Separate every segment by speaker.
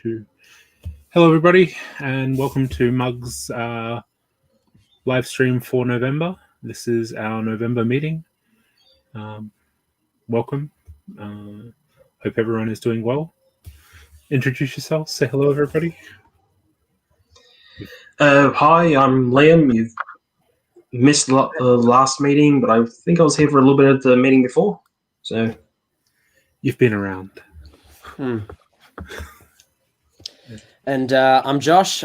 Speaker 1: Two. Hello, everybody, and welcome to MUGS live stream for November. This is our November meeting. Welcome. Hope everyone is doing well. Introduce yourself. Say hello, everybody.
Speaker 2: Hi, I'm Liam. You've missed the last meeting, but I think I was here for a little bit of the meeting before. So
Speaker 1: you've been around.
Speaker 3: And I'm Josh.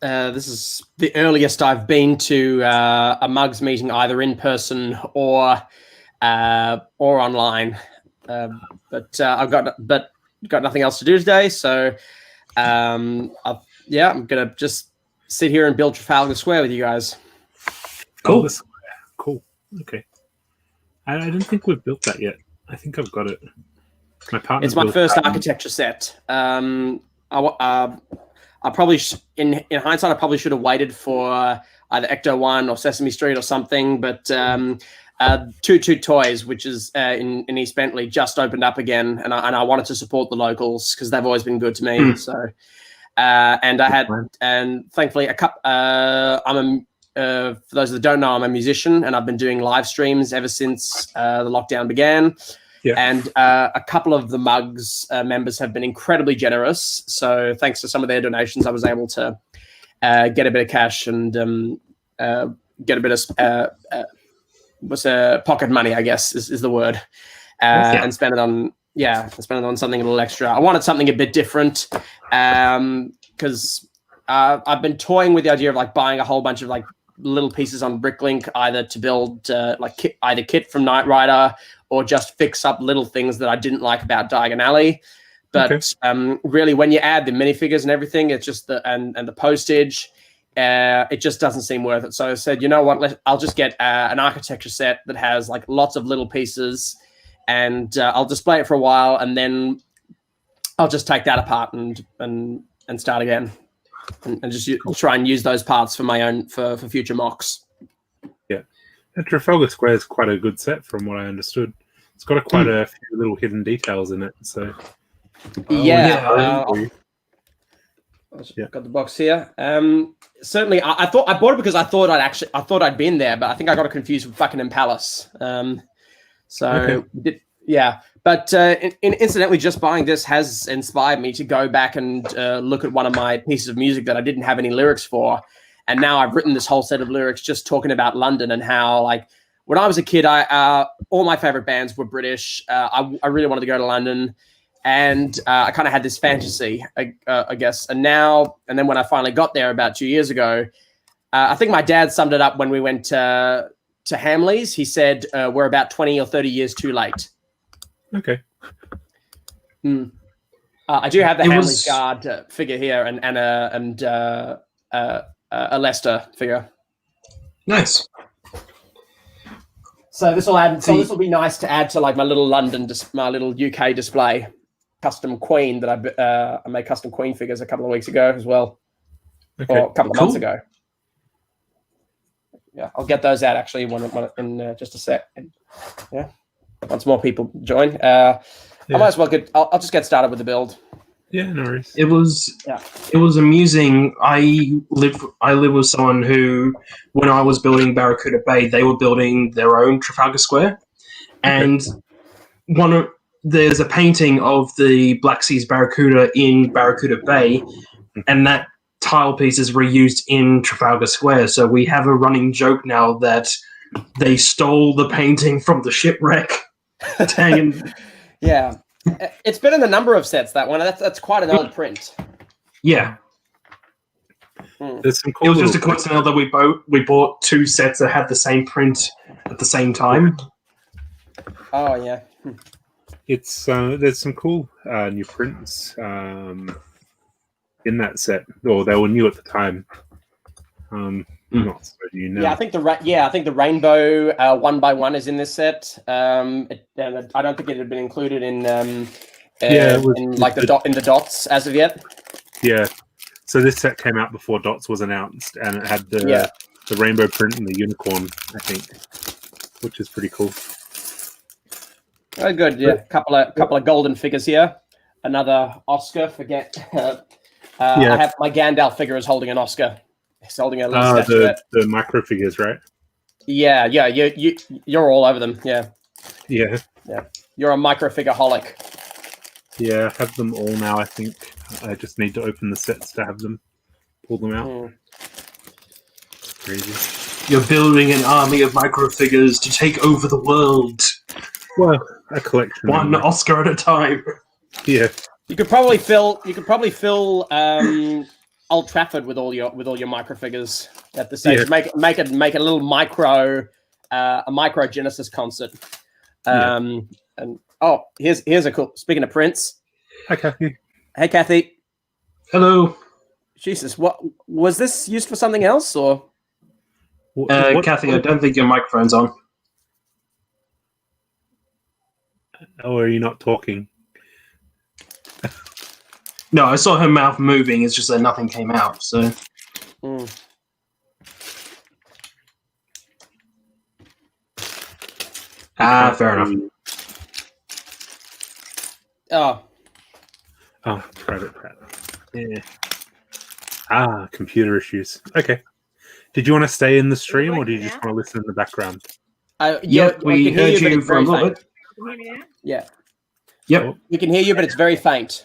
Speaker 3: This is the earliest I've been to a MUGS meeting, either in person or online. But I've got nothing else to do today, so I'm gonna just sit here and build Trafalgar Square with you guys.
Speaker 1: Cool. Cool. Okay. I don't think we've built that yet. I think I've got it. My partner.
Speaker 3: It's my first architecture set. I probably, in hindsight, I probably should have waited for either Ecto 1 or Sesame Street or something. But Two Toys, which is in East Bentley, just opened up again, and I wanted to support the locals because they've always been good to me. So, and thankfully, for those that don't know, I'm a musician, and I've been doing live streams ever since the lockdown began. Yeah. And a couple of the MUGS members have been incredibly generous. So thanks to some of their donations, I was able to get a bit of cash and get a bit of pocket money, I guess is the word, and spend it on something a little extra. I wanted something a bit different because I've been toying with the idea of like buying a whole bunch of like little pieces on Bricklink, either to build either kit from Knight Rider or just fix up little things that I didn't like about Diagon Alley. But really, when you add the minifigures and everything, it's just and the postage, it just doesn't seem worth it. So I said, you know what, I'll just get an architecture set that has like lots of little pieces, and I'll display it for a while, and then I'll just take that apart and start again, and just try and use those parts for my own for future mocks.
Speaker 1: Yeah. Trafalgar Square is quite a good set from what I understood. It's got quite a few little hidden details in it. So
Speaker 3: I've got the box here. Certainly, I thought I bought it because I thought I'd been there, but I think I got it confused with Buckingham Palace. But incidentally, just buying this has inspired me to go back and look at one of my pieces of music that I didn't have any lyrics for. And now I've written this whole set of lyrics just talking about London and how, like, when I was a kid, all my favorite bands were British. I really wanted to go to London, and I kind of had this fantasy, I guess. And then when I finally got there about 2 years ago, I think my dad summed it up when we went to Hamleys. He said, we're about 20 or 30 years too late.
Speaker 1: Okay.
Speaker 3: I do have the Hamleys Guard figure here and a Leicester figure.
Speaker 2: Nice.
Speaker 3: So this will be nice to add to like my little my little UK display, custom Queen that I made custom Queen figures a couple of weeks ago as well, or a couple of months ago. Yeah, I'll get those out actually in just a sec. Yeah, once more people join, I might as well I'll just get started with the build.
Speaker 1: Yeah, no worries.
Speaker 2: It was amusing. I live with someone who, when I was building Barracuda Bay, they were building their own Trafalgar Square, and there's a painting of the Black Seas Barracuda in Barracuda Bay, and that tile piece is reused in Trafalgar Square. So we have a running joke now that they stole the painting from the shipwreck.
Speaker 3: Yeah. It's been in a number of sets, that one. That's quite an old print.
Speaker 2: Yeah.
Speaker 1: There's some cool.
Speaker 2: It was just a coincidence that we bought two sets that had the same print at the same time.
Speaker 3: Oh yeah.
Speaker 1: It's there's some cool new prints in that set, or they were new at the time. Not so new now.
Speaker 3: Yeah, I think the rainbow 1x1 is in this set. I don't think it had been included in the dots as of yet.
Speaker 1: Yeah. So this set came out before Dots was announced, and it had the rainbow print and the unicorn, I think, which is pretty cool.
Speaker 3: Oh, good. Yeah, couple of golden figures here. another Oscar.
Speaker 1: Yeah.
Speaker 3: I have my Gandalf figure is holding an Oscar. He's holding a little statuette.
Speaker 1: The micro figures, right?
Speaker 3: Yeah. You're all over them. Yeah.
Speaker 1: Yeah.
Speaker 3: You're a microfigure holic.
Speaker 1: Yeah, I have them all now, I think. I just need to open the sets to have them. Pull them out. Crazy.
Speaker 2: You're building an army of microfigures to take over the world.
Speaker 1: Well, a collection.
Speaker 2: One Oscar at a time.
Speaker 1: Yeah.
Speaker 3: You could probably fill Old Trafford with all your microfigures at the stage.
Speaker 1: Yeah.
Speaker 3: Make a little a micro Genesis concert. And here's a cool. Speaking of Prince.
Speaker 1: Hi, Kathy.
Speaker 3: Hey, Kathy.
Speaker 2: Hello.
Speaker 3: Jesus, what was this used for something else or?
Speaker 2: Kathy, I don't think your microphone's on.
Speaker 1: Oh, are you not talking?
Speaker 2: No, I saw her mouth moving. It's just that nothing came out. So. Fair enough.
Speaker 1: Oh, private prat. Yeah. Computer issues. Okay. Did you want to stay in the stream, or do you just want to listen in the background?
Speaker 2: We heard you for a little bit.
Speaker 4: Can you hear me now?
Speaker 3: Yeah.
Speaker 2: Yep.
Speaker 3: We can hear you, but it's very faint.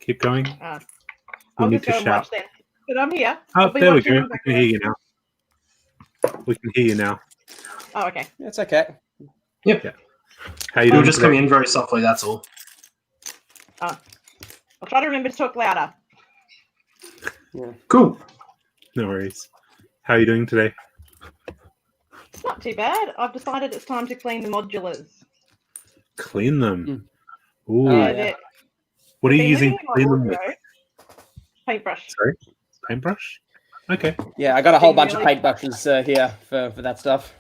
Speaker 1: Keep going.
Speaker 4: I'll
Speaker 1: need
Speaker 4: just go
Speaker 1: to
Speaker 4: and
Speaker 1: shout.
Speaker 4: watch then. But I'm here.
Speaker 1: Oh,
Speaker 4: I'll be
Speaker 1: there we
Speaker 4: watching
Speaker 1: go.
Speaker 4: in the
Speaker 1: We can hear you now. We can hear you now.
Speaker 4: Oh, okay.
Speaker 3: It's okay.
Speaker 2: Yep.
Speaker 1: Yeah. How you
Speaker 2: You're
Speaker 1: doing?
Speaker 2: just
Speaker 1: today?
Speaker 2: coming in very softly. That's all.
Speaker 4: I'll try to remember to talk louder.
Speaker 3: Yeah.
Speaker 2: Cool.
Speaker 1: No worries. How are you doing today?
Speaker 4: It's not too bad. I've decided it's time to clean the modulars.
Speaker 1: Clean them. Ooh.
Speaker 3: Yeah.
Speaker 4: they're-
Speaker 1: What are you
Speaker 4: they're
Speaker 1: using
Speaker 4: living
Speaker 1: to
Speaker 4: in my
Speaker 1: clean them with?
Speaker 4: wardrobe. Paintbrush.
Speaker 1: Sorry? Paintbrush? Okay.
Speaker 3: Yeah, I got a whole bunch of
Speaker 4: Really?
Speaker 3: paintbrushes here for that stuff.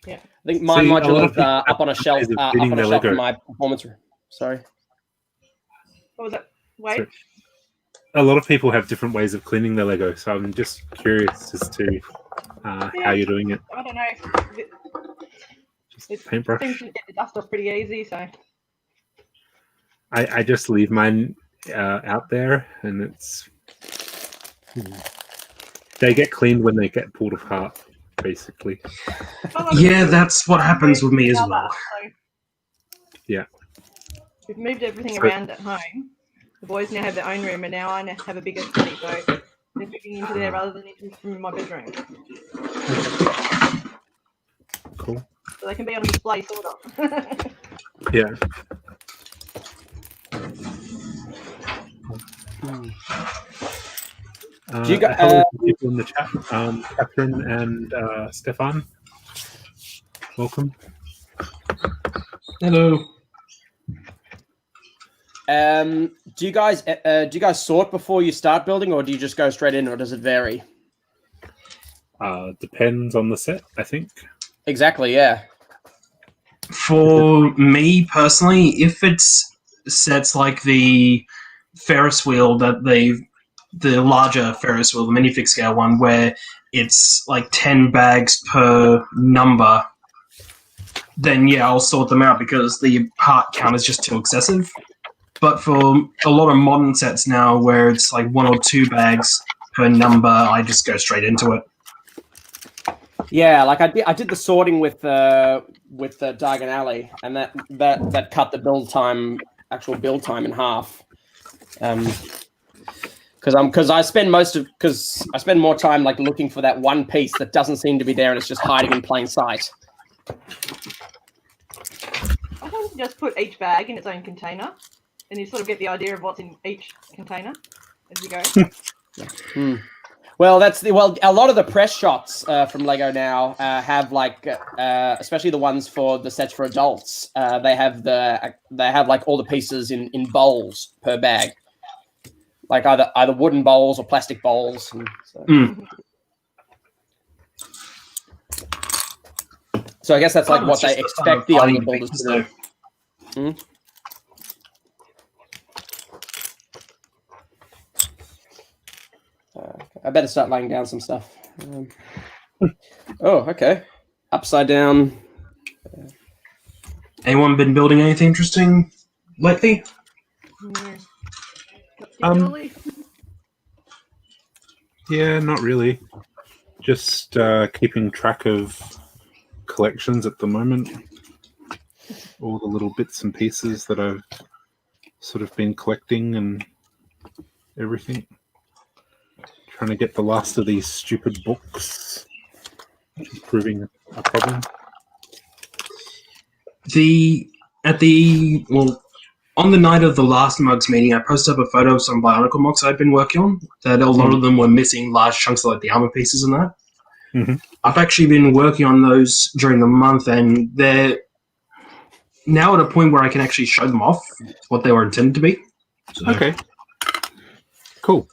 Speaker 4: Yeah.
Speaker 3: I think my
Speaker 1: See, a lot of
Speaker 3: modulars
Speaker 1: people
Speaker 3: are up on a
Speaker 1: have
Speaker 3: shelf.
Speaker 1: ways of
Speaker 3: Up
Speaker 1: cleaning
Speaker 3: on a
Speaker 1: their
Speaker 3: shelf in
Speaker 1: Lego.
Speaker 3: my performance room. Sorry.
Speaker 4: What was it? Wait.
Speaker 1: Sorry. A lot of people have different ways of cleaning their Lego, so I'm just curious as to how you're doing it.
Speaker 4: I don't know.
Speaker 1: Just paintbrush.
Speaker 4: Seems to get the dust off pretty easy, so.
Speaker 1: I just leave mine out there, and it's they get cleaned when they get pulled apart, basically.
Speaker 2: Yeah, that's what happens with me as well.
Speaker 4: So
Speaker 1: Yeah.
Speaker 4: we've moved everything
Speaker 1: So-
Speaker 4: around at home. The boys now have their own room, and now I now have a bigger study, so they're moving into there rather than into my bedroom.
Speaker 1: Cool.
Speaker 4: So they can be on display, sort of.
Speaker 1: Yeah.
Speaker 3: Do you got-
Speaker 1: hello to people in the chat. Catherine and Stefan. Welcome.
Speaker 2: Hello.
Speaker 3: Do you guys sort before you start building, or do you just go straight in, or does it vary?
Speaker 1: Depends on the set, I think.
Speaker 3: Exactly. Yeah.
Speaker 2: For me personally, if it's sets like the Ferris wheel the larger Ferris wheel, the minifig scale one, where it's like 10 bags per number, then yeah, I'll sort them out because the part count is just too excessive. But for a lot of modern sets now, where it's like 1 or 2 bags per number, I just go straight into it.
Speaker 3: Yeah, like I did the sorting with Diagon Alley, and that cut the actual build time in half. Because I spend more time like looking for that one piece that doesn't seem to be there, and it's just hiding in plain sight.
Speaker 4: I think you just put each bag in its own container, and you sort of get the idea of what's in each container as you go.
Speaker 3: Well, a lot of the press shots from Lego now have like, especially the ones for the sets for adults. They have like all the pieces in bowls per bag, like either wooden bowls or plastic bowls. So I guess that's like what they expect the older builders to do. I better start laying down some stuff. Oh, okay. Upside down.
Speaker 2: Anyone been building anything interesting lately?
Speaker 4: particularly?
Speaker 1: Yeah, not really. Just keeping track of collections at the moment. All the little bits and pieces that I've sort of been collecting and everything. Trying to get the last of these stupid books, which is proving a problem.
Speaker 2: On the night of the last MUGS meeting, I posted up a photo of some Bionicle Box I'd been working on. That a lot of them were missing large chunks of like the armor pieces and that.
Speaker 1: Mm-hmm.
Speaker 2: I've actually been working on those during the month, and they're now at a point where I can actually show them off what they were intended to be. So,
Speaker 1: Okay. Cool.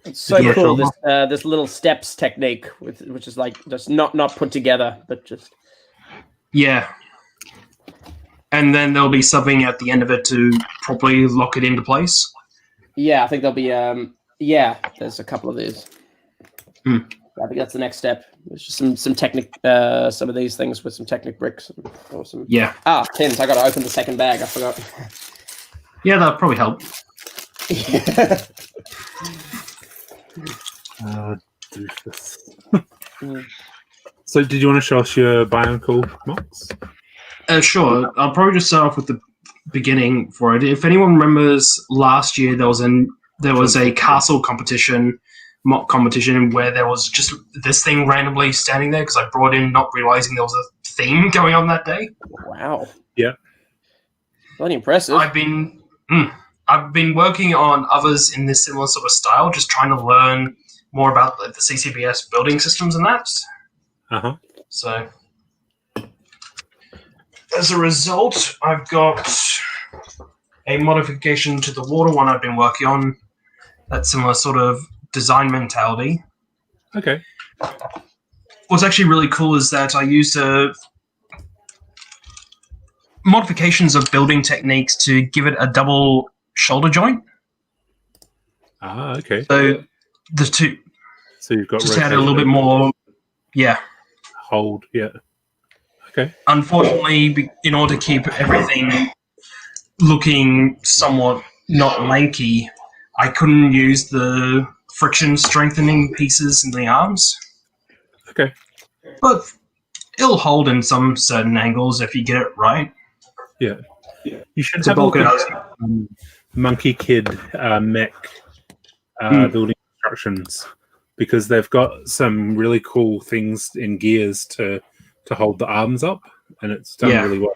Speaker 3: It's so
Speaker 2: Yeah,
Speaker 3: cool.
Speaker 2: sure.
Speaker 3: This little steps technique, which is like just not put together, but just
Speaker 2: yeah. And then there'll be something at the end of it to properly lock it into place.
Speaker 3: yeah. I think there'll be there's a couple of these. I think that's the next step. There's just some technic, some of these things with some Technic bricks or some.
Speaker 2: Yeah.
Speaker 3: Tins. I got to open the second bag. I forgot.
Speaker 2: Yeah, that'll probably help.
Speaker 1: So, did you want to show us your Bionicle Box?
Speaker 2: Sure. I'll probably just start off with the beginning for it. If anyone remembers, last year there was a castle competition, mock competition, where there was just this thing randomly standing there because I brought in not realizing there was a theme going on that day.
Speaker 3: Wow.
Speaker 1: Yeah.
Speaker 3: Really impressive.
Speaker 2: I've been working on others in this similar sort of style, just trying to learn more about the CCBS building systems and that.
Speaker 1: Uh-huh.
Speaker 2: So, as a result, I've got a modification to the water one I've been working on. That similar sort of design mentality.
Speaker 1: Okay.
Speaker 2: What's actually really cool is that I used modifications of building techniques to give it a double shoulder joint.
Speaker 1: Ah, okay.
Speaker 2: So the two
Speaker 1: So you've got
Speaker 2: just had a little bit more. Yeah.
Speaker 1: Hold. Yeah. Okay.
Speaker 2: Unfortunately, in order to keep everything looking somewhat not lanky, I couldn't use the friction strengthening pieces in the arms.
Speaker 1: Okay.
Speaker 2: But it'll hold in some certain angles if you get it right.
Speaker 1: Yeah. You should
Speaker 2: To
Speaker 1: have a look
Speaker 2: bulk it
Speaker 1: at
Speaker 2: out.
Speaker 1: Monkey Kid mech building instructions, because they've got some really cool things in gears to hold the arms up, and it's done really well.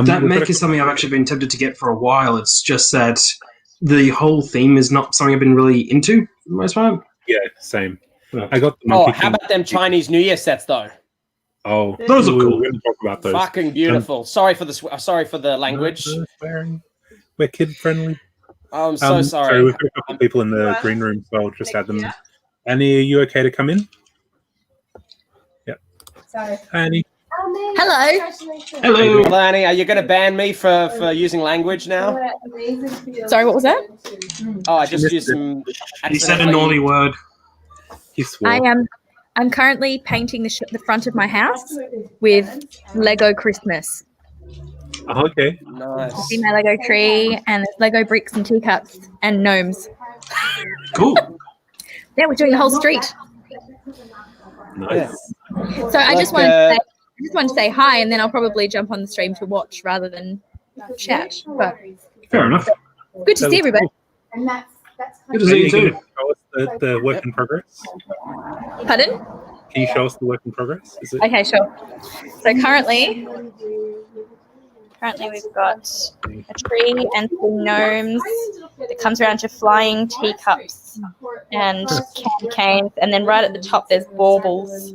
Speaker 2: That mech is something I've actually been tempted to get for a while. It's just that the whole theme is not something I've been really into for the most part.
Speaker 1: Yeah, same. I got the Monkey
Speaker 3: how
Speaker 1: Kid.
Speaker 3: about them Chinese New Year sets though?
Speaker 1: Oh,
Speaker 2: Those are cool.
Speaker 1: We're going to talk about those.
Speaker 3: Fucking beautiful. Sorry for the language.
Speaker 1: We're kid friendly.
Speaker 3: Oh, I'm so sorry.
Speaker 1: So we've got a couple of people in the green room, so I'll just add them. Annie, are you okay to come in? Yep.
Speaker 5: Sorry.
Speaker 1: Annie.
Speaker 5: Hello.
Speaker 2: Hello.
Speaker 3: Hello, Annie. Are you going to ban me for using language now?
Speaker 5: Sorry, what was that?
Speaker 3: Oh, I just used some.
Speaker 2: You said a naughty word.
Speaker 1: He swore.
Speaker 5: I'm currently painting the front of my house with Lego Christmas.
Speaker 1: Oh, okay.
Speaker 3: Nice.
Speaker 5: See my Lego tree and there's Lego bricks and teacups and gnomes.
Speaker 2: Cool.
Speaker 5: Yeah, we're doing the whole street.
Speaker 1: Nice.
Speaker 5: So I just wanted to say hi, and then I'll probably jump on the stream to watch rather than chat. But
Speaker 2: Fair enough.
Speaker 5: good to see everybody.
Speaker 6: And that's
Speaker 2: Good to see you too.
Speaker 1: Show us the work in progress.
Speaker 5: Pardon?
Speaker 1: Can you show us the work in progress? Is it?
Speaker 5: Okay, sure. So currently we've got a tree and some gnomes that comes around to flying teacups and candy canes, and then right at the top there's baubles.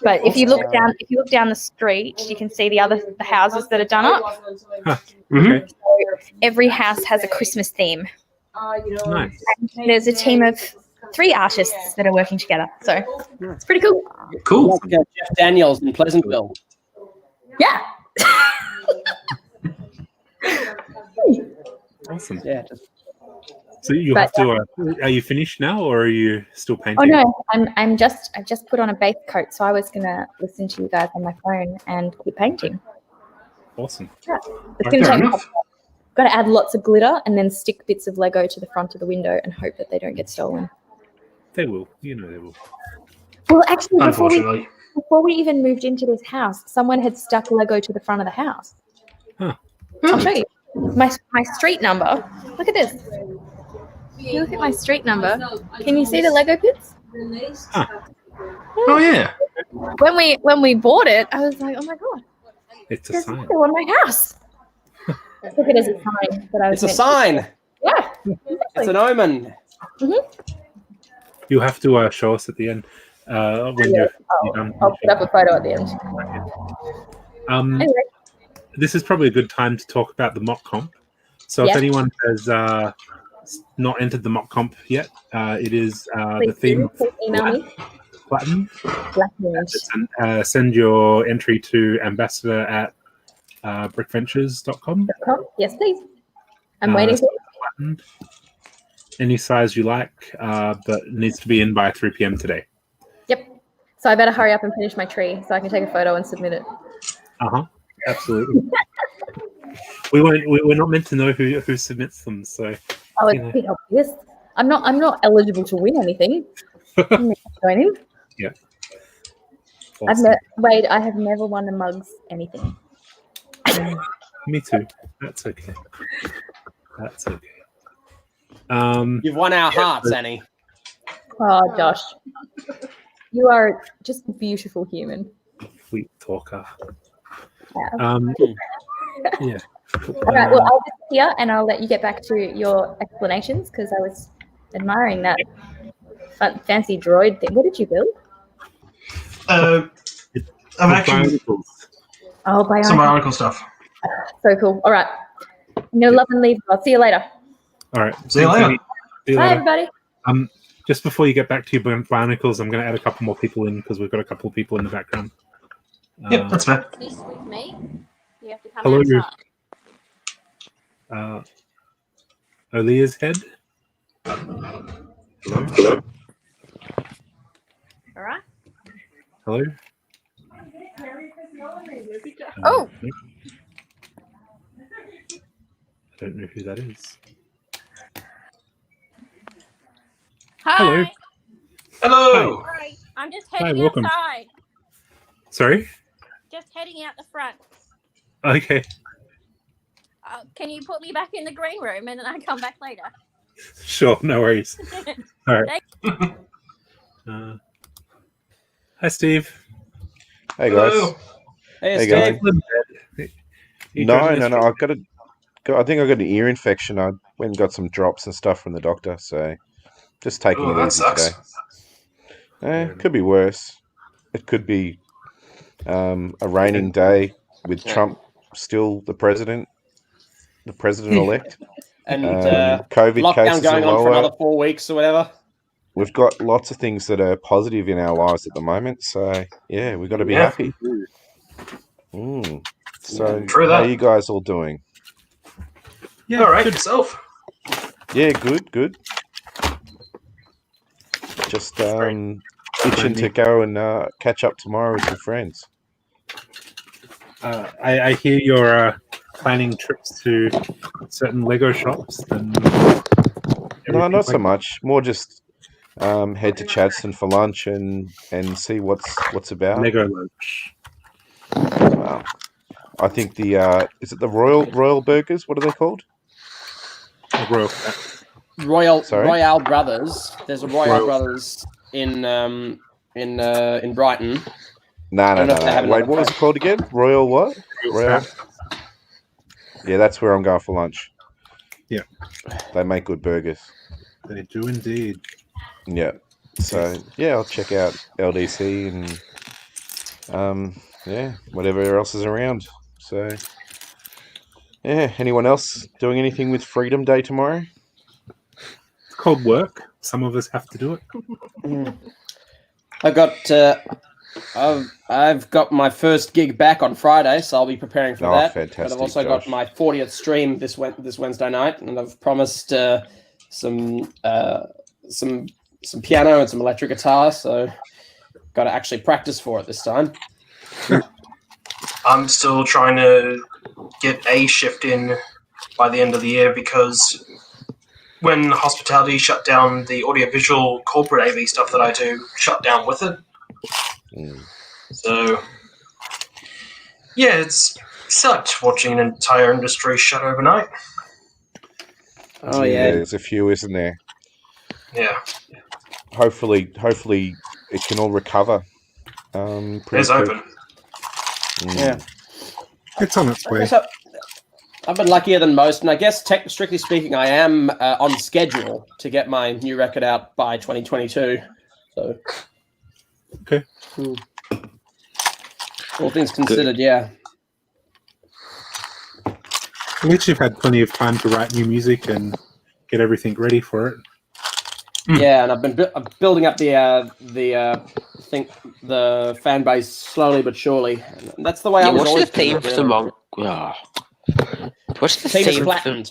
Speaker 5: But if you look down the street, you can see the houses that are done up.
Speaker 1: Okay.
Speaker 5: So every house has a Christmas theme.
Speaker 1: Nice.
Speaker 5: And there's a team of 3 artists that are working together. So it's pretty cool.
Speaker 2: Cool.
Speaker 3: Like Jeff Daniels in Pleasantville.
Speaker 5: Yeah.
Speaker 1: Awesome.
Speaker 3: Yeah.
Speaker 1: So you have to. Are you finished now, or are you still painting?
Speaker 5: Oh no, I've just put on a base coat, so I was gonna listen to you guys on my phone and keep painting.
Speaker 1: Awesome.
Speaker 5: Yeah. It's gonna
Speaker 2: Fair
Speaker 5: take
Speaker 2: enough.
Speaker 5: got to add lots of glitter and then stick bits of Lego to the front of the window and hope that they don't get stolen.
Speaker 1: They will. You know they will.
Speaker 5: Well, actually,
Speaker 2: Unfortunately.
Speaker 5: before we even moved into this house, someone had stuck Lego to the front of the house.
Speaker 1: Huh.
Speaker 5: I'll show you. My street number. Look at this. If you look at my street number, can you see the Lego bits?
Speaker 1: Huh.
Speaker 2: Oh yeah.
Speaker 5: When we bought it, I was like, oh my god,
Speaker 1: It's a
Speaker 5: there's
Speaker 1: sign.
Speaker 5: Lego on my house. I took it as a sign that I was.
Speaker 3: It's a sign.
Speaker 5: Yeah.
Speaker 3: It's an omen.
Speaker 1: You'll have to show us at the end when you're done.
Speaker 5: I'll put up a photo at the end. Anyway.
Speaker 1: This is probably a good time to talk about the mock comp. So if anyone has not entered the mock comp yet, it is the theme Platinum. Send your entry to ambassador@brickventures.com.
Speaker 5: Yes, please. I'm waiting for
Speaker 1: it. Any size you like, but it needs to be in by 3 p.m. today.
Speaker 5: Yep. So I better hurry up and finish my tree so I can take a photo and submit it.
Speaker 1: Absolutely. We're not meant to know who submits them, so.
Speaker 5: Oh, it's a bit obvious. I'm not eligible to win anything. Join him.
Speaker 1: Yeah. Awesome.
Speaker 5: I have never won a MUGS anything.
Speaker 1: Me too. That's okay. That's okay.
Speaker 3: You've won our hearts, Annie.
Speaker 5: Oh, Josh. You are just a beautiful human.
Speaker 1: Sweet talker.
Speaker 5: Yeah. All right, well, I'll just here and I'll let you get back to your explanations because I was admiring that fancy droid thing. What did you build?
Speaker 2: I'm actually
Speaker 5: Bionicle.
Speaker 2: some Bionicle stuff.
Speaker 5: So cool. All right. I'm going to love and leave. I'll see you later.
Speaker 1: All right.
Speaker 2: See you later.
Speaker 5: Bye, everybody.
Speaker 1: Just before you get back to your Bionicles, I'm going to add a couple more people in because we've got a couple of people in the background.
Speaker 2: Yep, that's fair.
Speaker 5: With me, you have to come
Speaker 1: hello.
Speaker 5: outside.
Speaker 1: Olia's head. Hello.
Speaker 5: All right.
Speaker 1: Hello.
Speaker 5: Oh.
Speaker 1: I don't know who that is.
Speaker 5: Hi.
Speaker 1: Hello.
Speaker 2: Hello.
Speaker 5: Hi. I'm just
Speaker 1: Hi,
Speaker 5: heading
Speaker 1: welcome.
Speaker 5: outside.
Speaker 1: Sorry?
Speaker 5: Just heading out the front.
Speaker 1: Okay.
Speaker 5: Can you put me back in the green room and then I come back later?
Speaker 1: Sure, no worries. All right. Hi, Steve.
Speaker 6: Hey guys.
Speaker 2: Hello.
Speaker 3: Hey,
Speaker 6: Hey,
Speaker 3: Steve.
Speaker 6: No. I think I got an ear infection. I went and got some drops and stuff from the doctor, so just taking it
Speaker 2: that
Speaker 6: easy
Speaker 2: sucks.
Speaker 6: today. Could be worse. It could be a raining day with Trump still the president-elect.
Speaker 3: And
Speaker 6: COVID
Speaker 3: lockdown
Speaker 6: cases
Speaker 3: going
Speaker 6: are
Speaker 3: on for
Speaker 6: lower.
Speaker 3: another 4 weeks or whatever.
Speaker 6: We've got lots of things that are positive in our lives at the moment, so yeah, we've got to be happy. So,
Speaker 2: True
Speaker 6: how
Speaker 2: that.
Speaker 6: are you guys all doing?
Speaker 1: Yeah,
Speaker 2: All right,
Speaker 1: good.
Speaker 2: yourself.
Speaker 6: Yeah, good. Just itching to go and catch up tomorrow with some friends.
Speaker 1: I hear you're planning trips to certain Lego shops. And
Speaker 6: No, not so much. More just head to Chadstone for lunch and see what's about.
Speaker 1: Lego lunch.
Speaker 6: I think the is it the Royal Burgers? What are they called?
Speaker 3: Royale Brothers. There's a Royale
Speaker 1: Royal.
Speaker 3: Brothers in Brighton.
Speaker 6: No.
Speaker 3: know if they have
Speaker 6: Wait,
Speaker 3: another
Speaker 6: what was it called again? Royal what? Royal. Yeah, that's where I'm going for lunch.
Speaker 1: Yeah.
Speaker 6: They make good burgers.
Speaker 1: They do indeed.
Speaker 6: Yeah. So yeah, I'll check out LDC and whatever else is around. So yeah, anyone else doing anything with Freedom Day tomorrow?
Speaker 1: It's called work. Some of us have to do it.
Speaker 3: I've got my first gig back on Friday, so I'll be preparing for that.
Speaker 6: Fantastic,
Speaker 3: But I've also got my 40th stream this Wednesday night, and I've promised some piano and some electric guitar, so got to actually practice for it this time.
Speaker 2: I'm still trying to get a shift in by the end of the year because when hospitality shut down, the audiovisual corporate AV stuff that I do shut down with it. So, yeah, it's sucked watching an entire industry shut overnight.
Speaker 3: Oh yeah.
Speaker 6: There's a few, isn't there?
Speaker 2: Yeah,
Speaker 6: Hopefully it can all recover. Pretty
Speaker 2: it's
Speaker 6: quick.
Speaker 2: open.
Speaker 3: Yeah.
Speaker 1: It's on its way.
Speaker 3: So, I've been luckier than most, and I guess, strictly speaking, I am on schedule to get my new record out by 2022. So,
Speaker 1: Okay.
Speaker 3: All things considered, yeah.
Speaker 1: At least you've had plenty of time to write new music and get everything ready for it.
Speaker 3: Yeah, and I've been building up the fan base slowly but surely. And that's the way I was
Speaker 7: what's
Speaker 3: always
Speaker 7: the theme for the monk? What's the theme?
Speaker 3: Flattened.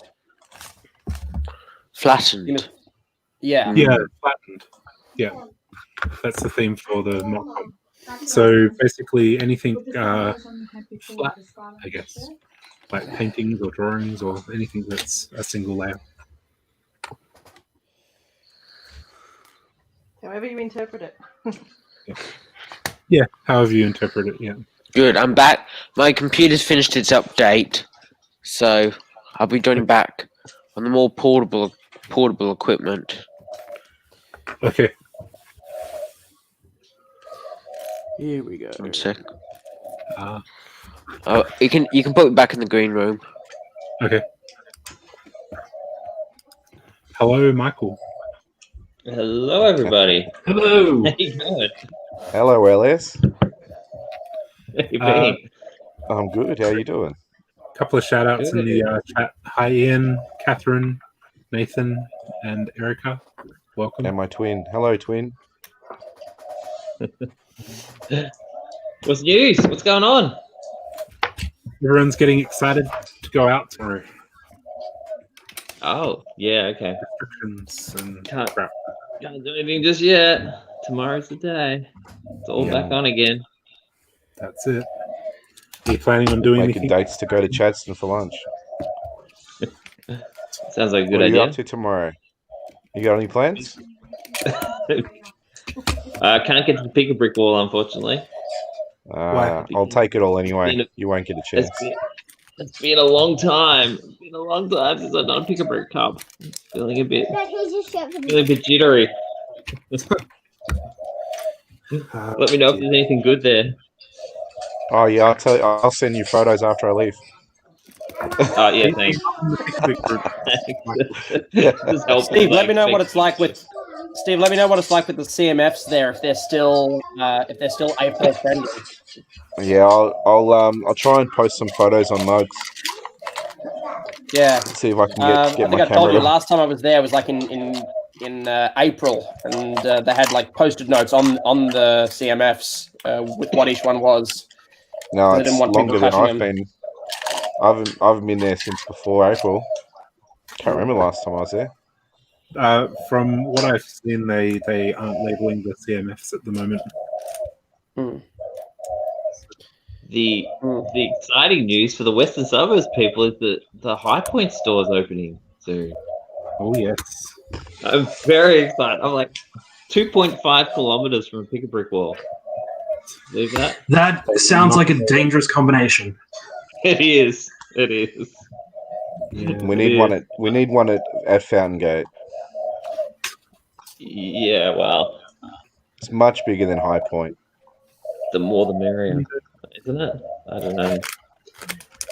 Speaker 7: Flattened.
Speaker 3: Yeah.
Speaker 1: Yeah, flattened. Yeah, that's the theme for the mock comp. So basically anything flat, I guess, like paintings or drawings or anything that's a single layer.
Speaker 4: However you interpret it.
Speaker 1: Yeah, however you interpret it, yeah.
Speaker 7: Good, I'm back. My computer's finished its update, so I'll be joining back on the more portable equipment.
Speaker 1: Okay.
Speaker 3: Here we go.
Speaker 7: 1 sec.
Speaker 1: Uh,
Speaker 7: Oh, you can put it back in the green room.
Speaker 1: okay. Hello, Michael.
Speaker 8: Hello, everybody.
Speaker 2: Hello.
Speaker 8: How you going?
Speaker 6: Hello, Elias.
Speaker 8: How you been?
Speaker 6: I'm good. How you doing?
Speaker 1: A couple of shout outs in the chat. Hi, Ian, Catherine, Nathan, and Erica. Welcome.
Speaker 6: And my twin. Hello, twin.
Speaker 8: What's news? What's going on?
Speaker 1: Everyone's getting excited to go out tomorrow.
Speaker 8: Oh, yeah, okay.
Speaker 1: Restrictions and
Speaker 8: Can't-
Speaker 1: crap.
Speaker 8: Can't do anything just yet. Tomorrow's the day. It's all back on again.
Speaker 1: That's it. Are you planning on doing
Speaker 6: Making
Speaker 1: anything?
Speaker 6: dates to go to Chadstone for lunch.
Speaker 8: Sounds like a good
Speaker 6: What are you
Speaker 8: idea.
Speaker 6: up to tomorrow? You got any plans?
Speaker 8: Can't get to the pick a brick wall, unfortunately.
Speaker 6: I'll take it all anyway. You won't get a chance.
Speaker 8: It's been a long time. It's been a long time since I've done a pick a brick cup. Feeling a bit jittery. Let me know if there's anything good there.
Speaker 6: Oh yeah, I'll tell you. I'll send you photos after I leave.
Speaker 8: Oh yeah, thanks. Just help
Speaker 3: Steve, let me know what
Speaker 8: fix-
Speaker 3: it's like with Steve. Let me know what it's like with the CMFs there. If they're still April friendly.
Speaker 6: Yeah, I'll try and post some photos on MUGS.
Speaker 3: Yeah.
Speaker 6: See if I can
Speaker 3: I
Speaker 6: get
Speaker 3: think
Speaker 6: my
Speaker 3: I told you
Speaker 6: camera.
Speaker 3: last time I was there was like in April, and they had like posted notes on the CMFs with what each one was.
Speaker 6: No,
Speaker 3: I
Speaker 6: it's
Speaker 3: didn't want people
Speaker 6: longer than
Speaker 3: touching
Speaker 6: I've
Speaker 3: them.
Speaker 6: been. I haven't been there since before April. Can't remember last time I was there.
Speaker 1: From what I've seen, they aren't labeling the CMFs at the moment.
Speaker 8: The exciting news for the Western Suburbs people is that the High Point store is opening soon.
Speaker 1: Oh yes.
Speaker 8: I'm very excited. I'm like 2.5 kilometers from a pick a brick wall. Believe that?
Speaker 2: That sounds like a dangerous combination.
Speaker 8: It is. It is.
Speaker 1: Yeah.
Speaker 6: We need one at Fountain Gate.
Speaker 8: Yeah, well,
Speaker 6: It's much bigger than High Point.
Speaker 8: the more the merrier, isn't it? I don't know.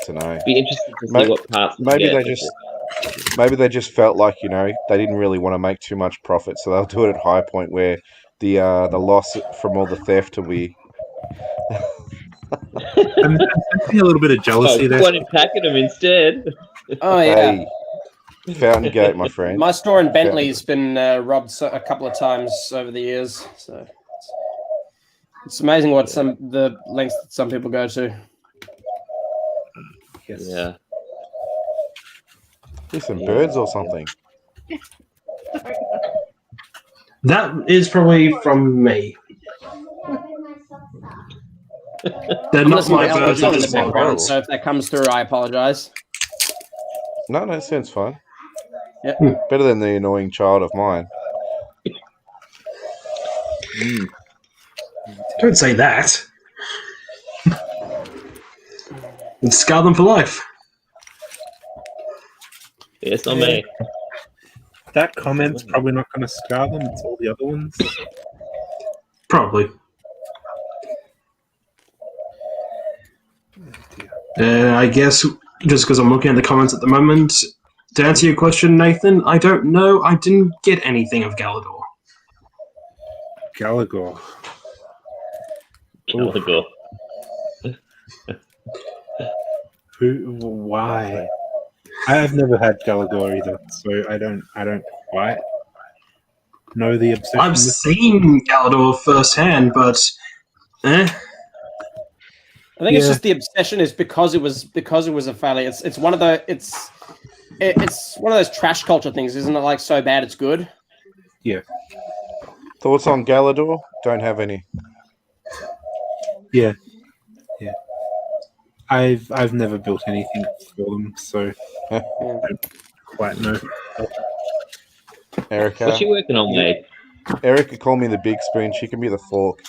Speaker 6: To know.
Speaker 8: Be interested to see
Speaker 6: Maybe-
Speaker 8: what parts. we
Speaker 6: Maybe
Speaker 8: get.
Speaker 6: they just felt like they didn't really want to make too much profit, so they'll do it at High Point where the loss from all the theft will be.
Speaker 1: I'm sensing a little bit of jealousy there.
Speaker 8: One in Pakenham instead.
Speaker 3: Oh yeah.
Speaker 6: Hey, Fountain Gate, my friend.
Speaker 3: My store in Bentley's been robbed a couple of times over the years, so it's amazing what the lengths that some people go to.
Speaker 1: Yes.
Speaker 8: Yeah.
Speaker 6: Here's some birds or something.
Speaker 2: That is probably from me. They're not
Speaker 3: Listen,
Speaker 2: my
Speaker 3: Elvis
Speaker 2: birds.
Speaker 3: on
Speaker 2: I
Speaker 3: in the
Speaker 2: just want
Speaker 3: background, so if that comes through, I apologize.
Speaker 6: No, it sounds fine.
Speaker 3: Yep.
Speaker 6: Better than the annoying child of mine.
Speaker 2: Don't say that. It'd scar them for life.
Speaker 8: Yes, on me.
Speaker 1: That comment's probably not going to scar them. It's all the other ones.
Speaker 2: Probably. I guess just because I'm looking at the comments at the moment, to answer your question, Nathan, I don't know. I didn't get anything of Galador.
Speaker 1: Gallagher.
Speaker 8: Gallagher.
Speaker 1: Who? Why? I have never had Gallagher either, so I don't quite know the obsession.
Speaker 2: I've seen Galador firsthand, but
Speaker 3: I think it's just the obsession is because it was a failure. It's one of the it's one of those trash culture things, isn't it? Like so bad it's good.
Speaker 1: Yeah.
Speaker 6: Thoughts on Galador? Don't have any.
Speaker 1: Yeah. I've never built anything for them, so I don't quite know.
Speaker 6: Erica.
Speaker 8: What's she working on, mate?
Speaker 6: Erica called me the big spoon. She can be the fork.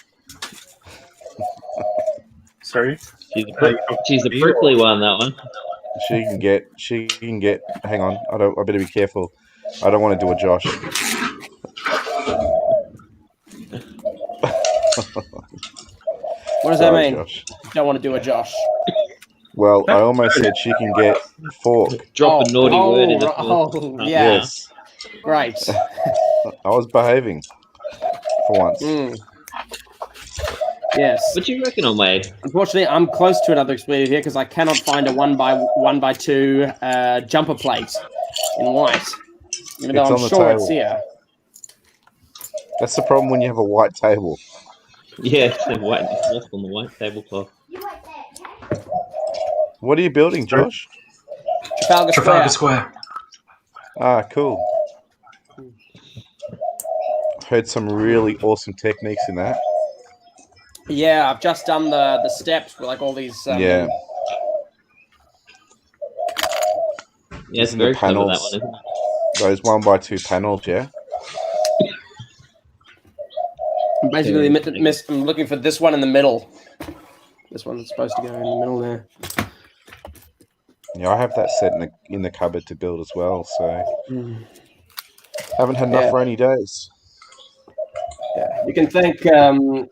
Speaker 1: Sorry?
Speaker 8: She's a prickly one, that one.
Speaker 6: She can get. Hang on. I better be careful. I don't want to do a Josh.
Speaker 3: What does that mean?
Speaker 6: Josh.
Speaker 3: Don't want to do a Josh.
Speaker 6: Well, I almost said she can get fork.
Speaker 8: Drop a naughty word in the
Speaker 3: yeah.
Speaker 6: Yes.
Speaker 3: Right.
Speaker 6: I was behaving for once.
Speaker 3: Yes.
Speaker 8: What you working on, mate?
Speaker 3: Unfortunately, I'm close to another expletive here because I cannot find a 1x2 jumper plate in white. Even though I'm sure it's here.
Speaker 6: That's the problem when you have a white table.
Speaker 8: Yeah, it's the white lost on the white tablecloth.
Speaker 6: What are you building, Josh?
Speaker 2: Trafalgar Square.
Speaker 6: Ah, cool. Heard some really awesome techniques in that.
Speaker 3: Yeah, I've just done the steps with like all these.
Speaker 6: Yeah.
Speaker 8: Yeah, it's very clever, that one, isn't it?
Speaker 6: Those 1x2 panels, yeah.
Speaker 3: I'm basically I'm looking for this one in the middle. This one that's supposed to go in the middle there.
Speaker 6: Yeah, I have that set in the cupboard to build as well, so haven't had enough rainy days.
Speaker 3: Yeah, you can thank Darren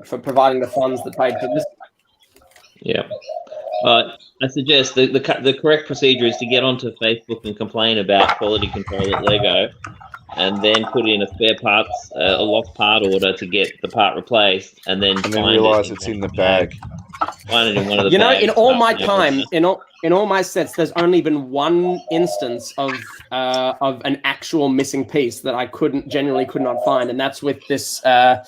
Speaker 3: for providing the funds that paid for this.
Speaker 8: Yeah. I suggest the correct procedure is to get onto Facebook and complain about quality control at Lego, and then put in a spare parts, a lost part order to get the part replaced, and then
Speaker 6: realise it's in the bag.
Speaker 8: Find it in one of the
Speaker 3: You know,
Speaker 8: bags,
Speaker 3: in all my time, in all my sets, there's only been one instance of an actual missing piece that I genuinely could not find, and that's with this the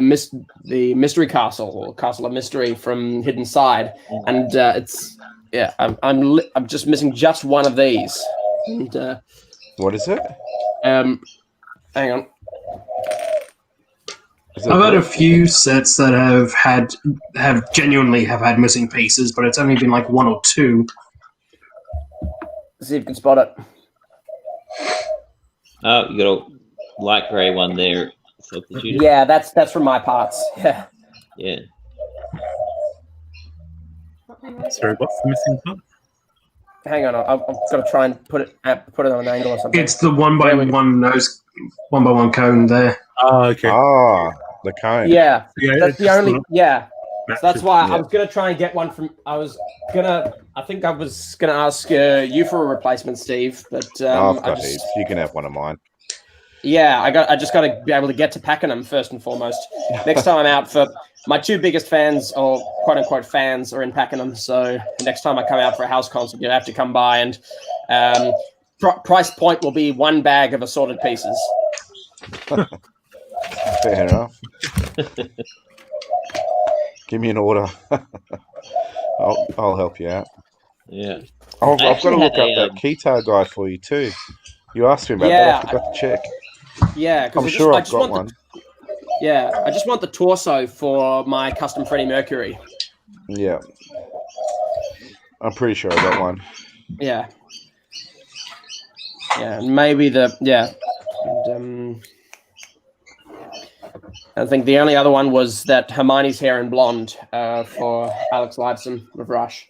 Speaker 3: mystery castle, or castle of mystery from Hidden Side, and it's I'm just missing just one of these. And,
Speaker 6: what is it?
Speaker 3: Hang on.
Speaker 2: I've had a few sets that have genuinely had missing pieces, but it's only been like one or two.
Speaker 3: See if you can spot it.
Speaker 8: Oh, you got a light grey one there. Substituted.
Speaker 3: Yeah, that's from my parts. Yeah.
Speaker 8: Yeah.
Speaker 1: Sorry, what's the missing part?
Speaker 3: Hang on, I've got to try and put it on an angle or something.
Speaker 2: It's the 1x1 cone there.
Speaker 1: Oh, okay.
Speaker 6: Ah, the cone.
Speaker 3: Yeah, that's the only.
Speaker 1: Not...
Speaker 3: Yeah, so that's why I was gonna try and get one from. I think I was gonna ask you for a replacement, Steve, but
Speaker 6: I've got heaps. You can have one of mine.
Speaker 3: Yeah, I just got to be able to get to Pakenham first and foremost. Next time I'm out, for my two biggest fans, or quote unquote fans, are in Pakenham. So next time I come out for a house concert, you'll have to come by, and price point will be one bag of assorted pieces.
Speaker 6: Fair enough. Give me an order. I'll help you out.
Speaker 8: Yeah.
Speaker 6: I've got to look up that Keytar guy for you too. You asked me about that. I forgot to check.
Speaker 3: Yeah,
Speaker 6: I'm sure I've got one.
Speaker 3: Yeah, I just want the torso for my custom Freddie Mercury.
Speaker 6: Yeah. I'm pretty sure I got one.
Speaker 3: Yeah. Yeah, and maybe And, I think the only other one was that Hermione's hair in blonde for Alex Lifeson of Rush.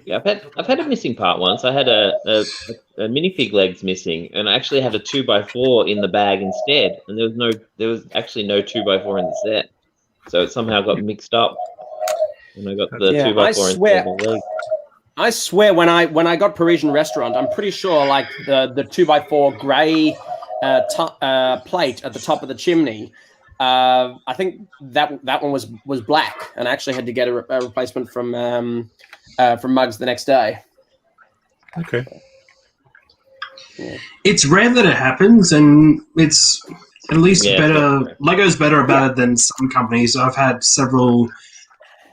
Speaker 8: Yeah, I've had a missing part once. I had a minifig legs missing, and I actually had a 2x4 in the bag instead. And there was actually no 2x4 in the set, so it somehow got mixed up. And I got the 2x4 instead of the leg.
Speaker 3: I swear, when I got Parisian Restaurant, I'm pretty sure like the 2x4 grey plate at the top of the chimney. I think that one was black, and I actually had to get a replacement from MUGS the next day.
Speaker 1: Okay.
Speaker 3: Yeah.
Speaker 2: It's rare that it happens, and it's at least better. Lego's better about it than some companies. I've had several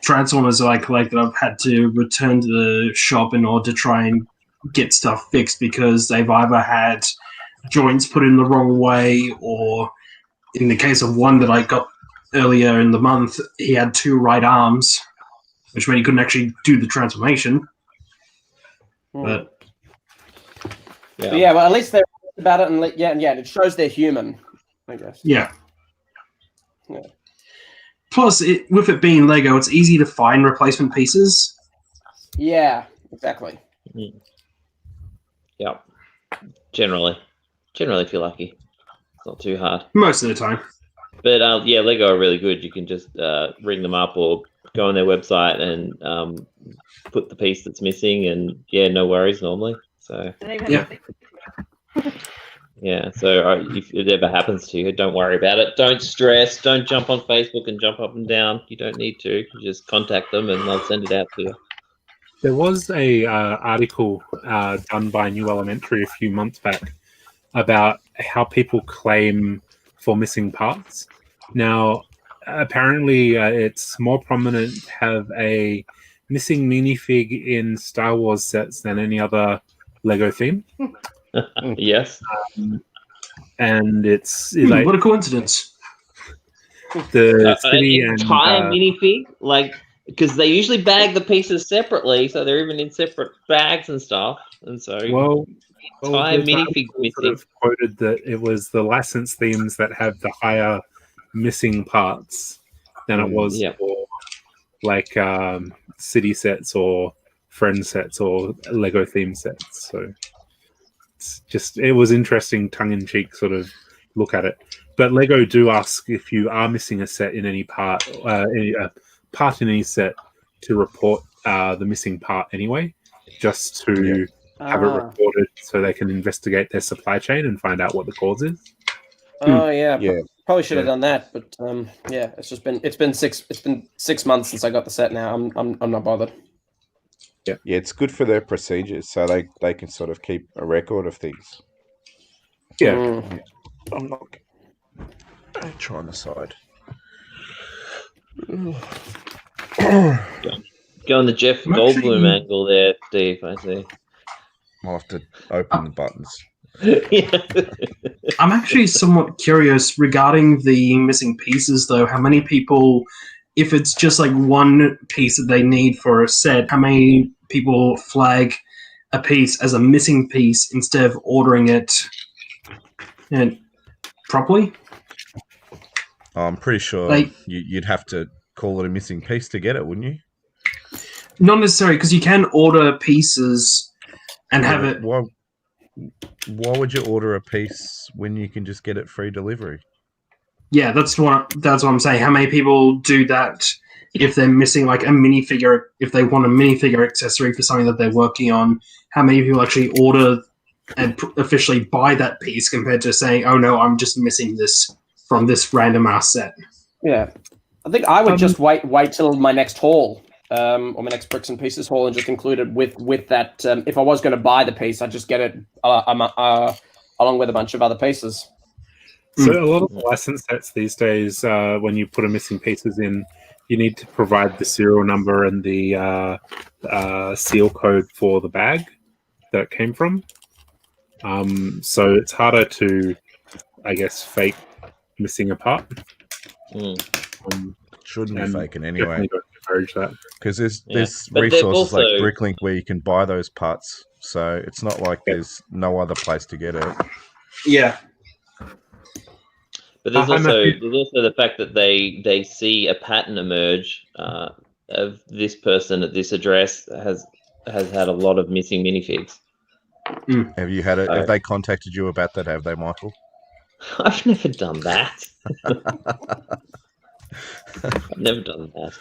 Speaker 2: Transformers that I collect that I've had to return to the shop in order to try and get stuff fixed because they've either had joints put in the wrong way, or in the case of one that I got earlier in the month, he had 2 right arms, which meant he couldn't actually do the transformation. But
Speaker 3: well, at least they're about it, and it shows they're human, I guess.
Speaker 2: Yeah. Plus, with it being Lego, it's easy to find replacement pieces.
Speaker 3: Yeah, exactly.
Speaker 8: Yeah. Generally, if you're lucky, it's not too hard.
Speaker 2: Most of the time.
Speaker 8: But Lego are really good. You can just ring them up or go on their website and put the piece that's missing, and no worries normally. So so if it ever happens to you, don't worry about it. Don't stress. Don't jump on Facebook and jump up and down. You don't need to. You just contact them and they'll send it out to you.
Speaker 1: There was a article done by New Elementary a few months back about how people claim for missing parts. Now, apparently, it's more prominent to have a missing minifig in Star Wars sets than any other Lego theme.
Speaker 8: Yes.
Speaker 1: And it's like,
Speaker 2: what a coincidence.
Speaker 1: The city
Speaker 8: an
Speaker 1: and
Speaker 8: entire minifig, like, because they usually bag the pieces separately, so they're even in separate bags and stuff. And so, entire minifig missing.
Speaker 1: Quoted that it was the licensed themes that have the higher missing parts than it was for like city sets or friend sets or Lego theme sets. So it was interesting, tongue-in-cheek sort of look at it. But Lego do ask if you are missing a set in any part, a part in any set, to report the missing part anyway, just to have it reported so they can investigate their supply chain and find out what the cause is.
Speaker 3: Oh probably should have done that, but it's been 6 months since I got the set. Now I'm not bothered.
Speaker 6: Yeah, it's good for their procedures, so they can sort of keep a record of things.
Speaker 1: Yeah,
Speaker 6: I'm not trying the side.
Speaker 8: Go on the Jeff Goldblum angle there, Steve. I see.
Speaker 6: I'll have to open the buttons.
Speaker 2: I'm actually somewhat curious regarding the missing pieces, though. How many people, if it's just like one piece that they need for a set, how many people flag a piece as a missing piece instead of ordering it properly?
Speaker 6: I'm pretty sure you'd have to call it a missing piece to get it, wouldn't you?
Speaker 2: Not necessarily, because you can order pieces and have it.
Speaker 6: Why would you order a piece when you can just get it free delivery?
Speaker 2: Yeah, that's what I'm saying. How many people do that if they're missing like a minifigure? If they want a minifigure accessory for something that they're working on, how many people actually order and officially buy that piece compared to saying, "Oh no, I'm just missing this from this random ass set"?
Speaker 3: Yeah, I think I would just wait till my next haul. Or my next bricks and pieces haul, and just include it with that. If I was going to buy the piece, I'd just get it along with a bunch of other pieces.
Speaker 1: So a lot of the license sets these days, when you put a missing pieces in, you need to provide the serial number and the seal code for the bag that it came from. So it's harder to, I guess, fake missing a part.
Speaker 6: Shouldn't be
Speaker 1: and
Speaker 6: faking anyway.
Speaker 1: definitely don't encourage that.
Speaker 6: Because there's
Speaker 8: But they've
Speaker 6: resources like
Speaker 8: also-
Speaker 6: Bricklink where you can buy those parts. So it's not like there's no other place to get it.
Speaker 2: Yeah.
Speaker 8: But there's
Speaker 1: I'm
Speaker 8: also the fact that they see a pattern emerge of this person at this address has had a lot of missing minifigs.
Speaker 6: Have you had it? Have they contacted you about that? Have they, Michael?
Speaker 8: I've never done that. I've never done that.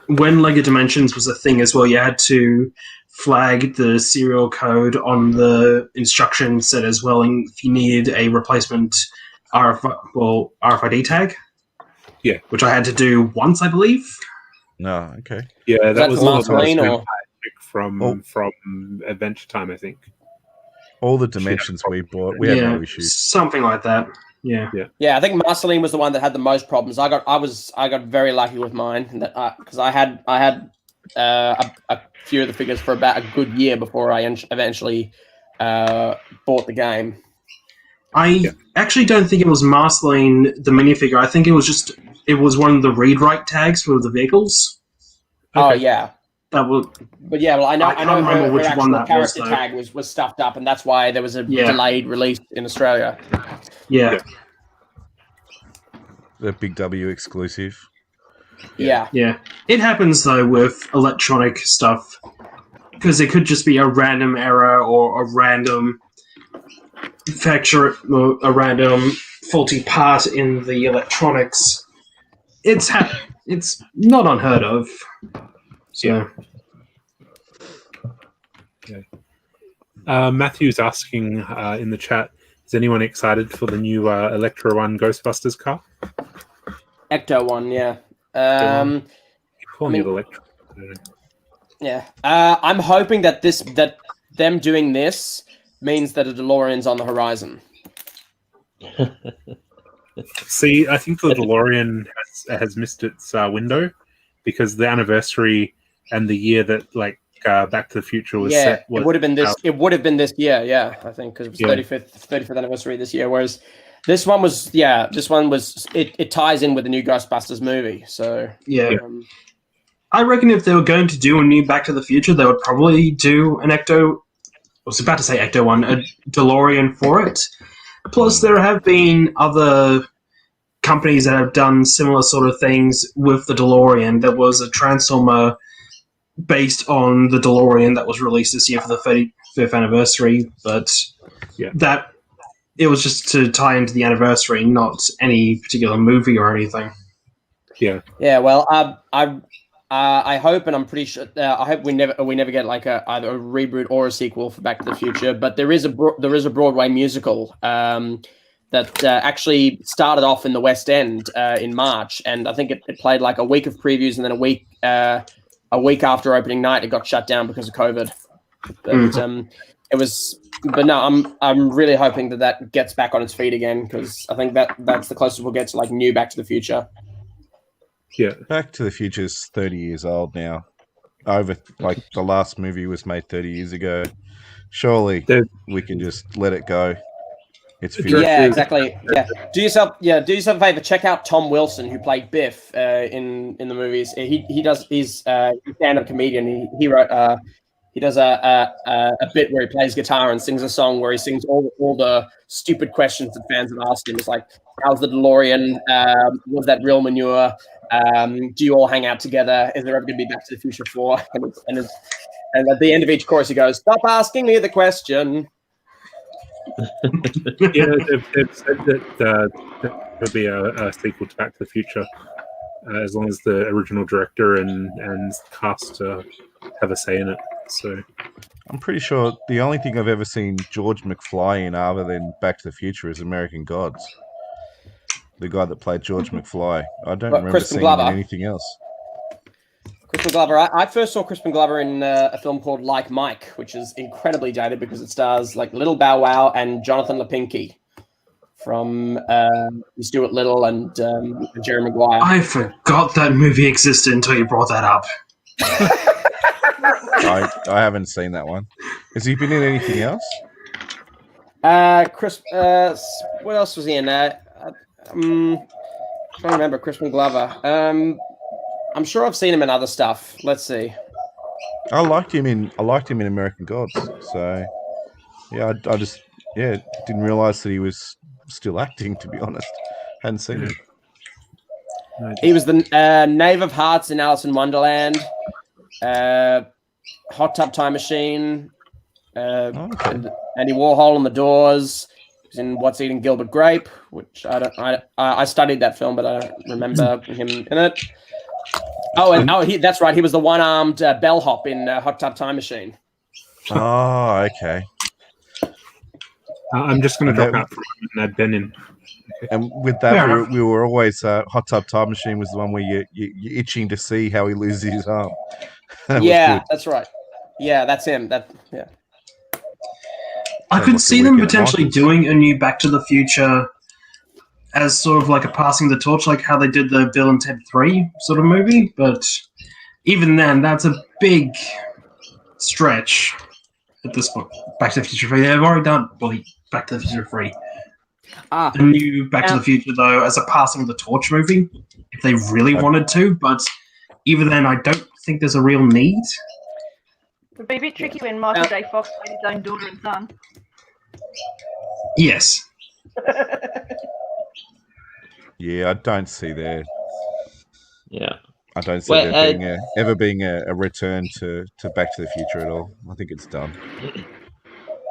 Speaker 2: When Lego Dimensions was a thing as well, you had to flag the serial code on the instruction set as well, and if you needed a replacement RFID tag.
Speaker 1: Yeah.
Speaker 2: Which I had to do once, I believe.
Speaker 6: No, okay.
Speaker 1: Yeah, that was
Speaker 3: Marceline or
Speaker 1: from Adventure Time, I think.
Speaker 6: All the dimensions we bought, we had no issues.
Speaker 2: Something like that. Yeah.
Speaker 3: Yeah, I think Marceline was the one that had the most problems. I got very lucky with mine because I had a few of the figures for about a good year before I eventually bought the game.
Speaker 2: I actually don't think it was Marceline, the minifigure. I think it was one of the read-write tags for the vehicles.
Speaker 3: Okay. Oh yeah.
Speaker 2: That was.
Speaker 3: But yeah, well, I know her actual character
Speaker 2: was,
Speaker 3: tag was stuffed up, and that's why there was a delayed release in Australia.
Speaker 2: Yeah.
Speaker 6: The Big W exclusive.
Speaker 3: Yeah.
Speaker 2: Yeah. It happens though with electronic stuff because it could just be a random error or a random a random faulty part in the electronics. It's not unheard of. So.
Speaker 1: Okay. Matthew's asking in the chat, is anyone excited for the new Electra 1 Ghostbusters car?
Speaker 3: Ecto 1, yeah.
Speaker 1: Calling it Electra.
Speaker 3: Yeah. I'm hoping that them doing this means that a DeLorean's on the horizon.
Speaker 1: See, I think the DeLorean has missed its window because the anniversary and the year that Back to the Future was set.
Speaker 3: It would have been this. It would have been this year. Yeah, I think because it was 35th anniversary this year. Whereas this one was. It ties in with the new Ghostbusters movie. So
Speaker 2: I reckon if they were going to do a new Back to the Future, they would probably do an Ecto. I was about to say Ecto 1, a DeLorean for it. Plus, there have been other companies that have done similar sort of things with the DeLorean. There was a Transformer based on the DeLorean that was released this year for the 35th anniversary, but that it was just to tie into the anniversary, not any particular movie or anything.
Speaker 1: Yeah.
Speaker 3: Yeah. Well, I hope, and I'm pretty sure. I hope we never get either a reboot or a sequel for Back to the Future. But there is a Broadway musical that actually started off in the West End in March, and I think it played a week of previews, and then a week after opening night, it got shut down because of COVID. But it was. But no, I'm really hoping that gets back on its feet again because I think that's the closest we'll get to new Back to the Future.
Speaker 1: Yeah,
Speaker 6: Back to the Future's 30 years old now. The last movie was made 30 years ago. Surely we can just let it go. It's finished.
Speaker 3: Yeah, exactly. Yeah, do yourself a favor. Check out Tom Wilson, who played Biff in the movies. He's a stand-up comedian. He wrote he does a bit where he plays guitar and sings a song where he sings all the stupid questions that fans have asked him. It's like, how's the DeLorean? Was that real manure? Do you all hang out together? Is there ever going to be Back to the Future 4? And at the end of each chorus, he goes, "Stop asking me the question."
Speaker 1: They've said that there'll be a sequel to Back to the Future as long as the original director and cast have a say in it. So
Speaker 6: I'm pretty sure the only thing I've ever seen George McFly in other than Back to the Future is American Gods. The guy that played George McFly. I don't remember
Speaker 3: Crispin
Speaker 6: seeing him
Speaker 3: Glover.
Speaker 6: in anything else.
Speaker 3: Crispin Glover. I first saw Crispin Glover in a film called Like Mike, which is incredibly dated because it stars Little Bow Wow and Jonathan Lipinski from Stuart Little and Jerry Maguire.
Speaker 2: I forgot that movie existed until you brought that up.
Speaker 6: I haven't seen that one. Has he been in anything else?
Speaker 3: Chris. What else was he in? Trying to remember Crispin Glover. I'm sure I've seen him in other stuff. Let's see.
Speaker 6: I liked him in American Gods. So yeah, I just didn't realize that he was still acting. To be honest, hadn't seen him.
Speaker 3: He was the Knave of Hearts in Alice in Wonderland. Hot Tub Time Machine. And Andy Warhol and the Doors. He's in What's Eating Gilbert Grape, which I studied that film, but I don't remember him in it. That's right. He was the one-armed bellhop in Hot Tub Time Machine.
Speaker 6: Oh, okay.
Speaker 1: I'm just going to drop out for and add Ben in. Okay.
Speaker 6: And with that, we were always Hot Tub Time Machine was the one where you're itching to see how he loses his arm.
Speaker 3: That's right. Yeah, that's him.
Speaker 2: I could see them potentially doing a new Back to the Future as sort of like a passing the torch, like how they did the Bill and Ted 3 sort of movie. But even then, that's a big stretch at this point. Back to the Future 3. They've already done Back to the Future 3. A new Back to the Future, though, as a passing the torch movie, if they really wanted to. But even then, I don't think there's a real need.
Speaker 4: It would be a bit tricky when Michael J. Fox played his own daughter and son.
Speaker 2: Yes.
Speaker 6: Yeah, I don't see there.
Speaker 8: Yeah.
Speaker 6: I don't see there ever being a return to Back to the Future at all. I think it's done.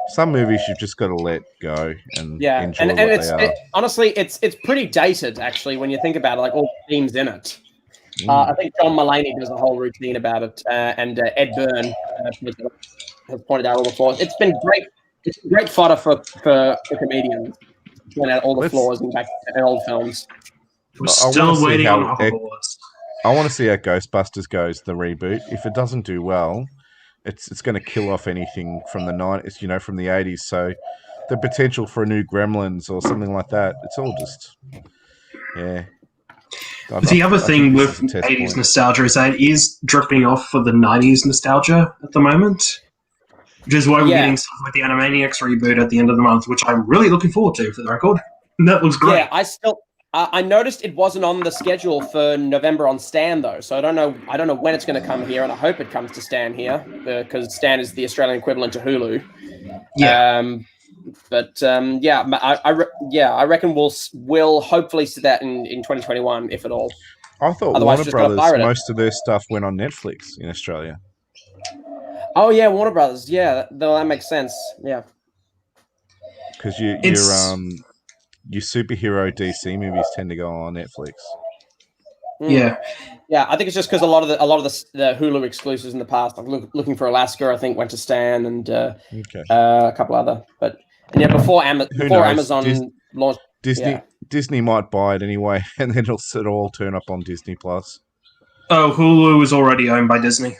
Speaker 6: Some movies you've just got to let go and enjoy what they are.
Speaker 3: Honestly, it's pretty dated, actually, when you think about it, like all the themes in it. I think John Mulaney does a whole routine about it, and Ed Byrne has pointed out all before. It's been great. It's great fodder for comedians. Point out all the flaws in old films.
Speaker 2: We're still waiting on Hogwarts.
Speaker 6: I want to see how Ghostbusters goes, the reboot. If it doesn't do well, it's going to kill off anything from the 90s, from the 80s. So the potential for a new Gremlins or something like that, it's all just, yeah.
Speaker 2: The other thing with 80s nostalgia is that it is dripping off for the 90s nostalgia at the moment, which is why we're getting stuff like the Animaniacs reboot at the end of the month, which I'm really looking forward to, for the record. That looks great.
Speaker 3: Yeah, I noticed it wasn't on the schedule for November on Stan, though, so I don't know when it's going to come here, and I hope it comes to Stan here, because Stan is the Australian equivalent to Hulu. Yeah. I reckon we'll hopefully see that in 2021, if at all.
Speaker 6: I thought Warner Brothers, most of their stuff went on Netflix in Australia.
Speaker 3: Oh yeah, Warner Brothers. Yeah, that makes sense. Yeah,
Speaker 6: because your superhero DC movies tend to go on Netflix.
Speaker 2: Yeah,
Speaker 3: I think it's just because a lot of the Hulu exclusives in the past, like Looking for Alaska, I think went to Stan, and a couple other, but. And yeah, before Amazon launched,
Speaker 6: Disney might buy it anyway, and then it'll all turn up on Disney Plus.
Speaker 2: Oh, Hulu is already owned by Disney.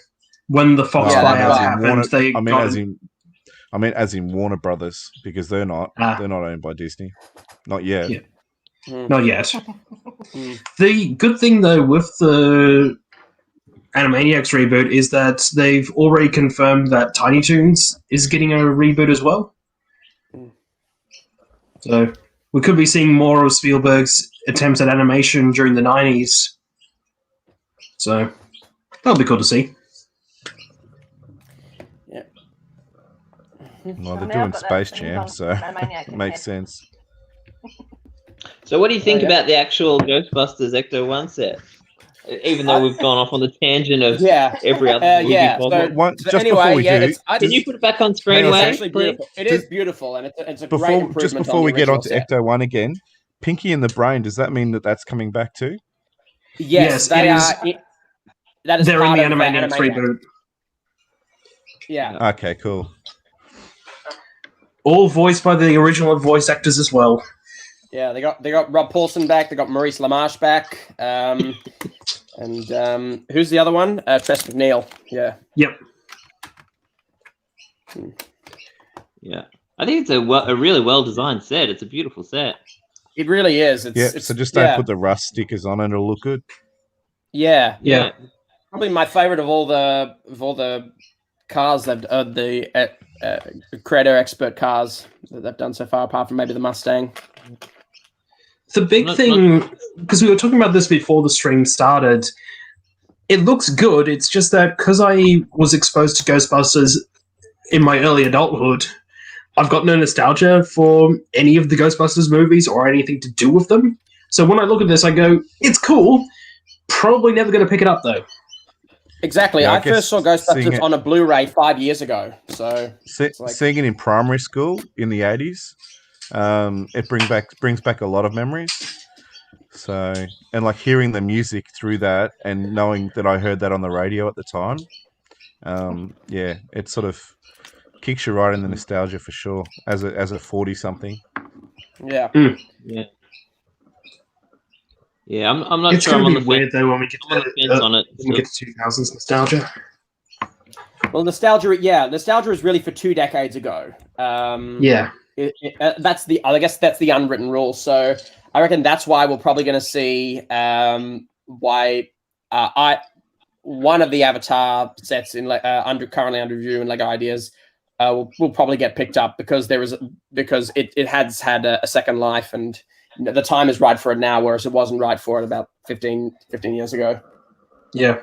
Speaker 2: When the Fox buyout happened,
Speaker 6: I meant as in Warner Brothers, because they're not owned by Disney, not yet.
Speaker 2: Yeah. Not yet. The good thing though with the Animaniacs reboot is that they've already confirmed that Tiny Toons is getting a reboot as well. So we could be seeing more of Spielberg's attempts at animation during the 90s. So that'll be cool to see.
Speaker 3: Yeah.
Speaker 6: Well, they're doing Space Jam, so it makes sense.
Speaker 8: So what do you think about the actual Ghostbusters Ecto-1 set? Even though we've gone off on the tangent of every other movie possible. Can you put it back on screen,
Speaker 3: Wayne? It's actually beautiful. It is beautiful, and it's a great improvement.
Speaker 6: Just before we get onto Ecto-1 again, Pinky and the Brain, does that mean that that's coming back too?
Speaker 3: Yes, they are. That is
Speaker 2: they're in the
Speaker 3: Animaniacs
Speaker 2: reboot.
Speaker 3: Yeah.
Speaker 6: Okay, cool.
Speaker 2: All voiced by the original voice actors as well.
Speaker 3: Yeah, they got Rob Paulson back. They got Maurice LaMarche back. And who's the other one? Tress MacNeille. Yeah.
Speaker 2: Yep.
Speaker 8: Yeah, I think it's a really well designed set. It's a beautiful set.
Speaker 3: It really is.
Speaker 6: So just don't put the rust stickers on, and it'll look good.
Speaker 3: Yeah. Probably my favorite of all the cars the creator expert cars that they've done so far, apart from maybe the Mustang.
Speaker 2: The big thing, because we were talking about this before the stream started, it looks good. It's just that because I was exposed to Ghostbusters in my early adulthood, I've got no nostalgia for any of the Ghostbusters movies or anything to do with them. So when I look at this, I go, it's cool. Probably never going to pick it up, though.
Speaker 3: Exactly.
Speaker 6: Yeah,
Speaker 3: I first saw Ghostbusters on a Blu-ray 5 years ago. So
Speaker 6: seeing it in primary school in the 80s, it brings back a lot of memories. So, and like hearing the music through that and knowing that I heard that on the radio at the time, yeah, it sort of kicks you right in the nostalgia for sure as a 40-something.
Speaker 3: Yeah.
Speaker 8: Yeah. Yeah, I'm not
Speaker 2: it's
Speaker 8: sure.
Speaker 2: It's
Speaker 8: going
Speaker 2: to be weird though when we get to
Speaker 8: on it.
Speaker 2: When we get to 2000s nostalgia.
Speaker 3: Well, nostalgia is really for 2 decades ago.
Speaker 2: Yeah.
Speaker 3: That's I guess that's the unwritten rule. So I reckon that's why we're probably going to see one of the Avatar sets in currently under review in Lego Ideas will probably get picked up because it has had a second life and the time is right for it now, whereas it wasn't right for it about 15 years ago.
Speaker 2: Yeah.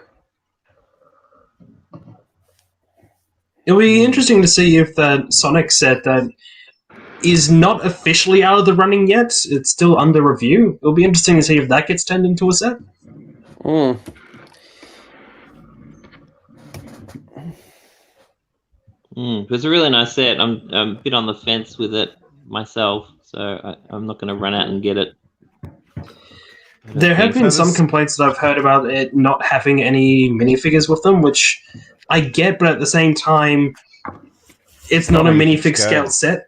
Speaker 2: It'll be interesting to see if that Sonic set that is not officially out of the running yet, it's still under review. It'll be interesting to see if that gets turned into a set.
Speaker 8: It's a really nice set. I'm a bit on the fence with it myself, so I'm not going to run out and get it.
Speaker 2: There have been some complaints that I've heard about it not having any minifigures with them, which I get, but at the same time, it's not a minifig scale set.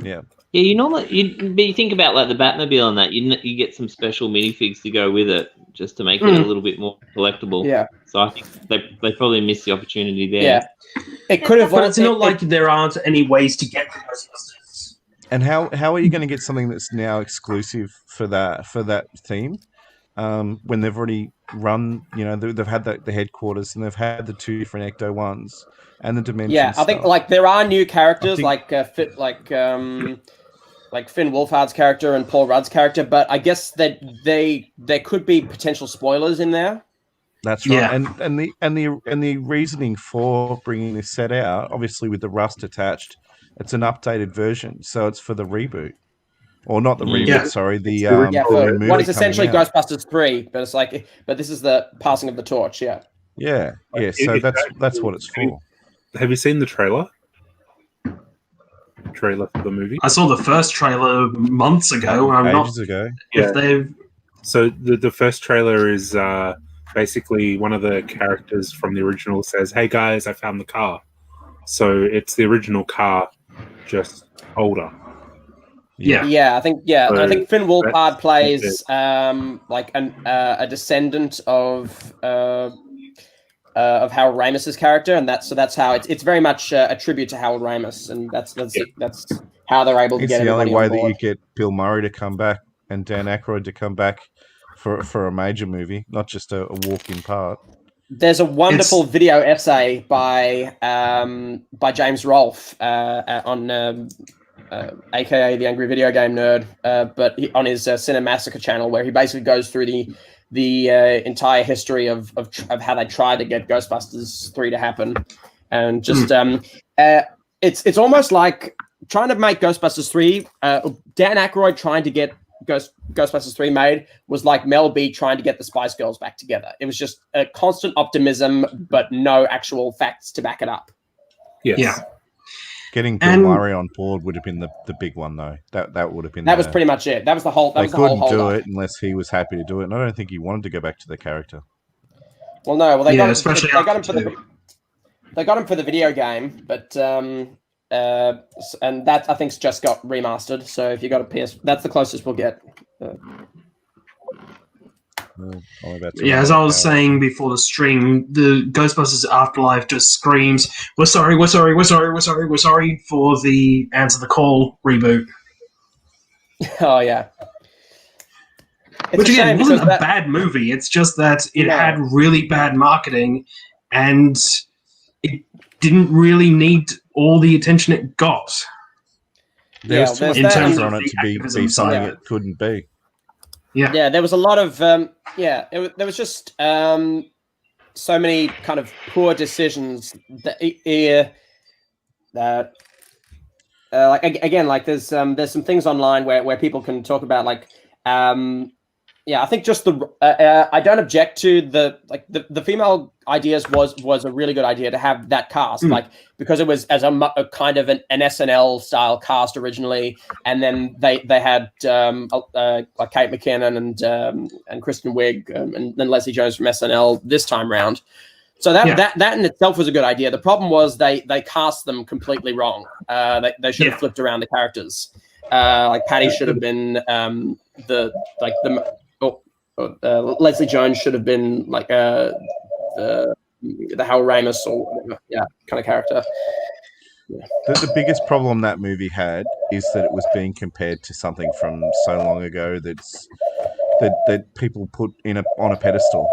Speaker 6: Yeah.
Speaker 8: Yeah, but you think about like the Batmobile and that, you get some special minifigs to go with it just to make it a little bit more collectible.
Speaker 3: Yeah.
Speaker 8: So I think they probably missed the opportunity there.
Speaker 3: Yeah. It could have,
Speaker 2: but it's not like there aren't any ways to get the Ghostbusters.
Speaker 6: And how are you going to get something that's now exclusive for that theme? When they've already run, they've had the headquarters and they've had the 2 different Ecto ones and the Dimension.
Speaker 3: Yeah, I think
Speaker 6: stuff.
Speaker 3: there are new characters like Finn Wolfhard's character and Paul Rudd's character, but I guess that there could be potential spoilers in there.
Speaker 6: That's right.
Speaker 2: Yeah.
Speaker 6: And the reasoning for bringing this set out, obviously with the rust attached, it's an updated version, so it's for the reboot. Or not the reboot, sorry, the new movie
Speaker 3: what is essentially
Speaker 6: coming out.
Speaker 3: Ghostbusters 3, but this is the passing of the torch, yeah.
Speaker 6: Yeah. So that's what it's for.
Speaker 1: Have you seen the trailer? Trailer for the movie?
Speaker 2: I saw the first trailer months ago.
Speaker 6: Ages ago.
Speaker 1: So the first trailer is basically one of the characters from the original says, "Hey guys, I found the car." So it's the original car, just older.
Speaker 2: Yeah.
Speaker 3: I think Finn Wolfhard plays a descendant of Harold Ramis's character, and that's how it's very much a tribute to Harold Ramis, and that's how they're able to get everybody on board.
Speaker 6: It's the only way that you get Bill Murray to come back and Dan Aykroyd to come back for a major movie, not just a walk-in part.
Speaker 3: There's a wonderful video essay by James Rolfe on aka the Angry Video Game Nerd, but on his Cinemassacre channel, where he basically goes through the entire history of how they tried to get Ghostbusters 3 to happen, and just it's almost like trying to make Ghostbusters 3. Dan Aykroyd trying to get Ghostbusters 3 made was like Mel B trying to get the Spice Girls back together. It was just a constant optimism, but no actual facts to back it up.
Speaker 1: Yes.
Speaker 2: Yeah.
Speaker 6: Getting Bill Murray on board would have been the big one, though. That would have been.
Speaker 3: That was pretty much it. That was the whole.
Speaker 6: They couldn't do it unless he was happy to do it, and I don't think he wanted to go back to the character.
Speaker 3: Well, no. Well, they got him for the video game, but and that I think's just got remastered. So if you got a PS, that's the closest we'll get.
Speaker 2: As I was saying before the stream, the Ghostbusters Afterlife just screams, we're sorry for the Answer the Call reboot.
Speaker 3: Oh, yeah.
Speaker 2: Which again, wasn't a bad movie. It's just that it had really bad marketing, and didn't really need all the attention it got.
Speaker 6: There was too much
Speaker 3: there's that,
Speaker 6: pressure
Speaker 2: and-
Speaker 6: on it to be
Speaker 2: activism
Speaker 6: something
Speaker 2: side.
Speaker 6: it couldn't be.
Speaker 2: Yeah.
Speaker 3: there was a lot of there was just so many kind of poor decisions that like again, like there's some things online where people can talk about like I think just I don't object to the female ideas was a really good idea to have that cast, like because it was as a kind of an SNL style cast originally, and then they had like Kate McKinnon and Kristen Wiig and then Leslie Jones from SNL this time round. So that in itself was a good idea. The problem was they cast them completely wrong. They should have flipped around the characters. Like Patty should have been Leslie Jones should have been like the Hal Ramis or whatever, kind of character. Yeah.
Speaker 6: The biggest problem that movie had is that it was being compared to something from so long ago that people put on a pedestal.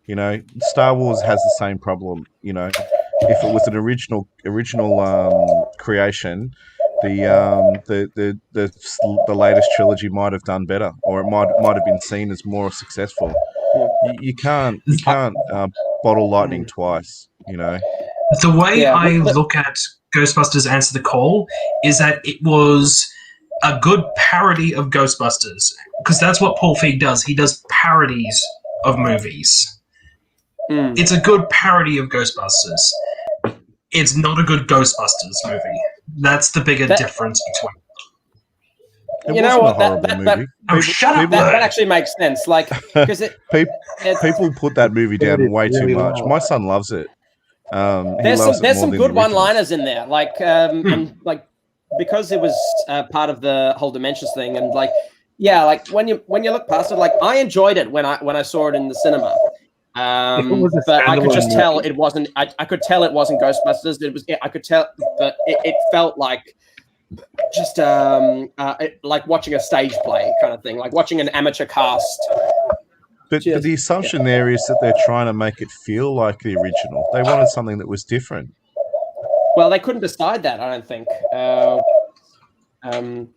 Speaker 6: You know, Star Wars has the same problem. You know, if it was an original creation, the latest trilogy might have done better, or it might have been seen as more successful. You can't bottle lightning twice. You know,
Speaker 2: the way I look at Ghostbusters Answer the Call is that it was a good parody of Ghostbusters, because that's what Paul Feig does. He does parodies of movies. It's a good parody of Ghostbusters. It's not a good Ghostbusters movie. That's the bigger difference between.
Speaker 6: It wasn't a horrible movie.
Speaker 2: Shut up!
Speaker 3: That actually makes sense. Like, because
Speaker 6: people put that movie down way too much. My son loves it.
Speaker 3: There's some good one-liners in there, like and like because it was part of the whole Dementias thing, and like when you look past it, like I enjoyed it when I saw it in the cinema. But I could just tell it wasn't. I could tell it wasn't Ghostbusters. It was. I could tell, but it felt like just like watching a stage play kind of thing, like watching an amateur cast.
Speaker 6: But the assumption there is that they're trying to make it feel like the original. They wanted something that was different.
Speaker 3: Well, they couldn't decide that, I don't think.
Speaker 6: And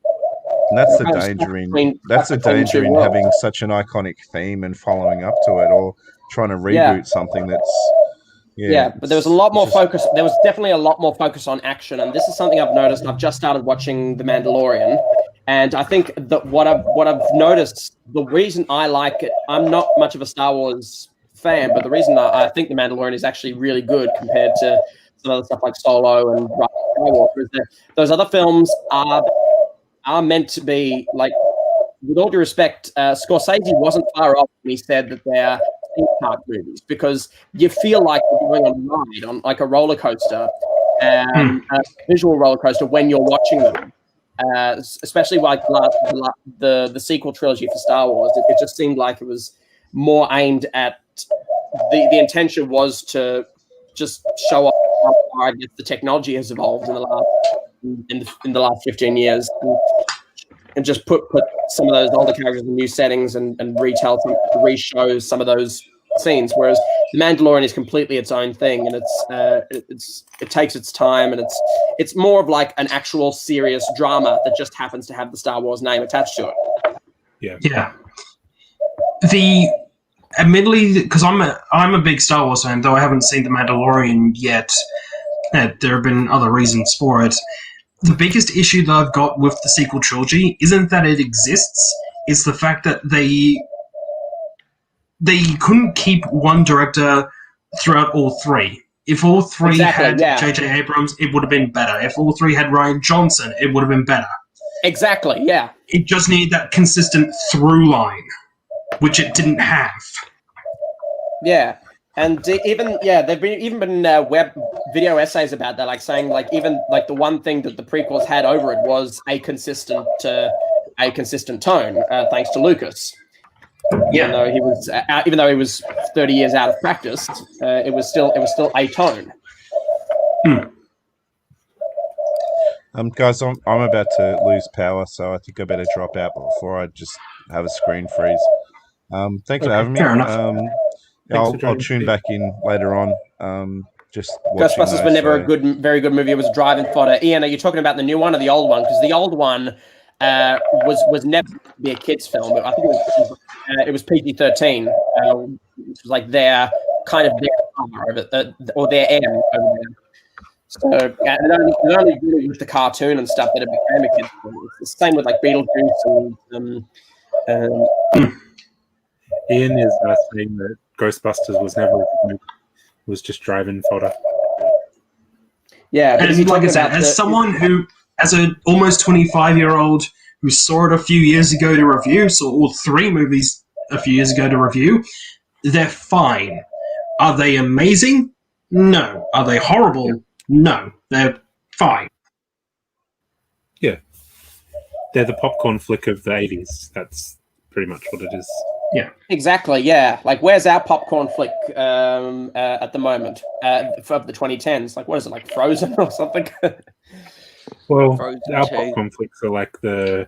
Speaker 6: that's the danger in having such an iconic theme and following up to it, or trying to reboot something that's
Speaker 3: but there was a lot more focus. There was definitely a lot more focus on action, and this is something I've noticed. I've just started watching The Mandalorian, and I think that what I've noticed, the reason I like it, I'm not much of a Star Wars fan, but the reason I think The Mandalorian is actually really good compared to some other stuff like Solo and Skywalker is that those other films are meant to be, like, with all due respect, Scorsese wasn't far off when he said that they're theme park movies, because you feel like you're going on a ride, on like a roller coaster, a visual roller coaster when you're watching them. Especially like the sequel trilogy for Star Wars, it just seemed like it was more aimed at the intention was to just show off how far, I guess, the technology has evolved in the last 15 years, and just put some of those older characters in new settings and reshow some of those scenes. Whereas The Mandalorian is completely its own thing, and it takes its time, and it's more of like an actual serious drama that just happens to have the Star Wars name attached to it.
Speaker 2: Yeah. Admittedly, because I'm a big Star Wars fan, though I haven't seen The Mandalorian yet. There have been other reasons for it. The biggest issue that I've got with the sequel trilogy isn't that it exists, it's the fact that they couldn't keep one director throughout all three. If all three had J.J. Abrams, it would have been better. If all three had Rian Johnson, it would have been better.
Speaker 3: Exactly, yeah.
Speaker 2: It just needed that consistent through line, which it didn't have.
Speaker 3: Yeah. And there've been web video essays about that, like saying like even like the one thing that the prequels had over it was a consistent tone, thanks to Lucas.
Speaker 2: Yeah.
Speaker 3: Even though he was 30 years out of practice, it was still a tone.
Speaker 6: Guys, I'm about to lose power, so I think I better drop out before I just have a screen freeze. Thanks for having me.
Speaker 2: Fair enough.
Speaker 6: I'll tune back in later on. just watching
Speaker 3: Ghostbusters were
Speaker 6: those,
Speaker 3: never
Speaker 6: so-
Speaker 3: a very good movie. It was driving fodder. Ian, are you talking about the new one or the old one? Because the old one was never to be a kids' film. I think it was PG-13, which was like their kind of their over or their M over there. So it only really with the cartoon and stuff that it became a kids' film. It's the same with like Beetlejuice and
Speaker 1: Ian is saying that Ghostbusters was never a good movie. It was just driving fodder.
Speaker 3: yeah. But if
Speaker 2: And
Speaker 3: you're
Speaker 2: like I
Speaker 3: talking
Speaker 2: said,
Speaker 3: about
Speaker 2: as someone who, as an almost 25-year-old who saw it a few years ago to review, saw all 3 movies a few years ago to review, they're fine. Are they amazing? No. Are they horrible? No. They're fine.
Speaker 1: Yeah. They're the popcorn flick of the 80s. That's pretty much what it is.
Speaker 3: Exactly, yeah. Like, where's our popcorn flick at the moment for the 2010s? Like, what is it, like Frozen or something?
Speaker 1: Well,
Speaker 7: Frozen
Speaker 1: our
Speaker 7: 2.
Speaker 1: popcorn flicks are like the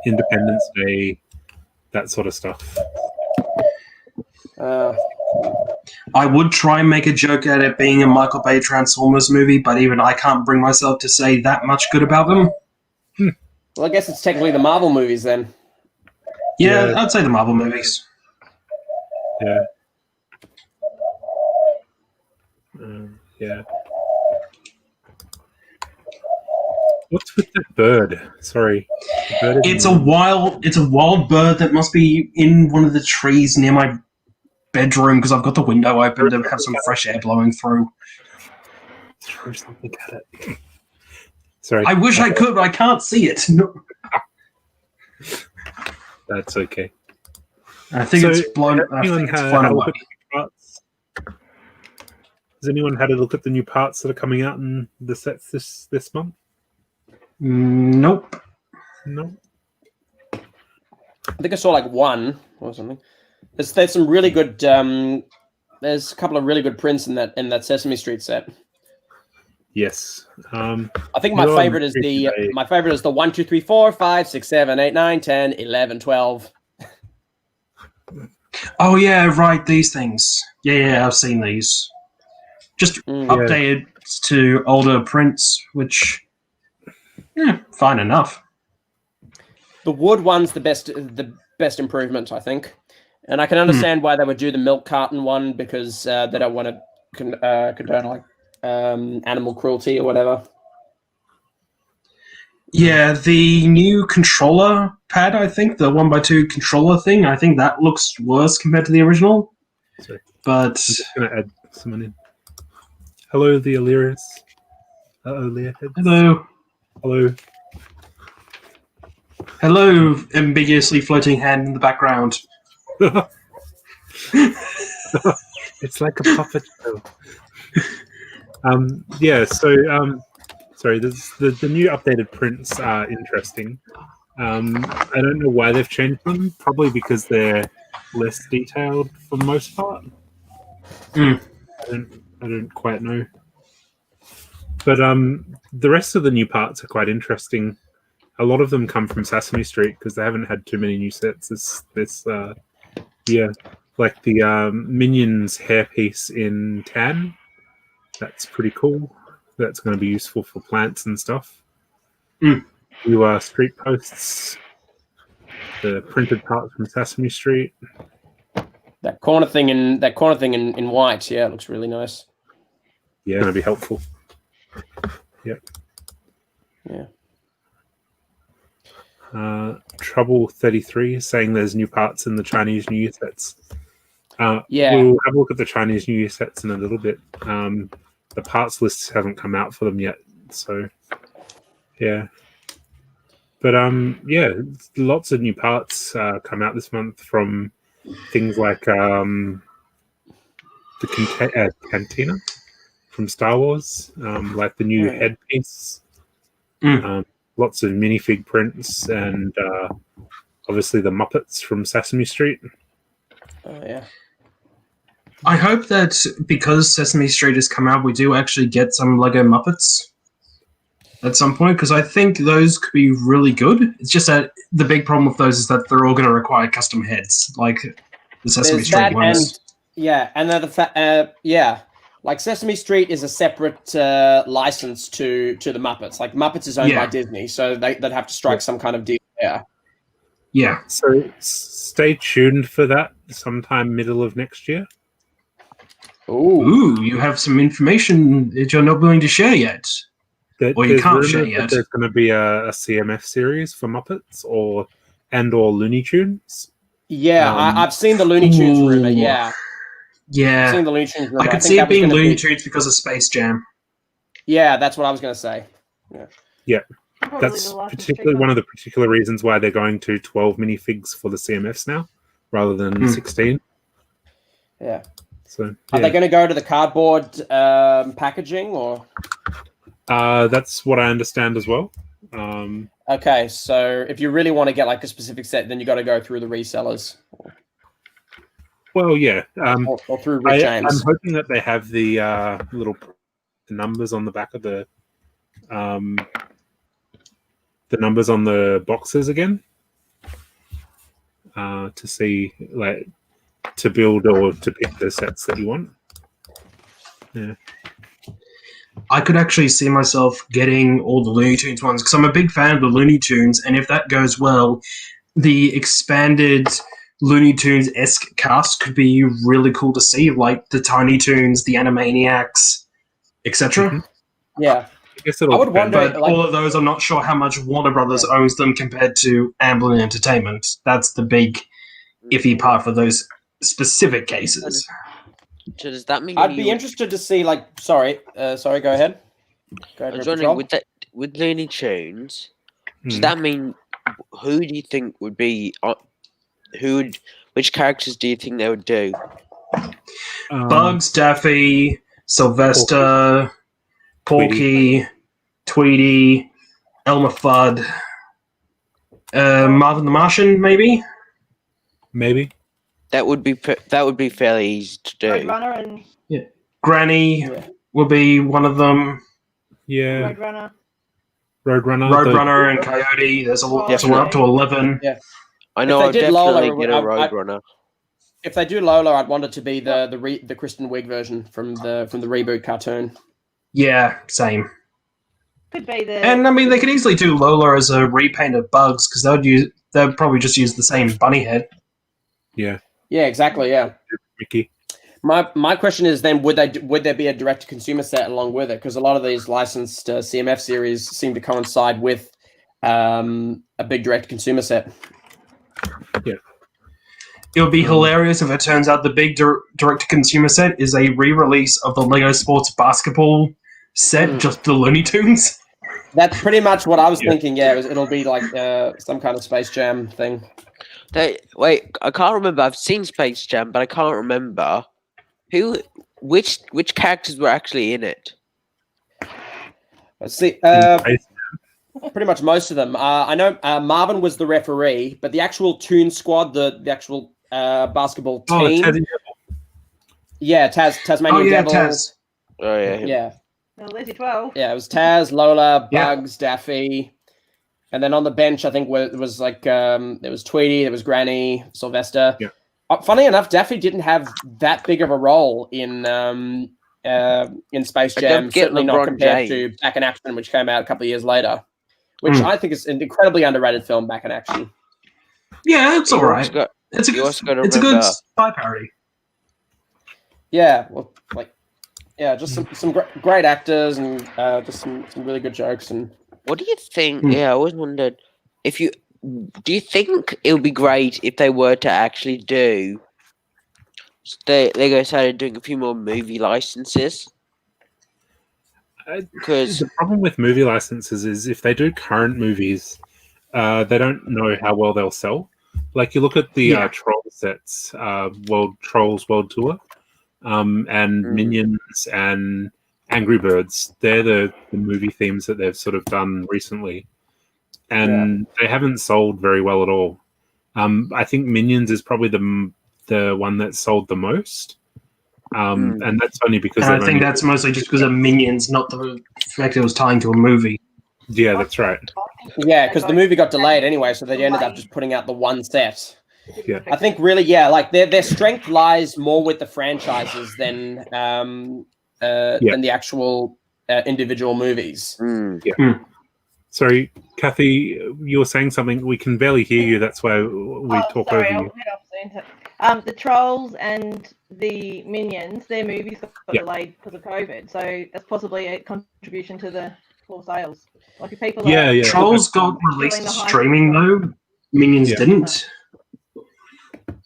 Speaker 1: Independence Day, that sort of stuff.
Speaker 2: I would try and make a joke at it being a Michael Bay Transformers movie, but even I can't bring myself to say that much good about them.
Speaker 3: Well, I guess it's technically the Marvel movies then.
Speaker 2: Yeah,
Speaker 1: Yeah.
Speaker 2: I'd say the Marvel movies.
Speaker 1: Yeah. Yeah. What's with that bird? Sorry. The bird is
Speaker 2: It's a wild bird that must be in one of the trees near my bedroom because I've got the window open to have some fresh air blowing through.
Speaker 1: Throw something at it. Sorry.
Speaker 2: I wish I could, but I can't see it. No.
Speaker 1: That's okay.
Speaker 2: I think it's blown. I think it's flown away.
Speaker 1: Has anyone had a look at the new parts that are coming out in the sets this month?
Speaker 2: Nope.
Speaker 1: No.
Speaker 3: I think I saw like one or something. There's some really good. There's a couple of really good prints in that Sesame Street set.
Speaker 1: Yes.
Speaker 3: I think my favorite is the 1, 2, 3, 4, 5, 6, 7, 8, 9, 10, 11, 12.
Speaker 2: Oh yeah, right. These things. Yeah, I've seen these. Just updated to older prints, which, fine enough.
Speaker 3: The wood one's the best improvement, I think, and I can understand why they would do the milk carton one because they don't want to condone like animal cruelty or whatever.
Speaker 2: Yeah, the new controller pad, I think, the 1x2 controller thing, I think that looks worse compared to the original.
Speaker 1: Sorry.
Speaker 2: But
Speaker 1: I'm just going to add someone in. Hello, the Illyris. Leah.
Speaker 2: Hello.
Speaker 1: Hello.
Speaker 2: Hello, ambiguously floating hand in the background.
Speaker 1: It's like a puppet show. Sorry, the new updated prints are interesting. I don't know why they've changed them. Probably because they're less detailed for the most part. I don't quite know. But the rest of the new parts are quite interesting. A lot of them come from Sesame Street because they haven't had too many new sets this year. Like the Minions hairpiece in tan. That's pretty cool. That's going to be useful for plants and stuff. New street posts. The printed parts from Sesame Street.
Speaker 3: That corner thing in white, yeah, it looks really nice.
Speaker 1: Yeah, going to be helpful. Yep.
Speaker 3: Yeah.
Speaker 1: Trouble 33 saying there's new parts in the Chinese New Year sets.
Speaker 3: Yeah.
Speaker 1: We'll have a look at the Chinese New Year sets in a little bit. The parts lists haven't come out for them yet, so yeah. But lots of new parts come out this month from things like the Cantina from Star Wars, like the new headpiece. Lots of minifig prints and obviously the Muppets from Sesame Street.
Speaker 3: Oh yeah.
Speaker 2: I hope that because Sesame Street has come out, we do actually get some Lego Muppets at some point, because I think those could be really good. It's just that the big problem with those is that they're all going to require custom heads, like the Sesame Street ones.
Speaker 3: Yeah, and then like Sesame Street is a separate license to the Muppets. Like Muppets is owned by Disney, so they'd have to strike some kind of deal.
Speaker 2: Yeah.
Speaker 1: So stay tuned for that sometime middle of next year.
Speaker 2: Ooh, you have some information that you're not willing to share yet. Or you can't share yet.
Speaker 1: There's going to be a CMF series for Muppets or Looney Tunes.
Speaker 3: Yeah, I've seen the Looney Tunes rumor. Yeah.
Speaker 2: I've
Speaker 3: seen the Looney Tunes rumor.
Speaker 2: I could see it being Looney Tunes because of Space Jam.
Speaker 3: Yeah, that's what I was going to say.
Speaker 1: Yeah. That's particularly one of the particular reasons why they're going to 12 minifigs for the CMFs now, rather than 16.
Speaker 3: Yeah.
Speaker 1: So
Speaker 3: are they going to go to the cardboard packaging or?
Speaker 1: That's what I understand as well.
Speaker 3: Okay, so if you really want to get like a specific set, then you got to go through the resellers.
Speaker 1: Well, yeah.
Speaker 3: Or through Rick James.
Speaker 1: I'm hoping that they have the little numbers on the back of the numbers on the boxes again, to see like to build or to pick the sets that you want. Yeah.
Speaker 2: I could actually see myself getting all the Looney Tunes ones because I'm a big fan of the Looney Tunes, and if that goes well, the expanded Looney Tunes-esque cast could be really cool to see, like the Tiny Toons, the Animaniacs, etc.
Speaker 3: Mm-hmm. Yeah.
Speaker 1: I
Speaker 3: would wonder,
Speaker 2: but all of those, I'm not sure how much Warner Brothers owns them compared to Amblin Entertainment. That's the big iffy part for those specific cases.
Speaker 7: So does that mean
Speaker 3: I'd be interested to see, like, sorry, go ahead.
Speaker 7: I was wondering, with Looney Tunes, does that mean who do you think would be which characters do you think they would do?
Speaker 2: Bugs, Daffy, Sylvester, Porky, Tweety, Elmer Fudd, Marvin the Martian, maybe.
Speaker 7: That would be fairly easy to do.
Speaker 4: Roadrunner and
Speaker 2: Granny would be one of them.
Speaker 1: Yeah.
Speaker 4: Roadrunner.
Speaker 2: And Coyote. There's so we're up to 11.
Speaker 3: Yeah.
Speaker 7: I know. I'd definitely get a Roadrunner.
Speaker 3: If they do Lola, I'd want it to be the Kristen Wiig version from the reboot cartoon.
Speaker 2: Yeah, same.
Speaker 4: Could be the.
Speaker 2: And I mean, they could easily do Lola as a repaint of Bugs because they'd probably just use the same bunny head.
Speaker 1: Yeah.
Speaker 3: Yeah, exactly. Yeah.
Speaker 1: Mickey.
Speaker 3: My question is then would there be a direct to consumer set along with it? Because a lot of these licensed CMF series seem to coincide with a big direct to consumer set.
Speaker 2: Yeah. It would be hilarious if it turns out the big direct to consumer set is a re-release of the Lego Sports basketball set, just the Looney Tunes.
Speaker 3: That's pretty much what I was thinking. Yeah, it'll be like some kind of Space Jam thing.
Speaker 7: Wait, I can't remember. I've seen Space Jam, but I can't remember which characters were actually in it.
Speaker 3: Let's see. Pretty much most of them. I know Marvin was the referee, but the actual Toon Squad, the actual basketball team. Tasmanian Devil.
Speaker 2: Taz.
Speaker 7: Oh yeah.
Speaker 3: Yeah.
Speaker 4: Well, there's your 12.
Speaker 3: Yeah, it was Taz, Lola, Bugs, Daffy. And then on the bench, I think it was like there was Tweety, there was Granny, Sylvester.
Speaker 1: Yeah.
Speaker 3: Funny enough, Daffy didn't have that big of a role in Space Jam. Certainly not compared to Back in Action, which came out a couple of years later, which I think is an incredibly underrated film. Back in Action.
Speaker 2: Yeah, it's all right. It's a good spy parody.
Speaker 3: Yeah, well, just some great actors and just some really good jokes and.
Speaker 7: What do you think? Yeah, I always wondered do you think it would be great if they were to actually do? They started doing a few more movie licenses. Because
Speaker 1: the problem with movie licenses is if they do current movies, they don't know how well they'll sell. Like you look at the Troll sets, Trolls World Tour, and Minions and Angry Birds. They're the movie themes that they've sort of done recently, and they haven't sold very well at all. I think Minions is probably the one that sold the most, and that's only because
Speaker 2: I think that's mostly just because of Minions, not the fact it was tying to a movie.
Speaker 1: Yeah, that's right.
Speaker 3: Yeah, because the movie got delayed anyway, so they ended up just putting out the one set.
Speaker 1: Yeah.
Speaker 3: I think really, yeah, like their strength lies more with the franchises than the actual individual movies.
Speaker 1: Sorry, Kathy, you were saying something. We can barely hear you. That's why we talk over you.
Speaker 4: The Trolls and the Minions, their movies got delayed because of COVID, so that's possibly a contribution to the poor sales. Like if people
Speaker 2: Trolls got released streaming though, Minions didn't.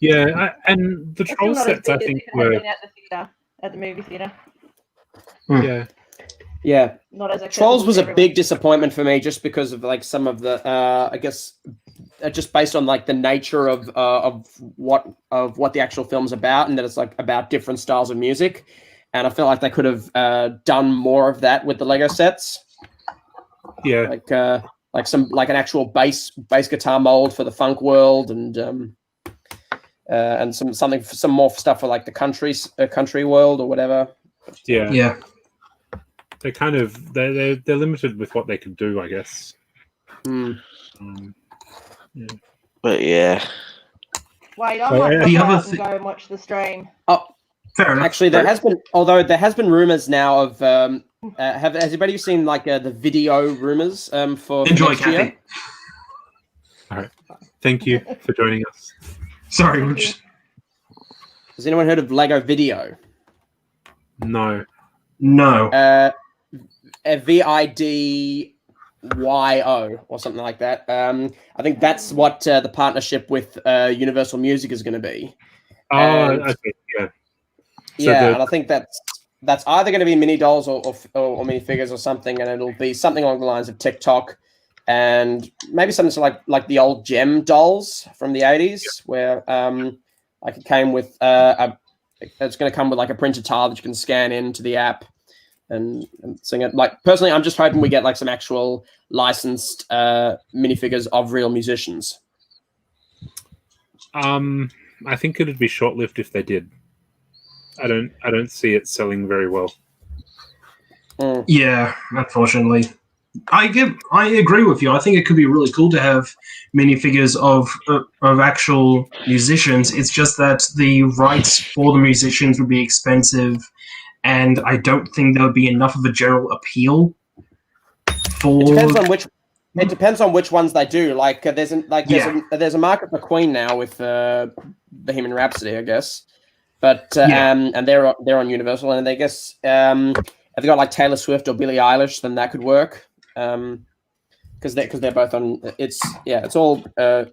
Speaker 1: Yeah, and the Troll sets, I think, were
Speaker 4: at the movie theater.
Speaker 3: Yeah.
Speaker 4: Not as
Speaker 3: Trolls was a big disappointment for me, just because of like some of the, I guess, just based on like the nature of what the actual film's about, and that it's like about different styles of music, and I feel like they could have done more of that with the Lego sets.
Speaker 1: Yeah.
Speaker 3: Like an actual bass guitar mold for the funk world, and some more stuff for like the country world or whatever.
Speaker 1: Yeah. They're kind of they're limited with what they can do, I guess.
Speaker 7: But yeah.
Speaker 4: Wait, I might go out and go and watch the stream.
Speaker 3: Oh,
Speaker 2: fair enough.
Speaker 3: Actually, there has been rumors now of has anybody seen like the video rumors for next year?
Speaker 1: All right. Thank you for joining us.
Speaker 2: Sorry,
Speaker 3: has anyone heard of Lego Video?
Speaker 1: No.
Speaker 3: VIDYO or something like that. I think that's what the partnership with Universal Music is going to be.
Speaker 1: Okay, yeah.
Speaker 3: And I think that's either going to be mini dolls or minifigures or something, and it'll be something along the lines of TikTok, and maybe something like the old Gem dolls from the 80s, where like it came with it's going to come with like a printed tile that you can scan into the app and sing it. Like personally, I'm just hoping we get like some actual licensed minifigures of real musicians.
Speaker 1: I think it'd be short-lived if they did. I don't see it selling very well.
Speaker 2: Yeah, unfortunately. I agree with you. I think it could be really cool to have minifigures of actual musicians. It's just that the rights for the musicians would be expensive, and I don't think there would be enough of a general appeal for.
Speaker 3: It depends on which ones they do. Like there's a market for Queen now with Bohemian Rhapsody, I guess. But and they're on Universal, and I guess if they got like Taylor Swift or Billie Eilish, then that could work. Because they're both on. It's all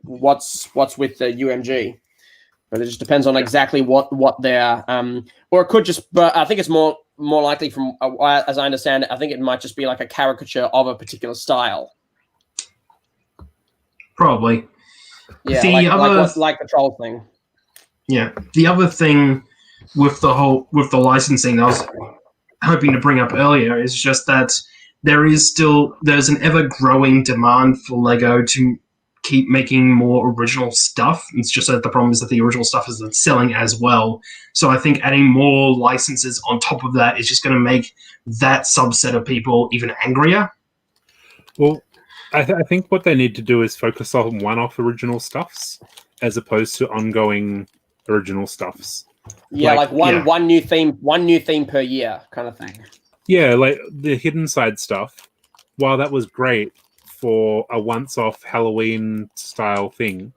Speaker 3: what's with the UMG, but it just depends on exactly what they're or it could just. But I think it's more likely from as I understand it. I think it might just be like a caricature of a particular style.
Speaker 2: Probably.
Speaker 3: Yeah, like the troll thing.
Speaker 2: Yeah, the other thing with the licensing I was hoping to bring up earlier is just that there's an ever-growing demand for Lego to keep making more original stuff. It's just that the problem is that the original stuff isn't selling as well. So I think adding more licenses on top of that is just going to make that subset of people even angrier.
Speaker 1: Well, I think what they need to do is focus on one-off original stuffs as opposed to ongoing original stuffs.
Speaker 3: Yeah, like one new theme per year kind of thing.
Speaker 1: Yeah, like the Hidden Side stuff, while that was great for a once-off Halloween style thing,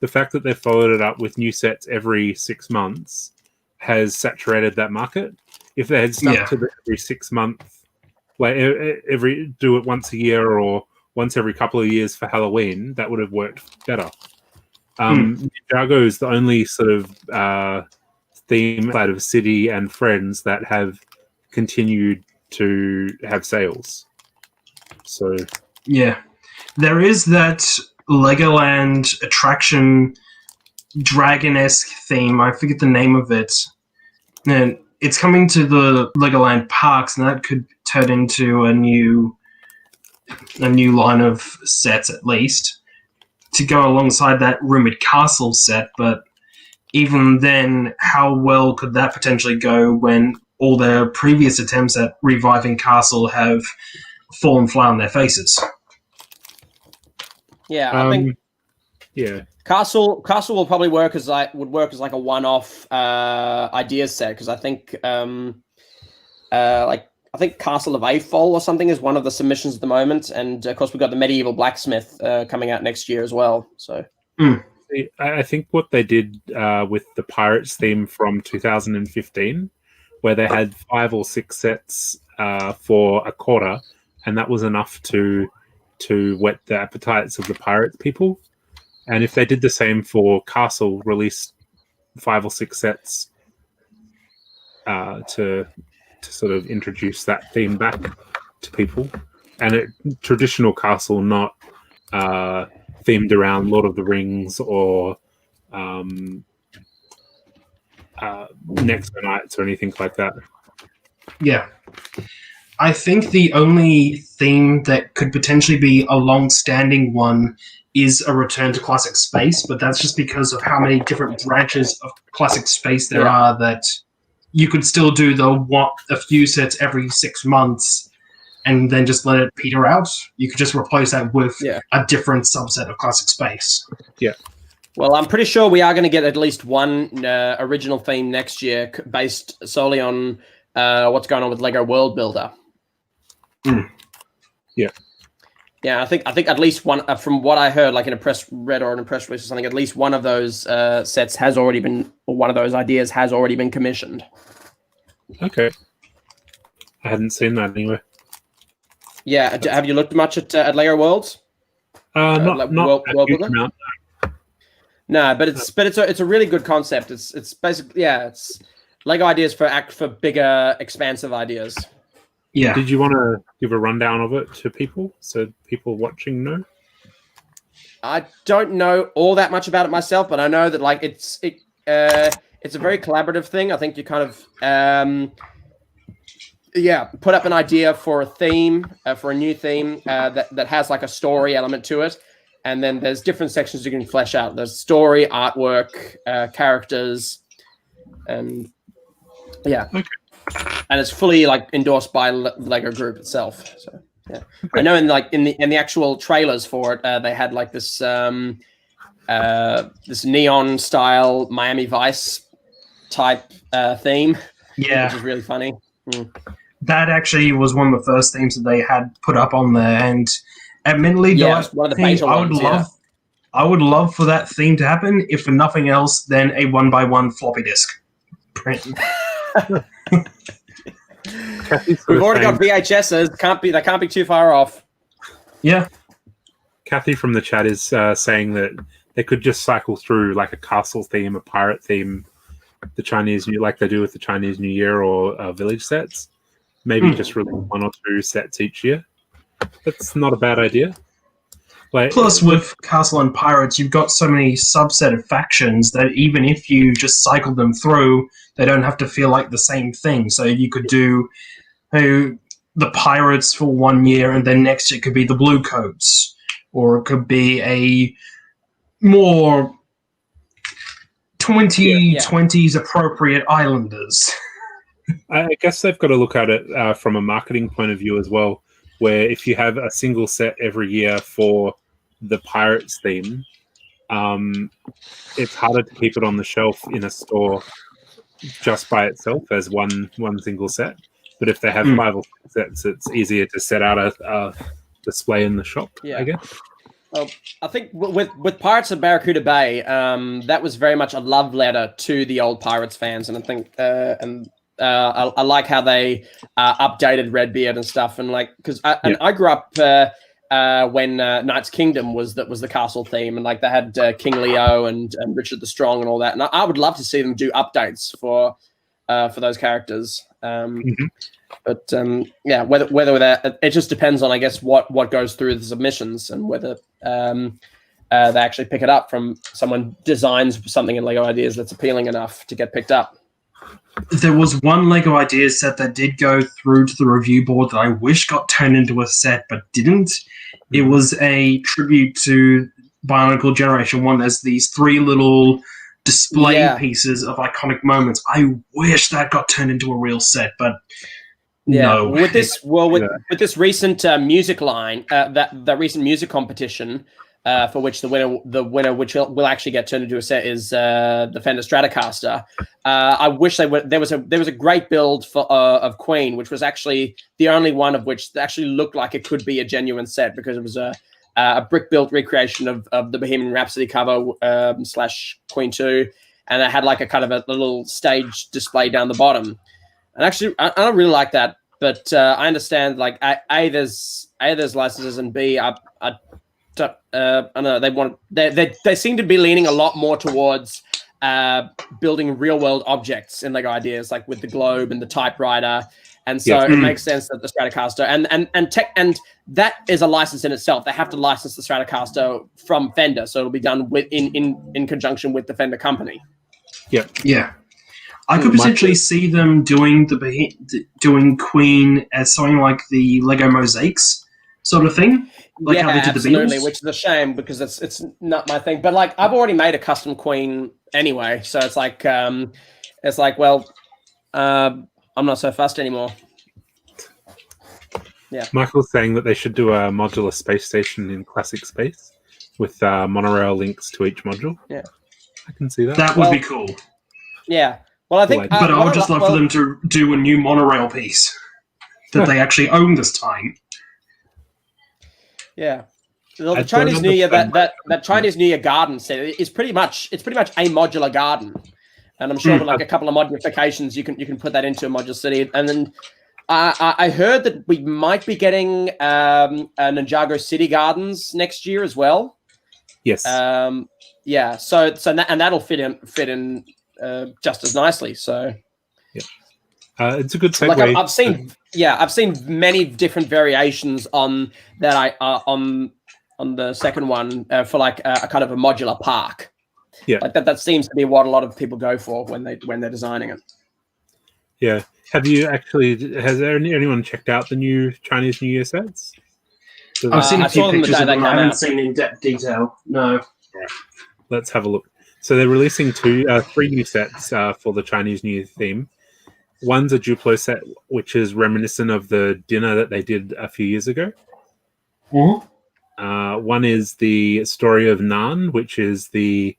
Speaker 1: the fact that they followed it up with new sets every 6 months has saturated that market. If they had stuck to the every 6 month, like do it once a year or once every couple of years for Halloween, that would have worked better. Ninjago is the only sort of theme side of City and Friends that have continued to have sales. So
Speaker 2: yeah, there is that Legoland attraction dragon-esque theme. I forget the name of it, and it's coming to the Legoland parks, and that could turn into a new line of sets at least to go alongside that rumored castle set. But even then, how well could that potentially go when all their previous attempts at reviving Castle have fallen flat on their faces?
Speaker 3: Yeah, I think.
Speaker 1: Yeah,
Speaker 3: Castle will probably work as like a one-off ideas set, because I think I think Castle of Athol or something is one of the submissions at the moment, and of course we've got the Medieval Blacksmith coming out next year as well. So
Speaker 1: I think what they did with the Pirates theme from 2015, where they had 5 or 6 sets for a quarter, and that was enough to whet the appetites of the Pirates people. And if they did the same for Castle, released 5 or 6 sets to sort of introduce that theme back to people, and traditional Castle, not themed around Lord of the Rings or Nexo or anything like that.
Speaker 2: Yeah. I think the only theme that could potentially be a long-standing one is a return to classic space, but that's just because of how many different branches of classic space there are, that you could still do a few sets every 6 months and then just let it peter out. You could just replace that with a different subset of classic space.
Speaker 1: Yeah.
Speaker 3: Well, I'm pretty sure we are going to get at least one original theme next year based solely on what's going on with Lego World Builder.
Speaker 1: Yeah.
Speaker 3: Yeah, I think at least one, from what I heard, like in a press release or something, at least one of those sets has already been, or one of those ideas has already been commissioned.
Speaker 1: Okay. I hadn't seen that anywhere.
Speaker 3: Yeah, have you looked much at Lego Worlds?
Speaker 1: Not
Speaker 3: World
Speaker 1: a huge
Speaker 3: Builder?
Speaker 1: amount.
Speaker 3: No, but it's a really good concept. It's basically it's Lego ideas for bigger, expansive ideas.
Speaker 2: Yeah.
Speaker 1: Did you want to give a rundown of it to people so people watching know?
Speaker 3: I don't know all that much about it myself, but I know that like it's a very collaborative thing. I think you kind of put up an idea for a theme, for a new theme that has like a story element to it, and then there's different sections you can flesh out. There's story, artwork, characters, and okay. And it's fully like endorsed by Lego Group itself. So yeah, I know in the actual trailers for it, they had like this this neon style Miami Vice type theme.
Speaker 2: Yeah,
Speaker 3: which is really funny.
Speaker 2: That actually was one of the first themes that they had put up on there, and admittedly,
Speaker 3: one of the beta ones,
Speaker 2: I would love for that theme to happen, if for nothing else than a 1x1 floppy disk print.
Speaker 3: We've already got VHSs. They can't be too far off.
Speaker 2: Yeah.
Speaker 1: Kathy from the chat is saying that they could just cycle through like a castle theme, a pirate theme, the Chinese New, like they do with the Chinese New Year or village sets. Maybe just release 1 or 2 sets each year. That's not a bad idea.
Speaker 2: Plus, with Castle and Pirates, you've got so many subset of factions that even if you just cycle them through, they don't have to feel like the same thing. So you could do the Pirates for 1 year, and then next year it could be the Bluecoats, or it could be a more 2020s appropriate Islanders.
Speaker 1: I guess they've got to look at it from a marketing point of view as well, where if you have a single set every year for the Pirates theme, it's harder to keep it on the shelf in a store just by itself as one single set. But if they have 5 or 6 sets, it's easier to set out a display in the shop, I guess.
Speaker 3: Well, I think with Pirates of Barracuda Bay, that was very much a love letter to the old Pirates fans, and I think I like how they updated Redbeard and stuff, and like because I grew up when Knight's Kingdom was the castle theme, and like they had King Leo and Richard the Strong and all that, and I would love to see them do updates for those characters. But whether that, it just depends on, I guess, what goes through the submissions, and whether they actually pick it up from someone designs something in Lego Ideas that's appealing enough to get picked up.
Speaker 2: There was one Lego Ideas set that did go through to the review board that I wish got turned into a set but didn't. It was a tribute to Bionicle Generation 1. There's these 3 little display pieces of iconic moments. I wish that got turned into a real set, but no.
Speaker 3: With this recent music line, that recent music competition, for which the winner, which will actually get turned into a set, is the Fender Stratocaster. I wish there was a great build for of Queen, which was actually the only one of which actually looked like it could be a genuine set, because it was a brick built recreation of the Bohemian Rhapsody cover / Queen 2, and it had like a kind of a little stage display down the bottom. And actually, I don't really like that, but I understand like a there's licenses, and B I don't know, they seem to be leaning a lot more towards building real world objects in Lego Ideas, like with the globe and the typewriter, and so it makes sense that the Stratocaster and that is a license in itself. They have to license the Stratocaster from Fender, so it'll be done in conjunction with the Fender company.
Speaker 2: Yeah. I could potentially see them doing Queen as something like the Lego Mosaics sort of thing. Like how they did
Speaker 3: absolutely,
Speaker 2: the Beatles.
Speaker 3: which is a shame because it's not my thing. But like I've already made a custom Queen anyway, so it's like well, I'm not so fussed anymore. Yeah,
Speaker 1: Michael's saying that they should do a modular space station in classic space with monorail links to each module.
Speaker 3: Yeah,
Speaker 1: I can see that.
Speaker 2: That would be cool.
Speaker 3: Yeah, well, I think,
Speaker 2: but I would just love for them to do a new monorail piece that they actually own this time.
Speaker 3: Yeah, the Chinese New Year that Chinese New Year garden set is pretty much a modular garden, and I'm sure with like a couple of modifications you can put that into a modular city. And then I heard that we might be getting Ninjago City Gardens next year as well.
Speaker 1: Yes.
Speaker 3: Yeah. So that'll fit in just as nicely. So.
Speaker 1: Yeah. It's a good segue.
Speaker 3: Like I've seen many different variations on that. On the second one for like a kind of a modular park.
Speaker 1: Yeah,
Speaker 3: like that seems to be what a lot of people go for when they're designing it.
Speaker 1: Yeah. Has anyone checked out the new Chinese New Year sets?
Speaker 2: I've seen a few pictures of them. I haven't seen in-depth detail. No.
Speaker 1: Right. Let's have a look. So they're releasing three new sets for the Chinese New Year theme. One's a Duplo set, which is reminiscent of the dinner that they did a few years ago.
Speaker 2: Mm-hmm.
Speaker 1: One is the story of Nan, which is the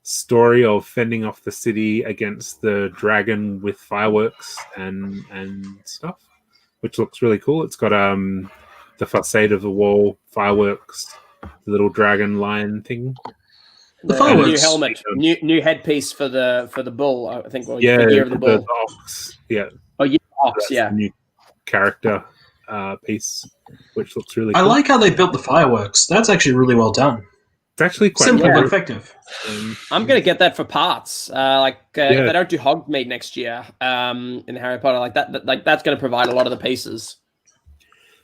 Speaker 1: story of fending off the city against the dragon with fireworks and stuff, which looks really cool. It's got the facade of the wall, fireworks, the little dragon lion thing.
Speaker 2: The fireworks.
Speaker 3: New helmet, new headpiece for the bull. I think.
Speaker 1: The
Speaker 3: year of the bull.
Speaker 1: The ox. Yeah.
Speaker 3: Oh, yeah, ox. Yeah.
Speaker 1: New character piece, which looks really cool.
Speaker 2: I like how they built the fireworks. That's actually really well done.
Speaker 1: It's actually quite
Speaker 2: simple but effective.
Speaker 3: I'm gonna get that for parts. If they don't do Hogsmeade next year in Harry Potter, like that's gonna provide a lot of the pieces.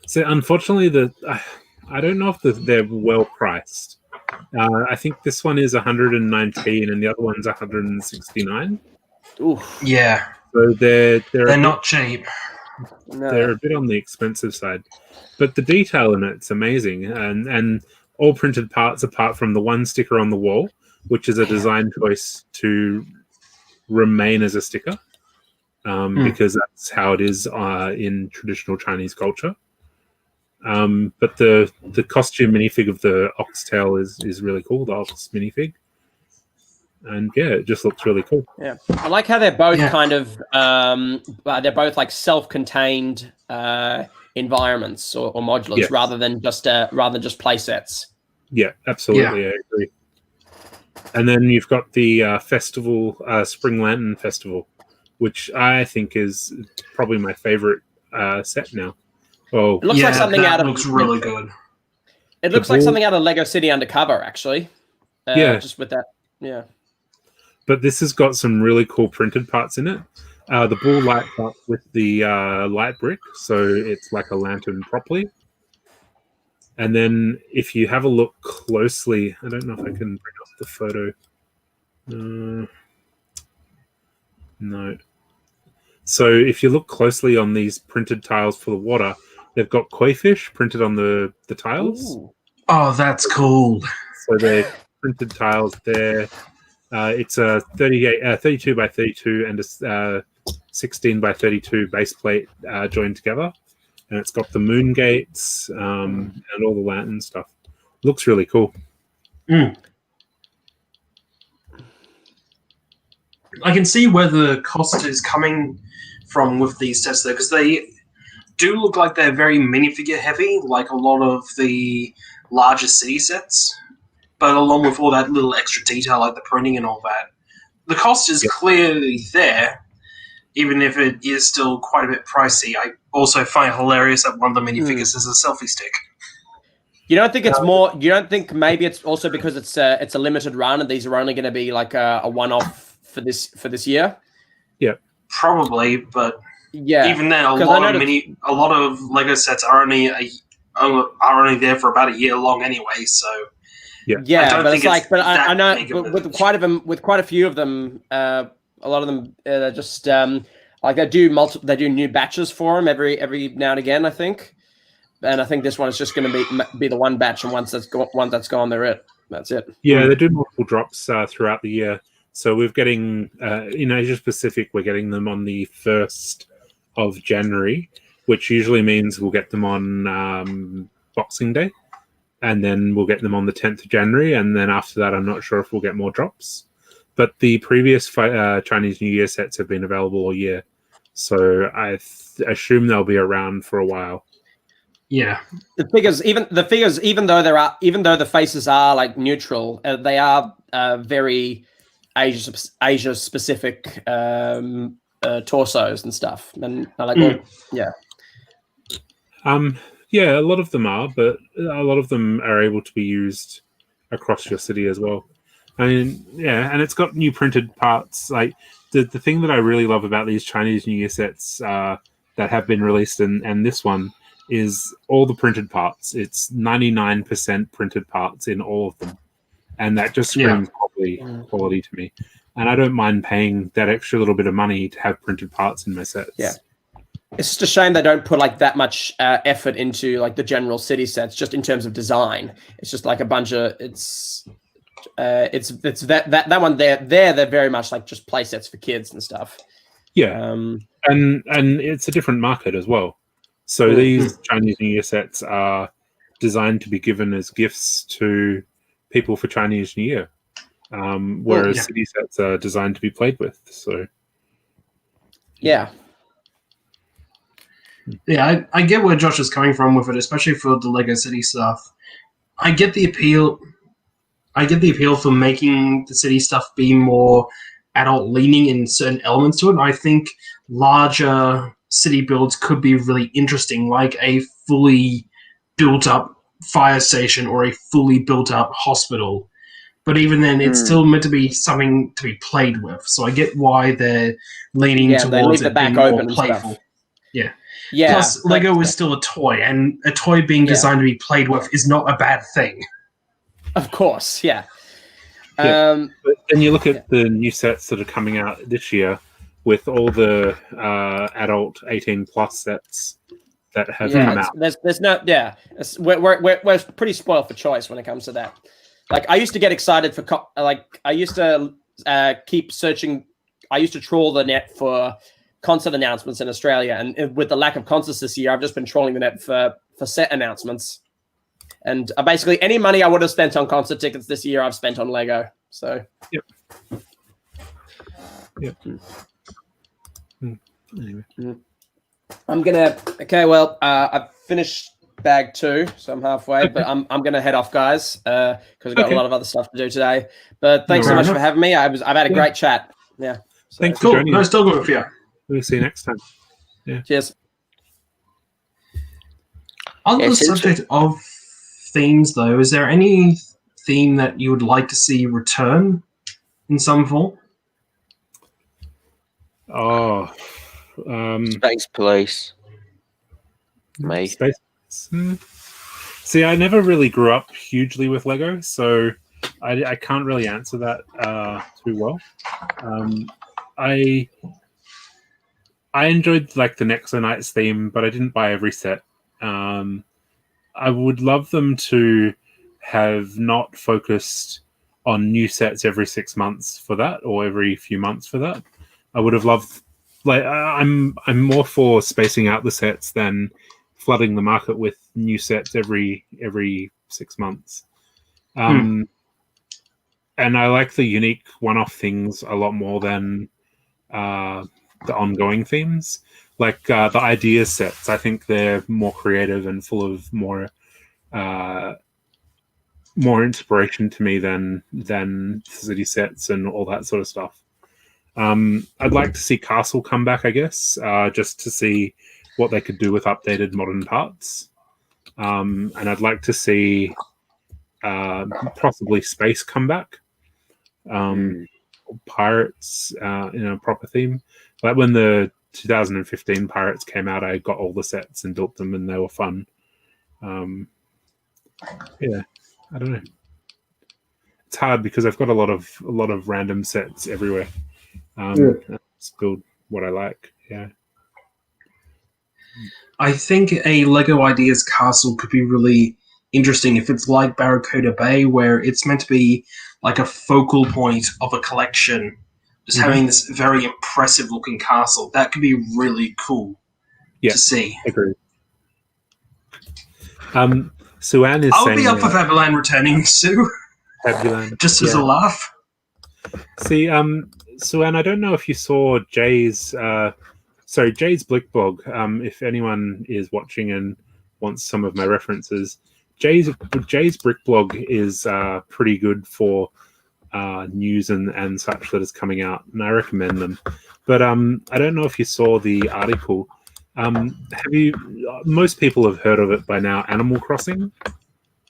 Speaker 1: So unfortunately, I don't know if they're well priced. I think this one is 119 and the other one's 169.
Speaker 3: Ooh.
Speaker 2: Yeah.
Speaker 1: So they're
Speaker 2: not cheap.
Speaker 3: No.
Speaker 1: They're a bit on the expensive side, but the detail in it's amazing, and all printed parts apart from the one sticker on the wall, which is a design choice to remain as a sticker, because that's how it is in traditional Chinese culture. But the costume minifig of the oxtail is really cool, the ox minifig. And yeah, it just looks really cool.
Speaker 3: Yeah, I like how they're both kind of they're both like self-contained environments or modulars rather than just play sets.
Speaker 1: Yeah, absolutely, I agree. And then you've got the festival, Spring Lantern Festival, which I think is probably my favorite set now. Oh,
Speaker 3: it looks like something out of.
Speaker 2: Looks really good.
Speaker 3: It looks like something out of Lego City Undercover, actually. Just with that, yeah.
Speaker 1: But this has got some really cool printed parts in it. The bull lights up with the light brick, so it's like a lantern properly. And then if you have a look closely, I don't know if I can bring up the photo. No. So if you look closely on these printed tiles for the water, they've got koi fish printed on the tiles.
Speaker 2: Ooh. Oh, that's cool.
Speaker 1: So they're printed tiles there. It's a 32 by 32 and a 16 by 32 base plate joined together. And it's got the moon gates and all the lantern stuff. Looks really cool.
Speaker 2: I can see where the cost is coming from with these sets, though, because they do look like they're very minifigure heavy, like a lot of the larger city sets. But along with all that little extra detail, like the printing and all that, the cost is clearly there, even if it is still quite a bit pricey. I also find it hilarious that one of the minifigures is a selfie stick.
Speaker 3: You don't think it's more? You don't think maybe it's also because it's a limited run and these are only going to be like a one-off for this year?
Speaker 1: Yeah,
Speaker 2: probably. But even then, a lot of Lego sets are only there for about a year long anyway. So
Speaker 3: yeah, but it's like, but I know, but with quite a few of them, a lot of them they're just like they do new batches for them every now and again, I think. And I think this one is just going to be the one batch, and once that's gone, that's it.
Speaker 1: Yeah, they do multiple drops throughout the year. So we're getting in Asia Pacific, we're getting them on the 1st of January, which usually means we'll get them on Boxing Day, and then we'll get them on the 10th of January, and then after that, I'm not sure if we'll get more drops. But the previous Chinese New Year sets have been available all year, so I assume they'll be around for a while.
Speaker 2: Yeah,
Speaker 3: the figures, even though the faces are like neutral, they are very Asia specific torsos and stuff, and like
Speaker 1: yeah, a lot of them are, but a lot of them are able to be used across your city as well. I mean, yeah, and it's got new printed parts. Like the thing that I really love about these Chinese New Year sets that have been released, and this one, is all the printed parts. It's 99% printed parts in all of them. And that just screams quality to me. And I don't mind paying that extra little bit of money to have printed parts in my sets.
Speaker 3: Yeah. It's just a shame they don't put like that much effort into like the general city sets, just in terms of design. It's just like a bunch of it's that one there. They're very much like just play sets for kids and stuff.
Speaker 1: Yeah. And it's a different market as well. So these Chinese New Year sets are designed to be given as gifts to people for Chinese New Year, whereas city sets are designed to be played with. So,
Speaker 2: yeah, I get where Josh is coming from with it, especially for the Lego City stuff. I get the appeal. For making the city stuff be more adult leaning in certain elements to it. I think larger city builds could be really interesting, like a fully built up fire station or a fully built up hospital. But even then, it's still meant to be something to be played with. So I get why they're leaning towards it being more playful. Yeah. Plus, Lego is still a toy, and a toy being designed to be played with is not a bad thing.
Speaker 3: Of course, yeah.
Speaker 1: But then you look at the new sets that are coming out this year, with all the adult 18+ sets that have come out.
Speaker 3: There's no we're pretty spoiled for choice when it comes to that. Like I used to get excited for I used to keep searching. I used to trawl the net for concert announcements in Australia, and with the lack of concerts this year, I've just been trawling the net for set announcements. And basically any money I would have spent on concert tickets this year, I've spent on Lego. So
Speaker 1: yep. Anyway.
Speaker 3: I'm gonna. Okay, well, I've finished bag 2, so I'm halfway. But I'm gonna head off, guys, because I've got a lot of other stuff to do today. But thanks so much for having me. I've had a great chat. Yeah.
Speaker 1: So, thanks for joining.
Speaker 2: Nice talking with you.
Speaker 1: We'll see you next time. Yeah.
Speaker 3: Cheers.
Speaker 2: On the subject of themes, though, is there any theme that you would like to see return in some form?
Speaker 1: Oh,
Speaker 7: Space Police. Mate.
Speaker 1: Space. See, I never really grew up hugely with Lego, so I can't really answer that too well. I enjoyed like the Nexo Knights theme, but I didn't buy every set. I would love them to have not focused on new sets every 6 months for that, or every few months for that. I would have loved, like, I'm more for spacing out the sets than flooding the market with new sets every 6 months. and I like the unique one-off things a lot more than the ongoing themes. Like the idea sets, I think they're more creative and full of more inspiration to me than city sets and all that sort of stuff. I'd like to see Castle come back, I guess, just to see what they could do with updated modern parts. And I'd like to see possibly space come back. Pirates in a proper theme. Like when the 2015 Pirates came out, I got all the sets and built them, and they were fun. Yeah, I don't know. It's hard because I've got a lot of random sets everywhere. I just build what I like. Yeah.
Speaker 2: I think a Lego Ideas castle could be really interesting if it's like Barracuda Bay, where it's meant to be like a focal point of a collection, just having this very impressive looking castle. That could be really cool to see.
Speaker 1: Agreed. Suan is
Speaker 2: I would
Speaker 1: saying,
Speaker 2: be up for Fabuland returning, Sue.
Speaker 1: Fabuland.
Speaker 2: Just as a laugh.
Speaker 1: See, Suan, I don't know if you saw Jay's Blick blog. If anyone is watching and wants some of my references, Jay's Brick blog is pretty good for news and such that is coming out, and I recommend them. But I don't know if you saw the article. Have you? Most people have heard of it by now. Animal Crossing.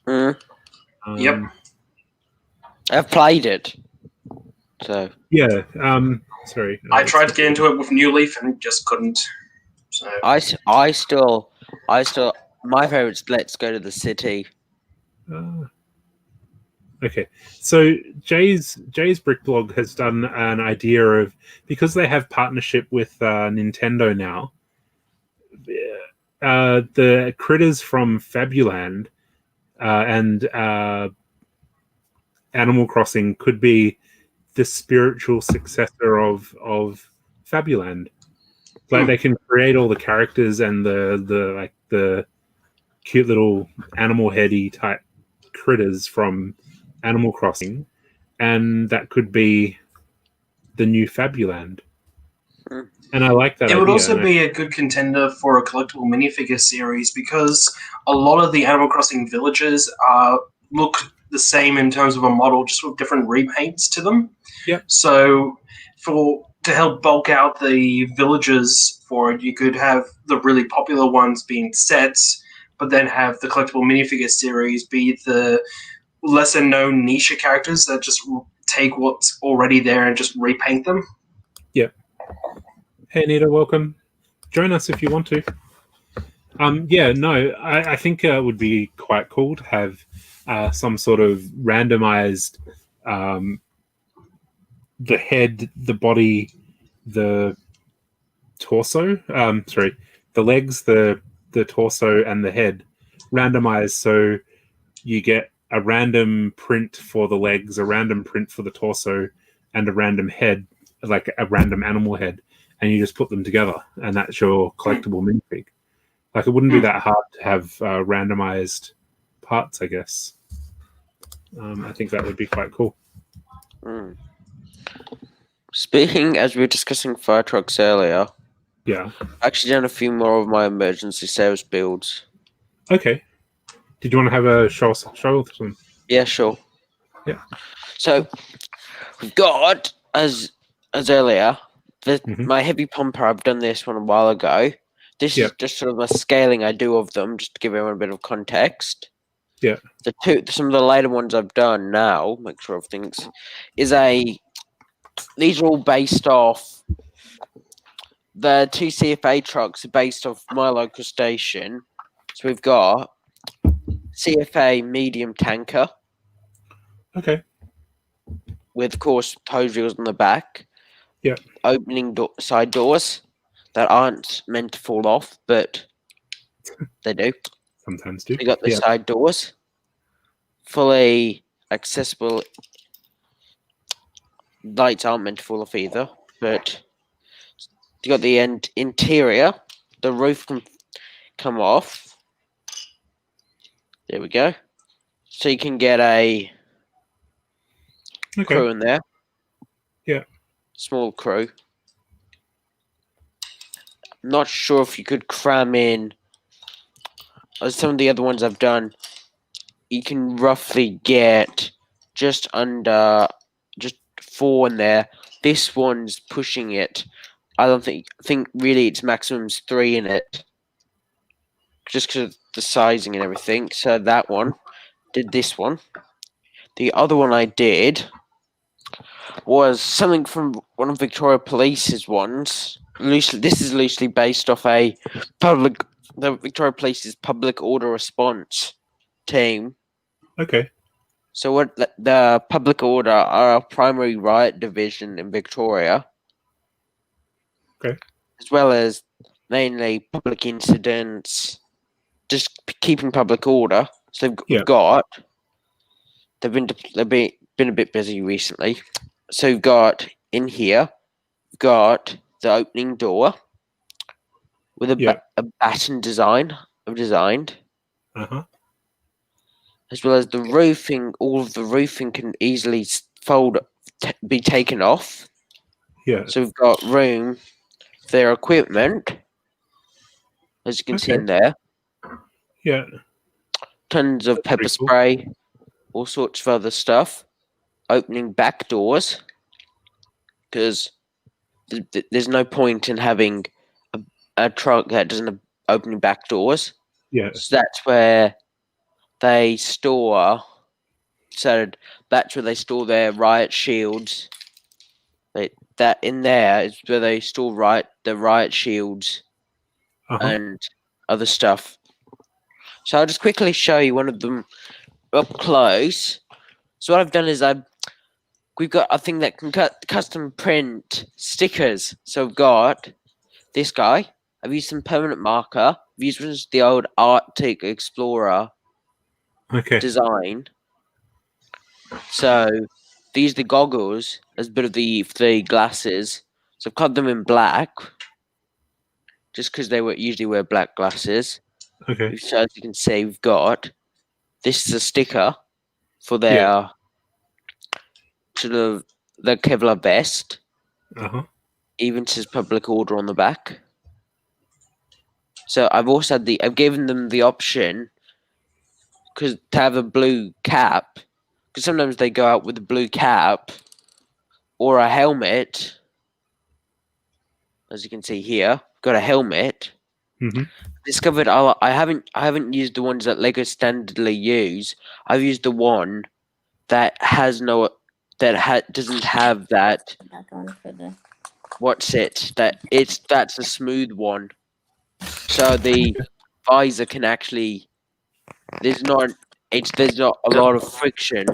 Speaker 2: Yep.
Speaker 7: I've played it. So
Speaker 1: yeah. Sorry.
Speaker 2: I tried to get into it with New Leaf and just couldn't. So
Speaker 7: I still my favorite's Let's Go to the City.
Speaker 1: Okay, so Jay's Brick blog has done an idea of, because they have partnership with Nintendo now. The critters from Fabuland and Animal Crossing could be the spiritual successor of Fabuland. Like they can create all the characters and the cute little animal heady type critters from Animal Crossing, and that could be the new Fabuland. And I like that.
Speaker 2: It would also be a good contender for a collectible minifigure series, because a lot of the Animal Crossing villages look the same in terms of a model, just with different repaints to them.
Speaker 1: Yep.
Speaker 2: So to help bulk out the villages for it, you could have the really popular ones being sets, but then have the collectible minifigure series be the lesser known niche characters that just take what's already there and just repaint them.
Speaker 1: Yep. Hey Nita, welcome. Join us if you want to. I think it would be quite cool to have some sort of randomized the head, the body, the torso. The legs, the torso, and the head randomized, so you get a random print for the legs, a random print for the torso, and a random head, like a random animal head, and you just put them together, and that's your collectible minifig. Like, it wouldn't be that hard to have randomized parts, I guess. I think that would be quite cool.
Speaker 7: Speaking, as we were discussing fire trucks earlier,
Speaker 1: yeah,
Speaker 7: I've actually done a few more of my emergency sales builds.
Speaker 1: Okay. Did you want to have a show with them?
Speaker 7: Yeah, sure.
Speaker 1: Yeah.
Speaker 7: So we've got, as earlier, my heavy pumper. I've done this one a while ago. This is just sort of a scaling I do of them, just to give everyone a bit of context.
Speaker 1: Yeah.
Speaker 7: Some of the later ones I've done now, make sure everything's, these are all based off, the two CFA trucks are based off my local station. So we've got CFA medium tanker.
Speaker 1: Okay.
Speaker 7: With, of course, hose reels on the back.
Speaker 1: Yeah.
Speaker 7: Opening side doors that aren't meant to fall off, but they do.
Speaker 1: Sometimes do.
Speaker 7: You got the side doors. Fully accessible. Lights aren't meant to fall off either, but you got the interior. The roof can come off. There we go. So you can get a
Speaker 1: Okay.
Speaker 7: in there.
Speaker 1: Yeah.
Speaker 7: Small crew. Not sure if you could cram in some of the other ones I've done. You can roughly get just under just 4 in there. This one's pushing it. I think really its maximum's 3 in it. Just because of the sizing and everything. So that one did this one. The other one I did was something from one of Victoria Police's ones. This is loosely based off the Victoria Police's public order response team.
Speaker 1: Okay.
Speaker 7: So what the public order are a primary riot division in Victoria.
Speaker 1: Okay.
Speaker 7: As well as mainly public incidents, just keeping public order. So they've been a bit busy recently. So we've got in here, we've got the opening door with a batten design I've designed.
Speaker 1: Uh-huh.
Speaker 7: As well as the roofing. All of the roofing can easily be taken off.
Speaker 1: Yeah.
Speaker 7: So we've got room for their equipment, as you can see in there.
Speaker 1: Yeah.
Speaker 7: Tons of pepper spray, all sorts of other stuff. Opening back doors, because there's no point in having a truck that doesn't have opening back doors.
Speaker 1: Yeah.
Speaker 7: So that's where they store. So that's where they store their riot shields. That in there is where they store the riot shields and other stuff. So I'll just quickly show you one of them up close. So what I've done is we've got a thing that can custom print stickers. So I've got this guy. I've used some permanent marker. I've used the old Arctic Explorer design. So these are the goggles as a bit of the glasses. So I've cut them in black, just because they usually wear black glasses.
Speaker 1: Okay.
Speaker 7: So as you can see, we've got this is a sticker for their sort of the Kevlar vest. Even says public order on the back. So I've also I've given them the option to have a blue cap, because sometimes they go out with a blue cap or a helmet. As you can see here, got a helmet. Discovered I haven't used the ones that Lego standardly use. I've used the one that has doesn't have that. That's a smooth one. So the visor can actually there's not a lot of friction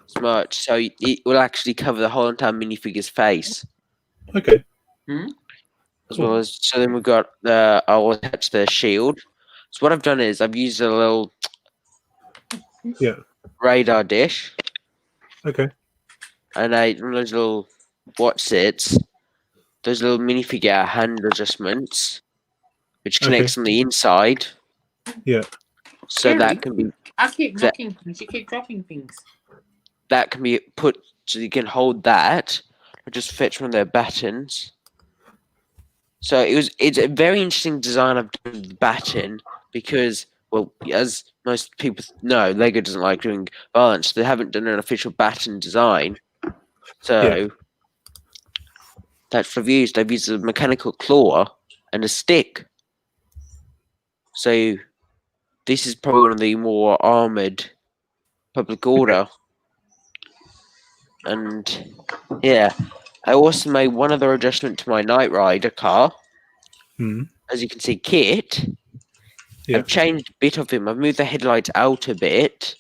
Speaker 7: as much, so it will actually cover the whole entire minifigure's face.
Speaker 1: Okay.
Speaker 7: As well as then we've got I'll attach the shield. So what I've done is I've used a little radar dish.
Speaker 1: Okay.
Speaker 7: And one of those little those little minifigure hand adjustments, which connects on the inside.
Speaker 1: Yeah.
Speaker 7: So
Speaker 9: Jerry,
Speaker 7: that can be.
Speaker 9: I keep knocking things. You keep dropping things.
Speaker 7: That can be put so you can hold that, or just fetch one of their battens. So it's a very interesting design I've done with the batten, because, well, as most people know, Lego doesn't like doing violence. They haven't done an official batten design. So that's what I've used. I've used a mechanical claw and a stick. So this is probably one of the more armoured public order. And yeah, I also made one other adjustment to my Knight Rider car. As you can see, Kit. I've changed a bit of him. I've moved the headlights out a bit,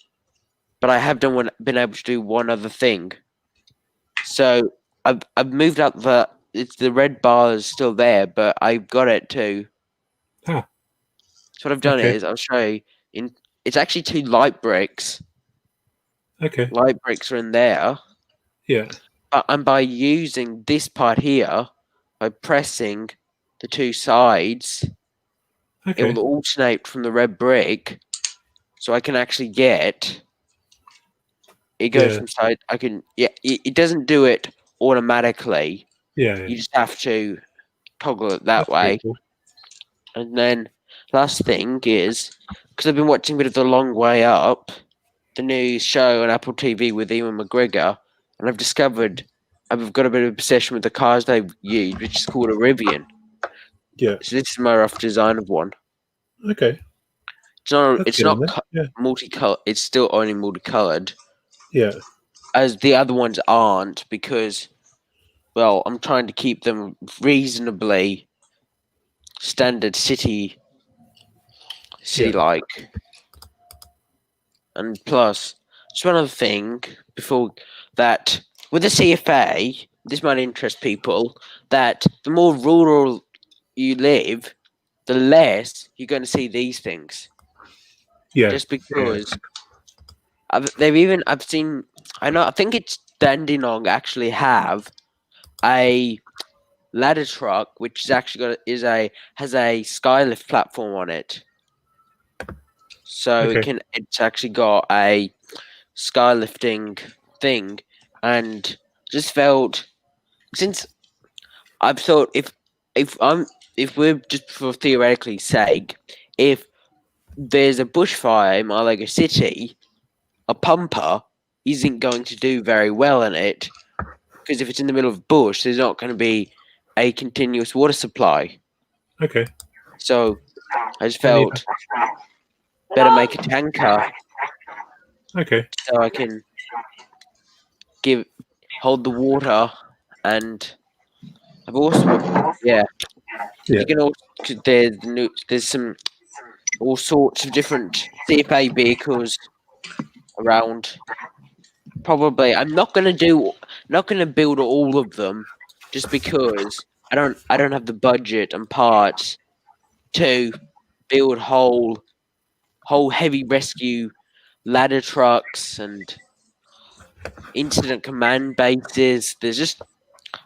Speaker 7: but I have been able to do one other thing. So I've moved out the red bar is still there, but I've got it too. So what I've done is I'll show you. It's actually 2 light bricks. Light bricks are in there. And by using this part here, by pressing the 2 sides, it will alternate from the red brick, so I can actually get it goes from side. It doesn't do it automatically.
Speaker 1: Yeah.
Speaker 7: You just have to toggle it that
Speaker 1: That's pretty
Speaker 7: way.
Speaker 1: cool.
Speaker 7: And then last thing is, because I've been watching a bit of The Long Way Up, the new show on Apple TV with Ewan McGregor, and I've discovered I've got a bit of obsession with the cars they use, which is called a Rivian.
Speaker 1: Yeah.
Speaker 7: So this is my rough design of one.
Speaker 1: Okay.
Speaker 7: It's
Speaker 1: That's
Speaker 7: not
Speaker 1: good, yeah.
Speaker 7: multicolored. It's still only multicolored,
Speaker 1: Yeah.
Speaker 7: as the other ones aren't, because, well, I'm trying to keep them reasonably standard city-like. And plus, just one other thing before that, with the CFA, this might interest people, that the more rural you live, the less you're going to see these things.
Speaker 1: Yeah.
Speaker 7: Just because I think it's Dandenong actually have a ladder truck which is actually has a skylift platform on it. So it's actually got a skylifting thing, and just felt, since I've thought, if we're just for theoretically sake, if there's a bushfire in my Lego city, a pumper isn't going to do very well in it, because if it's in the middle of bush, there's not going to be a continuous water supply.
Speaker 1: Okay.
Speaker 7: So I just felt better make a tanker.
Speaker 1: Okay.
Speaker 7: So I can hold the water, and I've also you can also, there's some all sorts of different CFA vehicles around. Probably I'm not gonna build all of them, just because I don't have the budget and parts to build whole heavy rescue ladder trucks and incident command bases. There's just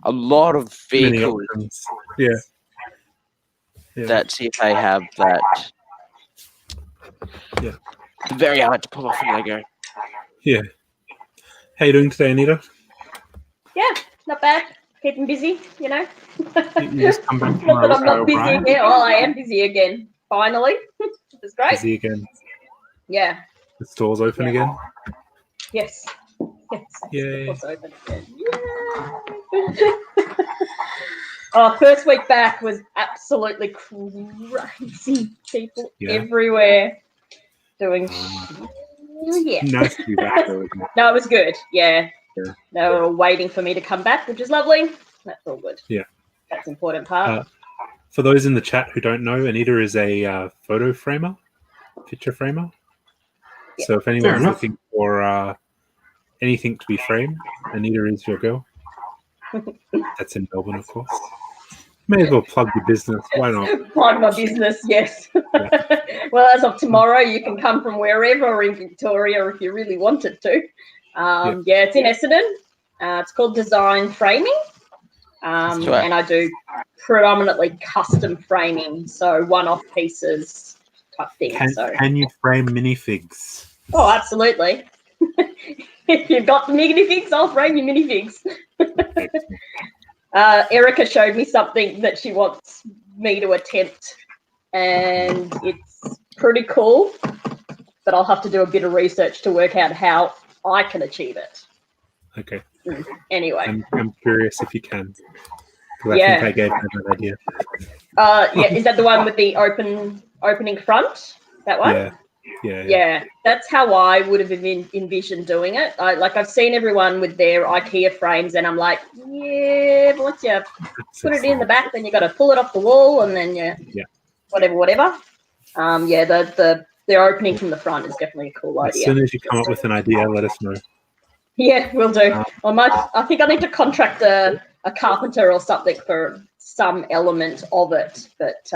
Speaker 7: a lot of
Speaker 1: Many
Speaker 7: vehicles
Speaker 1: options. Yeah.
Speaker 7: that CFA have that they're very hard to pull off in Lego.
Speaker 1: Yeah. How you doing today, Anita?
Speaker 10: Yeah, not bad. Keeping busy, you know.
Speaker 1: You just come back from
Speaker 10: Not that I'm not busy
Speaker 1: O'Brien?
Speaker 10: again. Oh, I am busy again. Finally. It's great.
Speaker 1: Busy again.
Speaker 10: Yeah.
Speaker 1: The store's open again?
Speaker 10: Yes. Yes.
Speaker 1: Yay.
Speaker 10: It's open again. Yay. First week back was absolutely crazy. People everywhere doing. Yeah.
Speaker 1: Nice to be back, though, isn't it?
Speaker 10: No, it was good. Yeah. They were all waiting for me to come back, which is lovely. That's all good.
Speaker 1: Yeah.
Speaker 10: That's the important part.
Speaker 1: For those in the chat who don't know, Anita is a photo framer, picture framer.
Speaker 10: Yeah.
Speaker 1: So if anyone's looking for anything to be framed, Anita is your girl. That's in Melbourne, of course. May as well plug your business. Why not?
Speaker 10: Plug my business, yes. Well, as of tomorrow, you can come from wherever in Victoria if you really wanted to. It's in Essendon. It's called Design Framing. And I do predominantly custom framing, so one-off pieces type thing.
Speaker 1: Can you frame minifigs?
Speaker 10: Oh, absolutely. If you've got the minifigs, I'll frame your minifigs. Erica showed me something that she wants me to attempt, and it's pretty cool, but I'll have to do a bit of research to work out how I can achieve it.
Speaker 1: Okay.
Speaker 10: Anyway.
Speaker 1: I'm curious if you can. Because I think I gave her that idea.
Speaker 10: Is that the one with the opening front? That one? Yeah. That's how I would have envisioned doing it. I've seen everyone with their IKEA frames, and I'm like, but once you put it in the back, then you got to pull it off the wall, and then whatever. The opening from the front is definitely a cool idea.
Speaker 1: As soon as you come up with an idea, let us know.
Speaker 10: Yeah, we'll do. I think I need to contract a carpenter or something for some element of it, but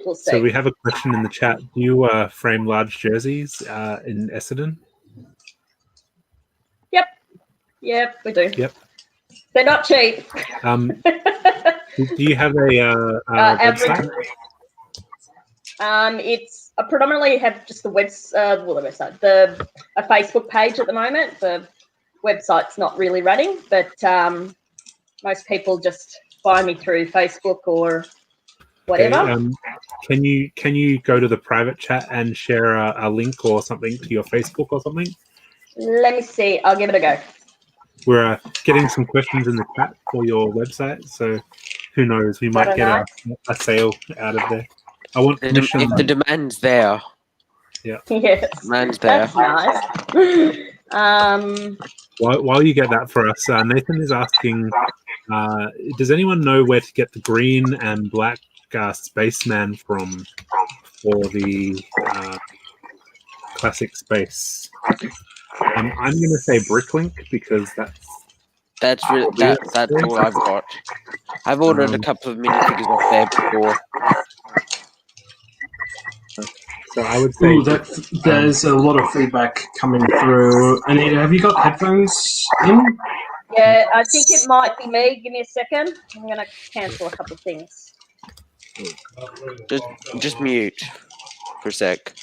Speaker 10: we'll see.
Speaker 1: So we have a question in the chat. Do you frame large jerseys in Essendon?
Speaker 10: Yep, we do.
Speaker 1: Yep.
Speaker 10: They're not cheap.
Speaker 1: Do you have a website?
Speaker 10: I predominantly have just the website, a Facebook page at the moment for website's not really running, but most people just find me through Facebook or whatever.
Speaker 1: Okay, can you go to the private chat and share a link or something to your Facebook or something?
Speaker 10: Let me see. I'll give it a go.
Speaker 1: We're getting some questions in the chat for your website, so who knows? We might get a sale out of there. I want permission.
Speaker 7: If the demand's there.
Speaker 1: Yeah.
Speaker 10: Yes.
Speaker 7: Demand's there.
Speaker 10: That's nice.
Speaker 1: While you get that for us, Nathan is asking, does anyone know where to get the green and black spaceman from for the classic space? I'm going to say Bricklink because that's
Speaker 7: all I've got. I've ordered a couple of minifigures off there before.
Speaker 1: So I would say
Speaker 2: there's a lot of feedback coming through. Anita, have you got headphones in?
Speaker 10: Yeah, I think it might be me. Give me a second. I'm going to cancel a couple of things.
Speaker 7: Just mute for a sec.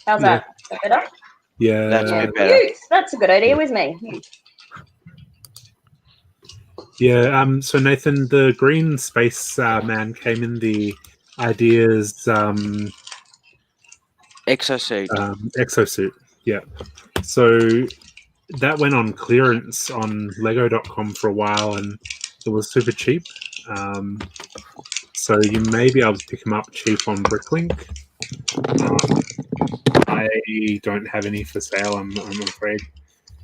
Speaker 10: How's that? Is that better?
Speaker 1: Yeah.
Speaker 7: That's a bit better.
Speaker 10: Mute. That's a good idea with me.
Speaker 1: Yeah, so Nathan, the green space man came in the ideas
Speaker 7: exosuit.
Speaker 1: Exosuit, yeah. So that went on clearance on Lego.com for a while, and it was super cheap. So you may be able to pick them up cheap on Bricklink. I don't have any for sale, I'm afraid.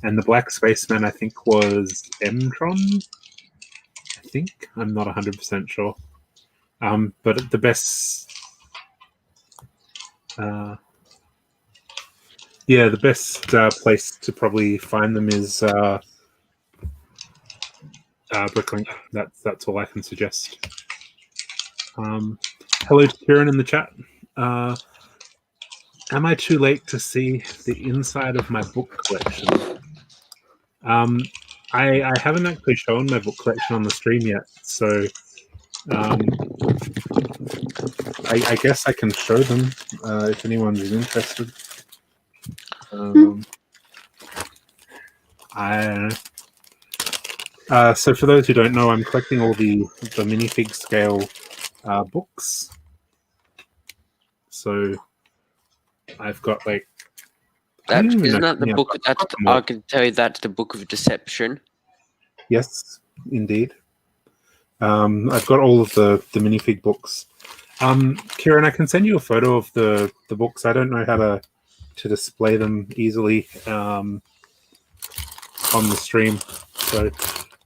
Speaker 1: And the black spaceman, I think, was M-Tron. I think, I'm not 100% sure. But the best, the best place to probably find them is Bricklink. That's all I can suggest. Hello to Kieran in the chat. Am I too late to see the inside of my book collection? I haven't actually shown my book collection on the stream yet, so I guess I can show them if anyone is interested. So for those who don't know, I'm collecting all the minifig scale books. So I've got like
Speaker 7: Isn't that the book? I can tell you that's the Book of Deception.
Speaker 1: Yes, indeed. I've got all of the minifig books. Kieran, I can send you a photo of the books. I don't know how to display them easily on the stream, so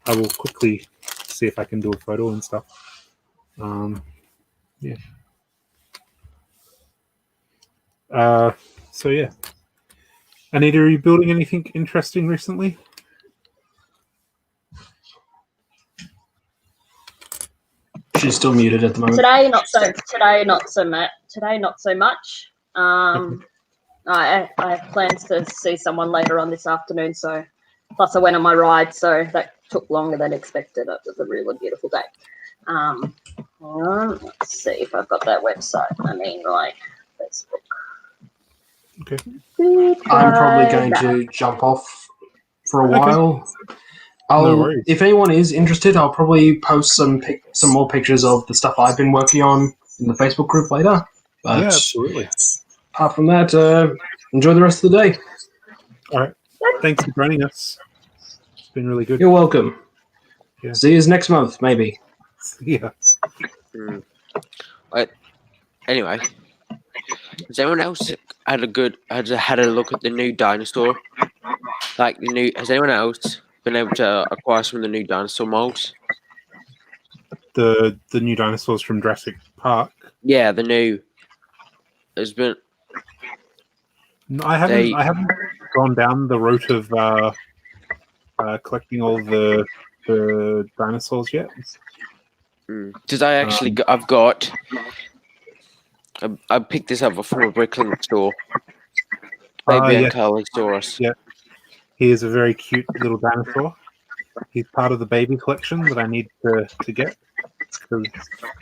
Speaker 1: I will quickly see if I can do a photo and stuff. Yeah. So yeah. Anita, are you building anything interesting recently?
Speaker 2: She's still muted at the moment.
Speaker 10: Today, not so much. I have plans to see someone later on this afternoon. So, plus I went on my ride, so that took longer than expected. It was a really beautiful day. Let's see if I've got that website. I mean, like Facebook.
Speaker 1: Okay.
Speaker 2: I'm probably going to jump off for a while.
Speaker 1: No worries.
Speaker 2: If anyone is interested, I'll probably post some more pictures of the stuff I've been working on in the Facebook group later. But
Speaker 1: yeah, absolutely.
Speaker 2: Apart from that, enjoy the rest of the day.
Speaker 1: All right. Thanks for joining us. It's been really good.
Speaker 2: You're welcome.
Speaker 1: Yeah.
Speaker 2: See you next month, maybe.
Speaker 1: Yeah.
Speaker 7: Anyway, has anyone else had a look at the new dinosaur? Has anyone else been able to acquire some of the new dinosaur molds?
Speaker 1: The new dinosaurs from Jurassic Park.
Speaker 7: Yeah, the new. There's been.
Speaker 1: No, I haven't gone down the route of collecting all the dinosaurs yet.
Speaker 7: Because I picked this up from a Bricklink store. Baby Ankylosaurus.
Speaker 1: Yeah, he is a very cute little dinosaur. He's part of the baby collection that I need to get.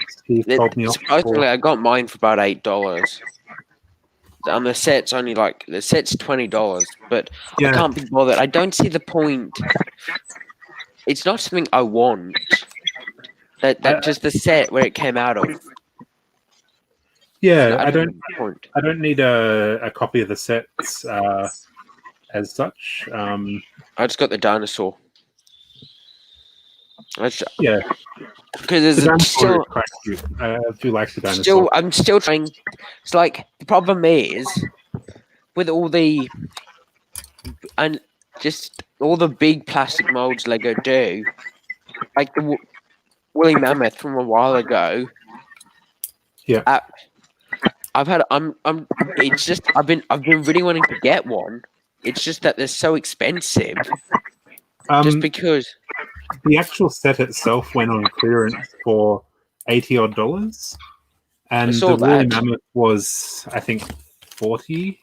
Speaker 1: Steve told me off.
Speaker 7: Supposedly, I got mine for about $8. on the set's only like the set's $20, but
Speaker 1: Yeah.
Speaker 7: I can't be bothered. I don't see the point. It's not something I want. That just the set where it came out of.
Speaker 1: Yeah,
Speaker 7: I
Speaker 1: I don't.
Speaker 7: see the point.
Speaker 1: I don't need a copy of the sets as such.
Speaker 7: I just got the dinosaur.
Speaker 1: Yeah,
Speaker 7: because there's
Speaker 1: the
Speaker 7: a
Speaker 1: dinosaur
Speaker 7: still.
Speaker 1: is quite cute. I do like the dinosaur.
Speaker 7: I'm still trying. It's like the problem is with all the and just all the big plastic molds Lego do, like the woolly mammoth from a while ago.
Speaker 1: Yeah.
Speaker 7: It's just I've been really wanting to get one. It's just that they're so expensive. Just because
Speaker 1: the actual set itself went on clearance for $80 and the woolly mammoth was, I think, $40.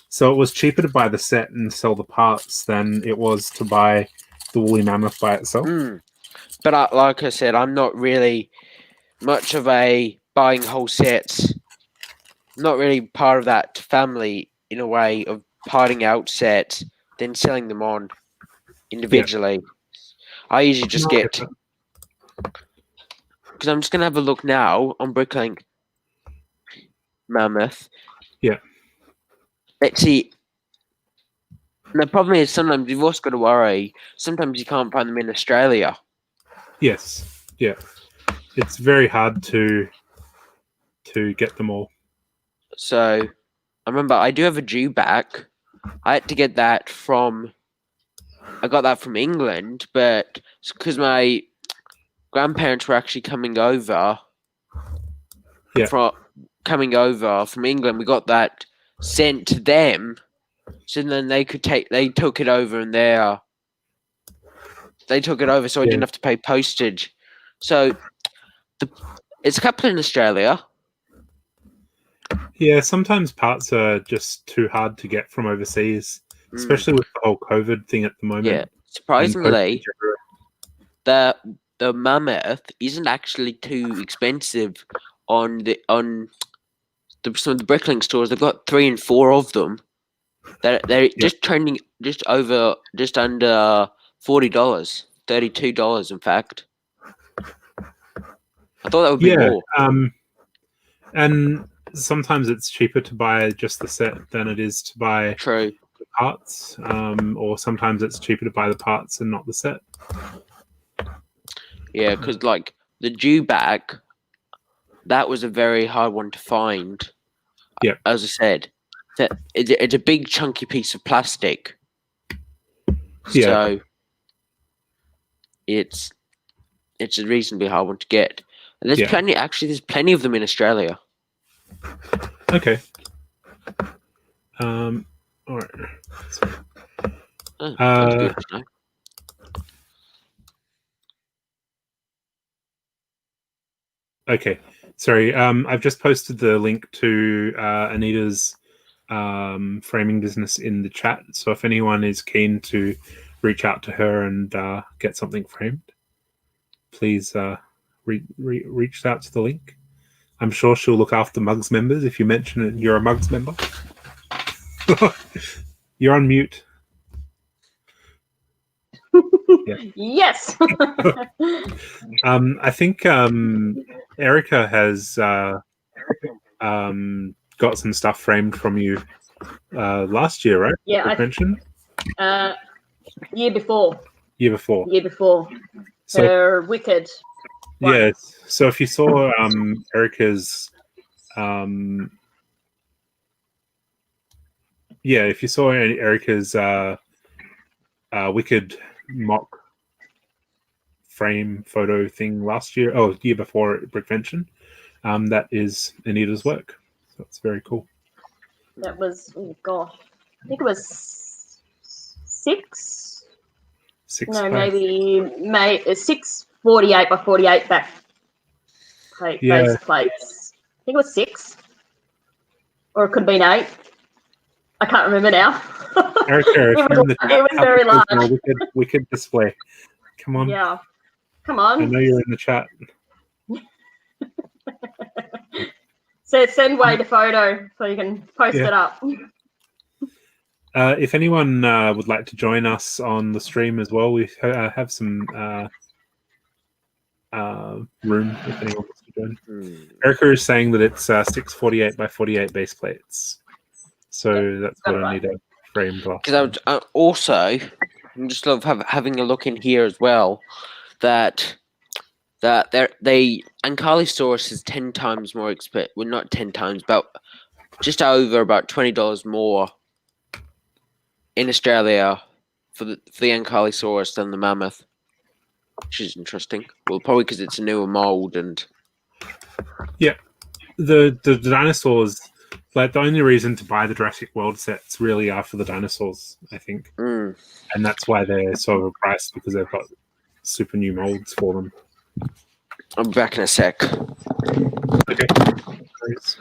Speaker 1: So it was cheaper to buy the set and sell the parts than it was to buy the woolly mammoth by itself.
Speaker 7: But like I said, I'm not really much of a buying whole sets. Not really part of that family in a way of parting out sets, then selling them on individually. Yeah. I usually just get, because I'm just gonna have a look now on Bricklink Mammoth.
Speaker 1: Yeah.
Speaker 7: Let's see. And the problem is sometimes you've also got to worry. Sometimes you can't find them in Australia.
Speaker 1: Yes. Yeah. It's very hard to get them all.
Speaker 7: So, I remember I do have a dewback. I had to get that I got that from England, but because my grandparents were actually coming over from England, we got that sent to them. So then they took it over and they took it over, so I didn't have to pay postage. So it's a couple in Australia.
Speaker 1: Yeah, sometimes parts are just too hard to get from overseas, especially with the whole COVID thing at the moment.
Speaker 7: Yeah, surprisingly, the mammoth isn't actually too expensive on some of the Bricklink stores. They've got 3 and 4 of them. They're just trending just under $40, $32 in fact. I thought that would be more.
Speaker 1: And sometimes it's cheaper to buy just the set than it is to buy the parts. Or sometimes it's cheaper to buy the parts and not the set.
Speaker 7: Yeah, because like the dewback, that was a very hard one to find.
Speaker 1: Yeah,
Speaker 7: as I said, it's a big chunky piece of plastic.
Speaker 1: Yeah.
Speaker 7: So it's a reasonably hard one to get. And there's plenty. Actually, there's plenty of them in Australia.
Speaker 1: Okay. All right.
Speaker 7: That's good to know.
Speaker 1: Okay. Sorry. I've just posted the link to Anita's framing business in the chat. So if anyone is keen to reach out to her and get something framed, please reach out to the link. I'm sure she'll look after MUGS members if you mention it. You're a MUGS member. You're on mute.
Speaker 10: Yes.
Speaker 1: I think Erica has got some stuff framed from you last year, right?
Speaker 10: Yeah,
Speaker 1: I mentioned.
Speaker 10: Year before.
Speaker 1: Year before.
Speaker 10: So, her Wicked.
Speaker 1: Yes. Yeah, so if you saw Erica's, if you saw Erica's Wicked mock frame photo thing last year, year before at Brickvention, that is Anita's work. So it's very cool.
Speaker 10: That was, I think it was 6. No, maybe 648 by 48 back base plates. I think it was 6, or it could have been 8. I can't remember now.
Speaker 1: Erica,
Speaker 10: it was very large.
Speaker 1: Wicked display. Come on.
Speaker 10: Yeah. Come on.
Speaker 1: I know you're in the chat.
Speaker 10: So send Wade a photo so you can post it up.
Speaker 1: If anyone would like to join us on the stream as well, we have some room if anyone wants to join. Erica is saying that it's 648 by 48 base plates. So that's what I need a frame glass.
Speaker 7: Because I would also just love having a look in here as well. That the Ankylosaurus is 10 times more expensive. Well, not 10 times, but just over about $20 more in Australia for the Ankylosaurus than the mammoth, which is interesting. Well, probably because it's a newer mold and
Speaker 1: the dinosaurs. Like, the only reason to buy the Jurassic World sets really are for the dinosaurs, I think, and that's why they're so overpriced, because they've got super new molds for them.
Speaker 7: I'll be back in a sec.
Speaker 1: Okay. Thanks.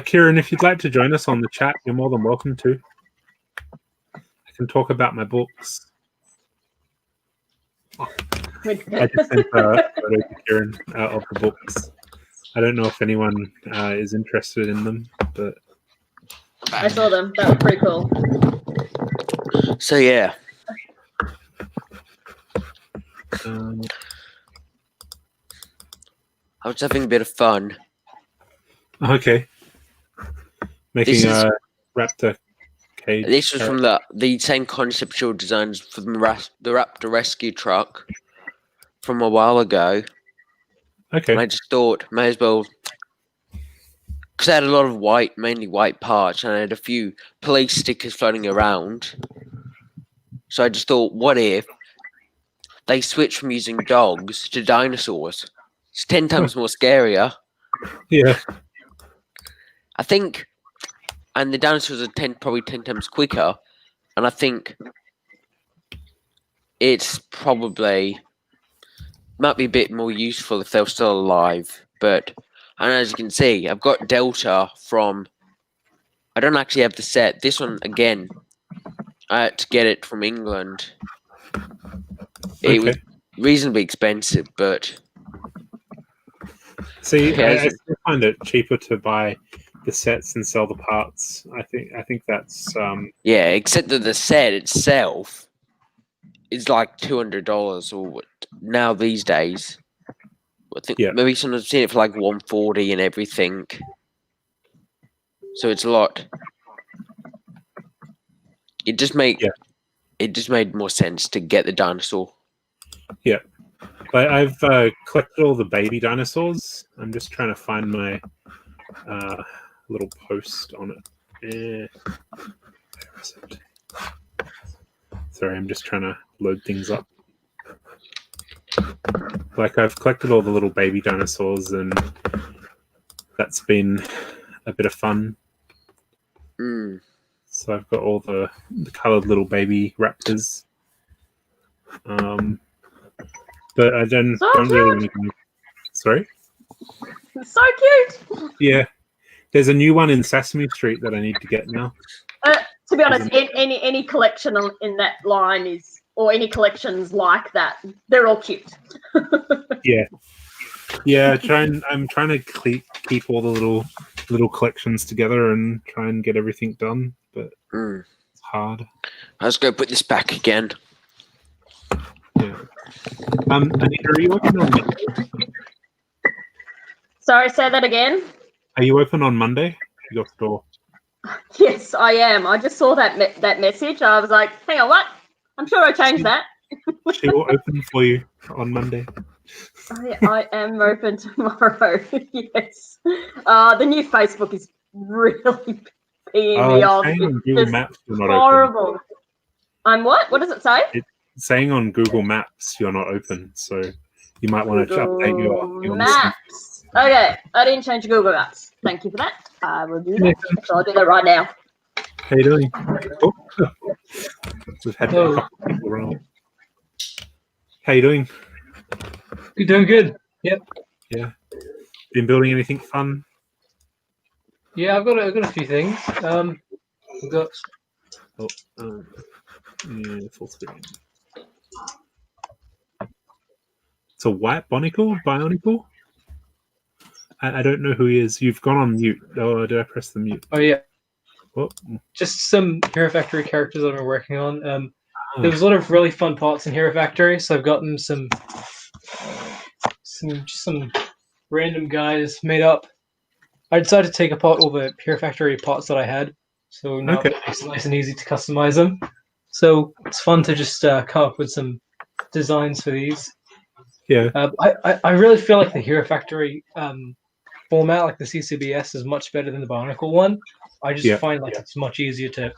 Speaker 1: Kieran, if you'd like to join us on the chat, you're more than welcome to. I can talk about my books. I just sent a photo to Kieran of the books. I don't know if anyone is interested in them, but
Speaker 10: I saw them. That was pretty cool.
Speaker 7: So yeah. I was having a bit of fun.
Speaker 1: Okay. Making a raptor cage.
Speaker 7: This was from the same conceptual designs from the Raptor Rescue truck from a while ago.
Speaker 1: Okay.
Speaker 7: And I just thought, may as well, because I had a lot of mainly white parts, and I had a few police stickers floating around. So I just thought, what if they switch from using dogs to dinosaurs? It's 10 times more scarier.
Speaker 1: Yeah.
Speaker 7: I think, and the dinosaurs are probably 10 times quicker, and I think it's probably might be a bit more useful if they were still alive. But, and as you can see, I've got Delta from, I don't actually have the set. This one, again, I had to get it from England. It was reasonably expensive, but...
Speaker 1: See, I still find it cheaper to buy the sets and sell the parts. I think that's...
Speaker 7: Yeah, except that the set itself is like $200 or now these days. I think maybe someone has seen it for like $140 and everything. So it's a lot. It just made more sense to get the dinosaur.
Speaker 1: Yeah. But I've collected all the baby dinosaurs. I'm just trying to find my little post on it. Where is it? Sorry, I'm just trying to load things up. Like, I've collected all the little baby dinosaurs, and that's been a bit of fun. So I've got all the coloured little baby raptors. But I don't really... Sorry?
Speaker 10: So cute!
Speaker 1: Yeah. There's a new one in Sesame Street that I need to get now.
Speaker 10: To be honest, any collection in that line is, or any collections like that, they're all cute.
Speaker 1: Yeah. I'm trying to keep all the little collections together and try and get everything done, but it's hard.
Speaker 7: Let's go put this back again.
Speaker 1: Yeah. Anita, are you open on Monday?
Speaker 10: Sorry, say that again.
Speaker 1: Are you open on Monday? Your store?
Speaker 10: Yes, I am. I just saw that message. I was like, hang on, what? I'm sure I changed that.
Speaker 1: She will open for you on Monday.
Speaker 10: I am open tomorrow. Yes. The new Facebook is really peeing me off.
Speaker 1: On Google Maps, you're not
Speaker 10: horrible.
Speaker 1: Open.
Speaker 10: I'm what? What does it say?
Speaker 1: It's saying on Google Maps you're not open, so you might want to update your
Speaker 10: Maps. Okay, I didn't change Google Maps. Thank you for that. I will do that. So I'll do that right now.
Speaker 1: How you doing? Oh. We've had a couple of people around. How you doing?
Speaker 11: You're doing good. Yep.
Speaker 1: Yeah. Been building anything fun?
Speaker 11: Yeah, I've got a few things. I've got.
Speaker 1: Full screen. It's a white Bionicle. I don't know who he is. You've gone on mute. Oh, did I press the mute?
Speaker 11: Oh yeah.
Speaker 1: What?
Speaker 11: Just some Hero Factory characters I've been working on. There was a lot of really fun parts in Hero Factory, so I've gotten some random guys made up. I decided to take apart all the Hero Factory parts that I had, so now it makes it nice and easy to customize them. So it's fun to just come up with some designs for these.
Speaker 1: Yeah.
Speaker 11: I really feel like the Hero Factory format, like the CCBS, is much better than the Bionicle one. I just find like it's much easier to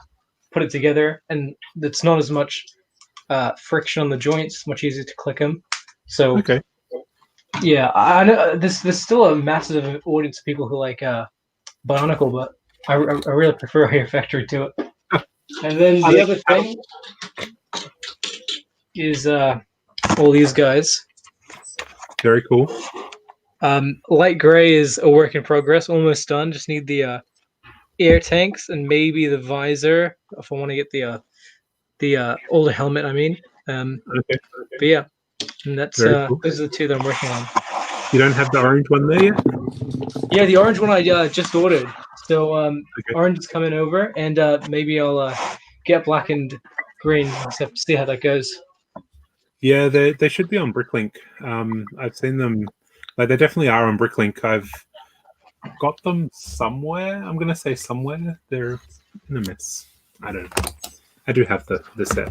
Speaker 11: put it together, and it's not as much friction on the joints. It's much easier to click them. So yeah, I know there's still a massive audience of people who like Bionicle, but I really prefer Hero Factory to it. And then the other thing is all these guys.
Speaker 1: Very cool.
Speaker 11: Light gray is a work in progress, almost done. Just need the air tanks and maybe the visor if I want to get the older helmet. I mean, but yeah, and that's
Speaker 1: cool.
Speaker 11: those are the two that I'm working on.
Speaker 1: You don't have the orange one there yet?
Speaker 11: Yeah, the orange one I just ordered. So orange is coming over, and maybe I'll get black and green. Just have to see how that goes.
Speaker 1: Yeah, they should be on Bricklink. I've seen them. Like, they definitely are on Bricklink. I've got them somewhere. I'm gonna say somewhere. They're in a mess. I don't know. I do have the set.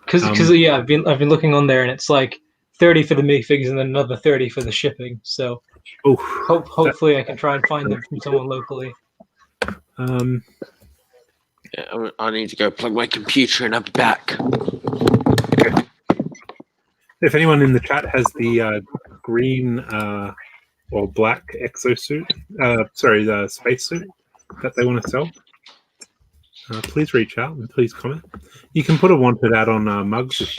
Speaker 11: Because yeah, I've been looking on there, and it's like 30 for the minifigs and then another 30 for the shipping. So hopefully I can try and find them from someone locally.
Speaker 7: Yeah, I need to go plug my computer in. I'll be back.
Speaker 1: If anyone in the chat has the green or black exosuit, the spacesuit that they want to sell, please reach out and please comment. You can put a wanted ad on MUGS if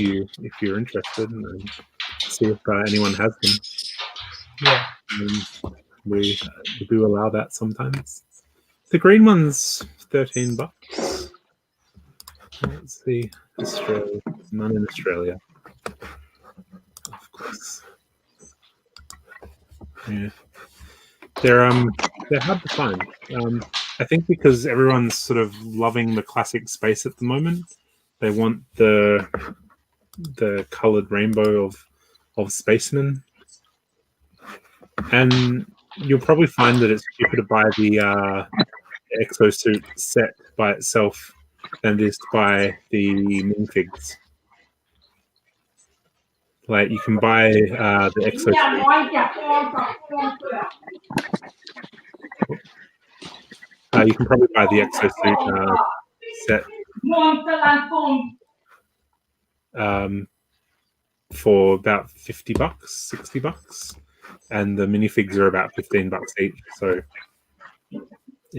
Speaker 1: you're interested, and see if anyone has them.
Speaker 11: Yeah,
Speaker 1: we do allow that sometimes. The green one's $13. Let's see, Australia. None in Australia, of course. Yeah, they're hard to find. I think because everyone's sort of loving the classic space at the moment. They want the coloured rainbow of spacemen, and you'll probably find that it's cheaper to buy the exosuit set by itself than it is to buy the minifigs. Like, you can buy the exosuit. You can probably buy the exosuit set for about $50, $60, and the minifigs are about $15 each. So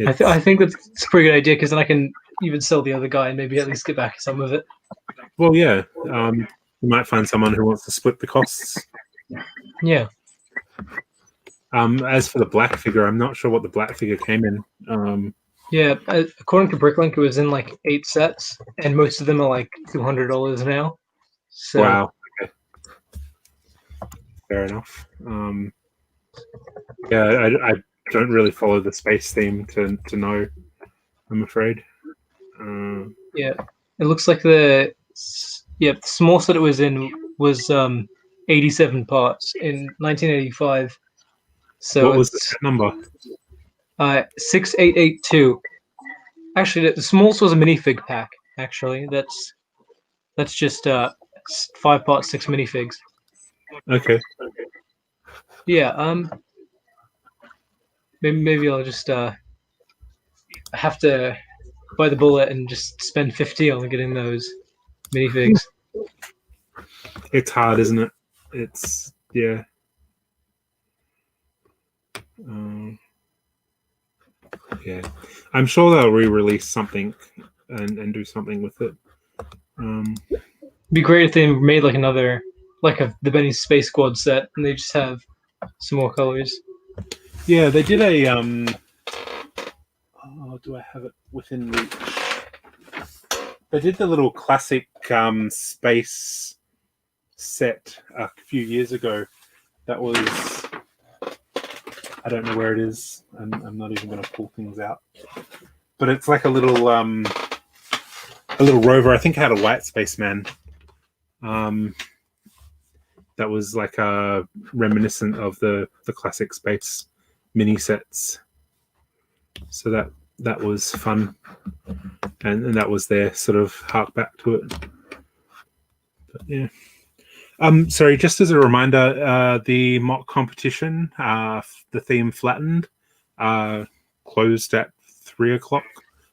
Speaker 11: I think that's a pretty good idea, because then I can even sell the other guy and maybe at least get back some of it.
Speaker 1: Well, yeah, you might find someone who wants to split the costs.
Speaker 11: Yeah.
Speaker 1: As for the black figure, I'm not sure what the black figure came in.
Speaker 11: Yeah, according to Bricklink, it was in like 8 sets, and most of them are like $200 now. So,
Speaker 1: wow. Okay. Fair enough. Yeah, I don't really follow the space theme to know, I'm afraid.
Speaker 11: Yeah, it looks like the small set it was in was 87 parts in 1985. So
Speaker 1: what was the set number?
Speaker 11: 6882. Actually, the smallest was a minifig pack. Actually, that's just 5 parts, 6 minifigs.
Speaker 1: Okay.
Speaker 11: Yeah. Maybe I'll just have to buy the bullet and just spend 50 on getting those minifigs.
Speaker 1: It's hard, isn't it? It's yeah. Yeah, I'm sure they'll re-release something and do something with it.
Speaker 11: It'd be great if they made like another, the Benny Space Squad set, and they just have some more colors.
Speaker 1: Yeah, they did a oh, do I have it within reach? They did the little classic space set a few years ago. That was I don't know where it is. I'm not even going to pull things out. But it's like a little rover. I think I had a white spaceman. That was like reminiscent of the classic space mini sets. So that was fun, and that was their sort of hark back to it. But yeah. Sorry, just as a reminder, the mock competition, the theme flattened, closed at 3 o'clock.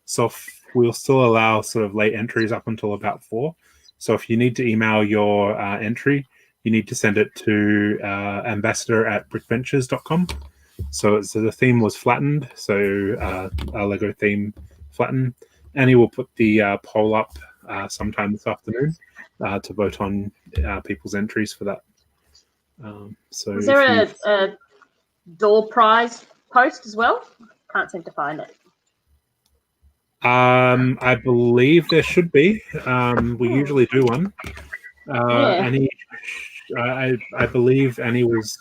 Speaker 1: So we'll still allow sort of late entries up until about 4. So if you need to email your entry, you need to send it to ambassador@brickventures.com. So the theme was flattened. So our Lego theme flattened. Annie will put the poll up sometime this afternoon to vote on people's entries for that. So
Speaker 10: is there a door prize post as well? Can't seem to find it.
Speaker 1: I believe there should be. We usually do one. Annie, I believe Annie was.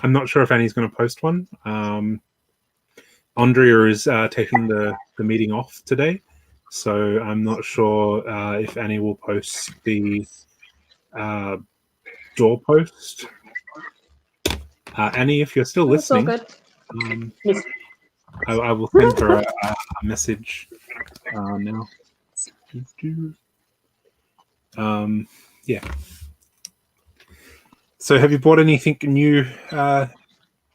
Speaker 1: I'm not sure if Annie's going to post one. Andrea is taking the meeting off today, so I'm not sure if Annie will post the door post. Annie, if you're still listening,
Speaker 10: Yes.
Speaker 1: I will send her a message now. Yeah. So have you bought anything new,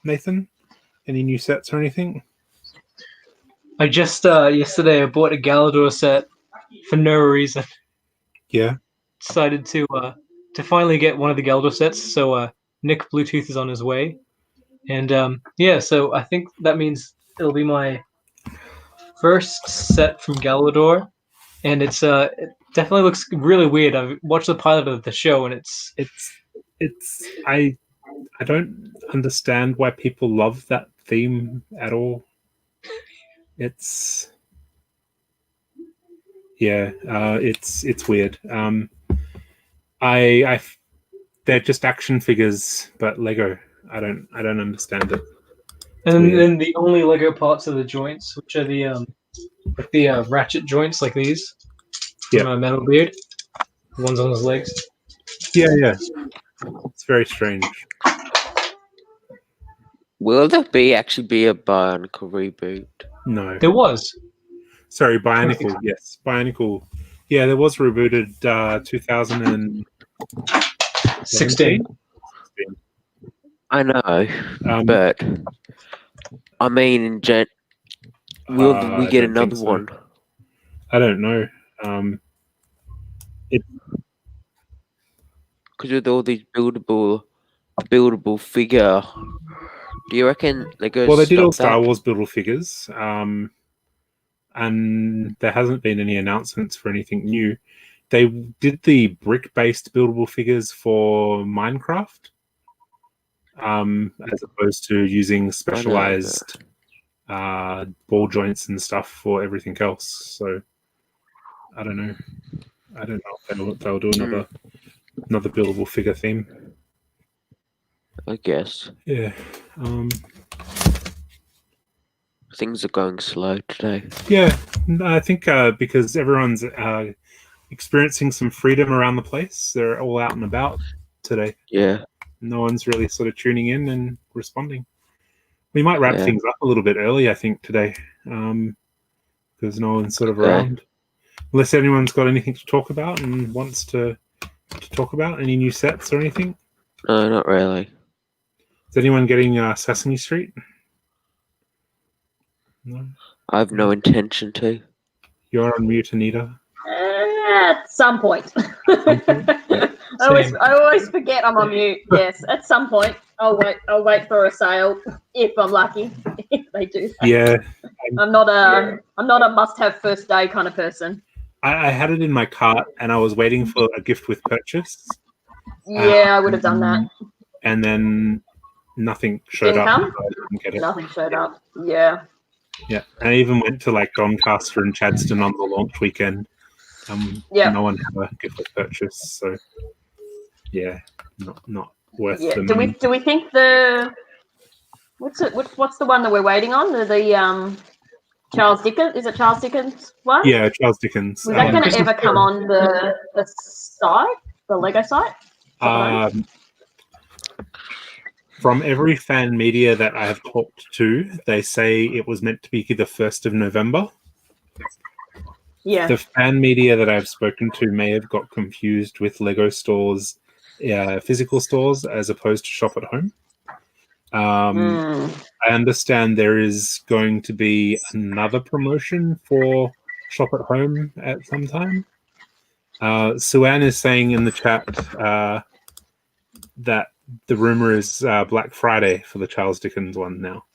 Speaker 1: Nathan? Any new sets or anything?
Speaker 11: I just yesterday I bought a Galador set for no reason.
Speaker 1: Yeah.
Speaker 11: Decided to finally get one of the Galador sets. So Nick Bluetooth is on his way, and yeah. So I think that means it'll be my first set from Galador, and it definitely looks really weird. I've watched the pilot of the show, and it's
Speaker 1: I don't understand why people love that theme at all. It's weird. They're just action figures, but Lego. I don't understand it.
Speaker 11: And then the only Lego parts are the joints, which are the ratchet joints like these from Metal Beard. The ones on his legs.
Speaker 1: Yeah. It's very strange.
Speaker 7: Will there actually be a Bionicle reboot?
Speaker 1: No.
Speaker 11: There was.
Speaker 1: Sorry, Bionicle. Yes, Bionicle. Yeah, there was rebooted 2016.
Speaker 7: I know, but I mean, in will we get another one?
Speaker 1: I don't know.
Speaker 7: Because with all these buildable figure, do you reckon they go?
Speaker 1: Well, they did all Star Wars buildable figures, and there hasn't been any announcements for anything new. They did the brick-based buildable figures for Minecraft, as opposed to using specialized ball joints and stuff for everything else. So I don't know. I don't know if they'll do another buildable figure theme.
Speaker 7: I guess.
Speaker 1: Yeah.
Speaker 7: Things are going slow today.
Speaker 1: Yeah, I think because everyone's experiencing some freedom around the place. They're all out and about today.
Speaker 7: Yeah.
Speaker 1: No one's really sort of tuning in and responding. We might wrap things up a little bit early, I think, today, because no one's sort of around. Unless anyone's got anything to talk about and wants to talk about any new sets or anything.
Speaker 7: No, not really.
Speaker 1: Is anyone getting Sesame Street? No.
Speaker 7: I have no intention to.
Speaker 1: You're on mute, Anita.
Speaker 10: At some point. I always forget I'm on mute. Yes, at some point. I'll wait for a sale if I'm lucky. If they do that.
Speaker 1: Yeah.
Speaker 10: I'm not a must-have first day kind of person.
Speaker 1: I had it in my cart and I was waiting for a gift with purchase.
Speaker 10: Yeah, I would have done that.
Speaker 1: And then nothing showed up. So I didn't get it.
Speaker 10: Nothing showed up. Yeah.
Speaker 1: Yeah. I even went to like Doncaster and Chadstone on the launch weekend. No one had a gift with purchase. So yeah, not worth the
Speaker 10: money. Do we think the What's it? What's the one that we're waiting on? The Charles Dickens. Is it Charles Dickens one?
Speaker 1: Yeah, Charles Dickens.
Speaker 10: Was that going to ever come on the site, the Lego site?
Speaker 1: From every fan media that I have talked to, they say it was meant to be the 1st of November.
Speaker 10: Yeah.
Speaker 1: The fan media that I've spoken to may have got confused with Lego stores, physical stores, as opposed to shop at home. I understand there is going to be another promotion for shop at home at some time. Suan is saying in the chat that the rumor is Black Friday for the Charles Dickens one now.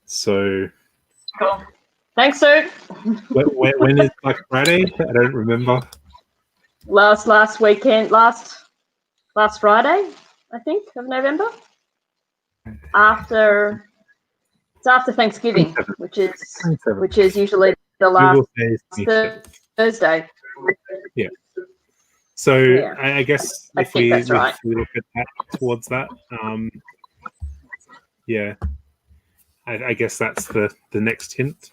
Speaker 1: So,
Speaker 10: cool. Thanks, Sue.
Speaker 1: when is Black Friday? I don't remember.
Speaker 10: Last weekend, last Friday, I think, of November. It's after Thanksgiving, which is usually the last Thursday.
Speaker 1: Yeah. So yeah. I guess if we look at that towards that, yeah, I guess that's the next hint.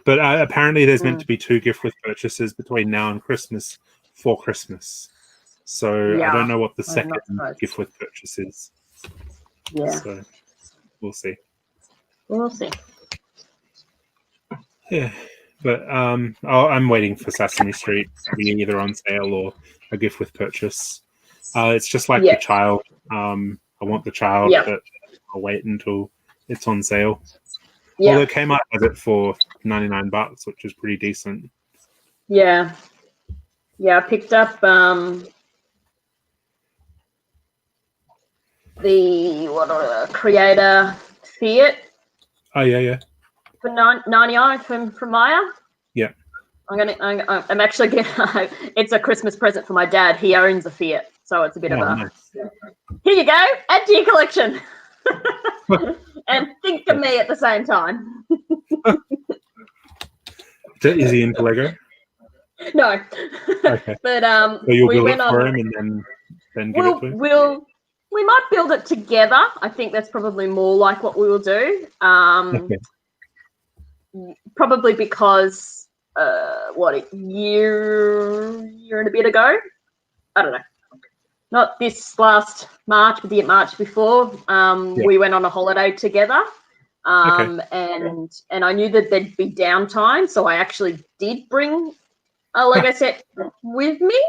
Speaker 1: But apparently there's meant to be 2 gift with purchases between now and Christmas for Christmas. So I don't know what the second gift with purchase is.
Speaker 10: Yeah.
Speaker 1: So we'll see.
Speaker 10: We'll see.
Speaker 1: Yeah. But I'm waiting for Sesame Street to be either on sale or a gift with purchase. It's just like the child. I want the child, but I'll wait until it's on sale. Yeah. Although it came out with it for $99, which is pretty decent.
Speaker 10: Yeah. Yeah, I picked up the Creator Fiat.
Speaker 1: Oh yeah.
Speaker 10: For $99 from Maya.
Speaker 1: Yeah.
Speaker 10: I'm actually getting. It's a Christmas present for my dad. He owns a Fiat, so it's a bit of a. Nice. Here you go, add to your collection, and think of me at the same time.
Speaker 1: Is he into Lego?
Speaker 10: No.
Speaker 1: Okay.
Speaker 10: But
Speaker 1: so you'll build it for him and then give it to him?
Speaker 10: We might build it together. I think that's probably more like what we will do. Okay. Probably because a year and a bit ago, I don't know, not this last March, but the March before, we went on a holiday together, and I knew that there'd be downtime, so I actually did bring a Lego set with me,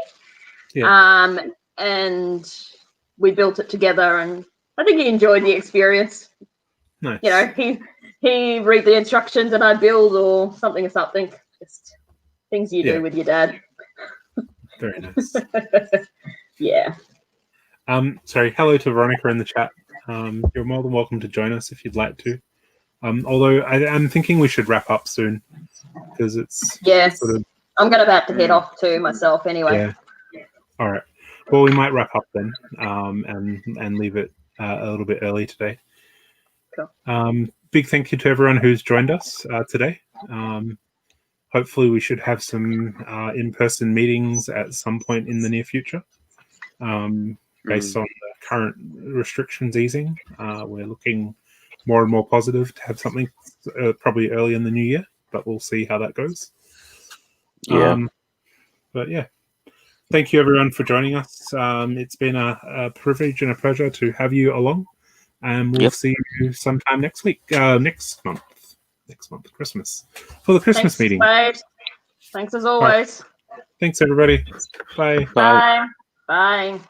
Speaker 10: and we built it together, and I think he enjoyed the experience.
Speaker 1: Nice.
Speaker 10: You know, he read the instructions and I build or something. Just things you do with your dad.
Speaker 1: Very nice.
Speaker 10: Yeah.
Speaker 1: Sorry, hello to Veronica in the chat. You're more than welcome to join us if you'd like to. Although I'm thinking we should wrap up soon because it's sort of...
Speaker 10: I'm going to have to head off too myself anyway.
Speaker 1: Yeah. All right. Well, we might wrap up then and leave it a little bit early today.
Speaker 10: Cool.
Speaker 1: Big thank you to everyone who's joined us today. Hopefully we should have some in-person meetings at some point in the near future. Based on the current restrictions easing, we're looking more and more positive to have something probably early in the new year, but we'll see how that goes.
Speaker 7: Yeah.
Speaker 1: But yeah, thank you everyone for joining us. It's been a privilege and a pleasure to have you along. And we'll see you sometime next week, next month, Christmas, for the Christmas meeting.
Speaker 10: Mate. Thanks as always.
Speaker 1: Right. Thanks, everybody. Bye.
Speaker 10: Bye. Bye.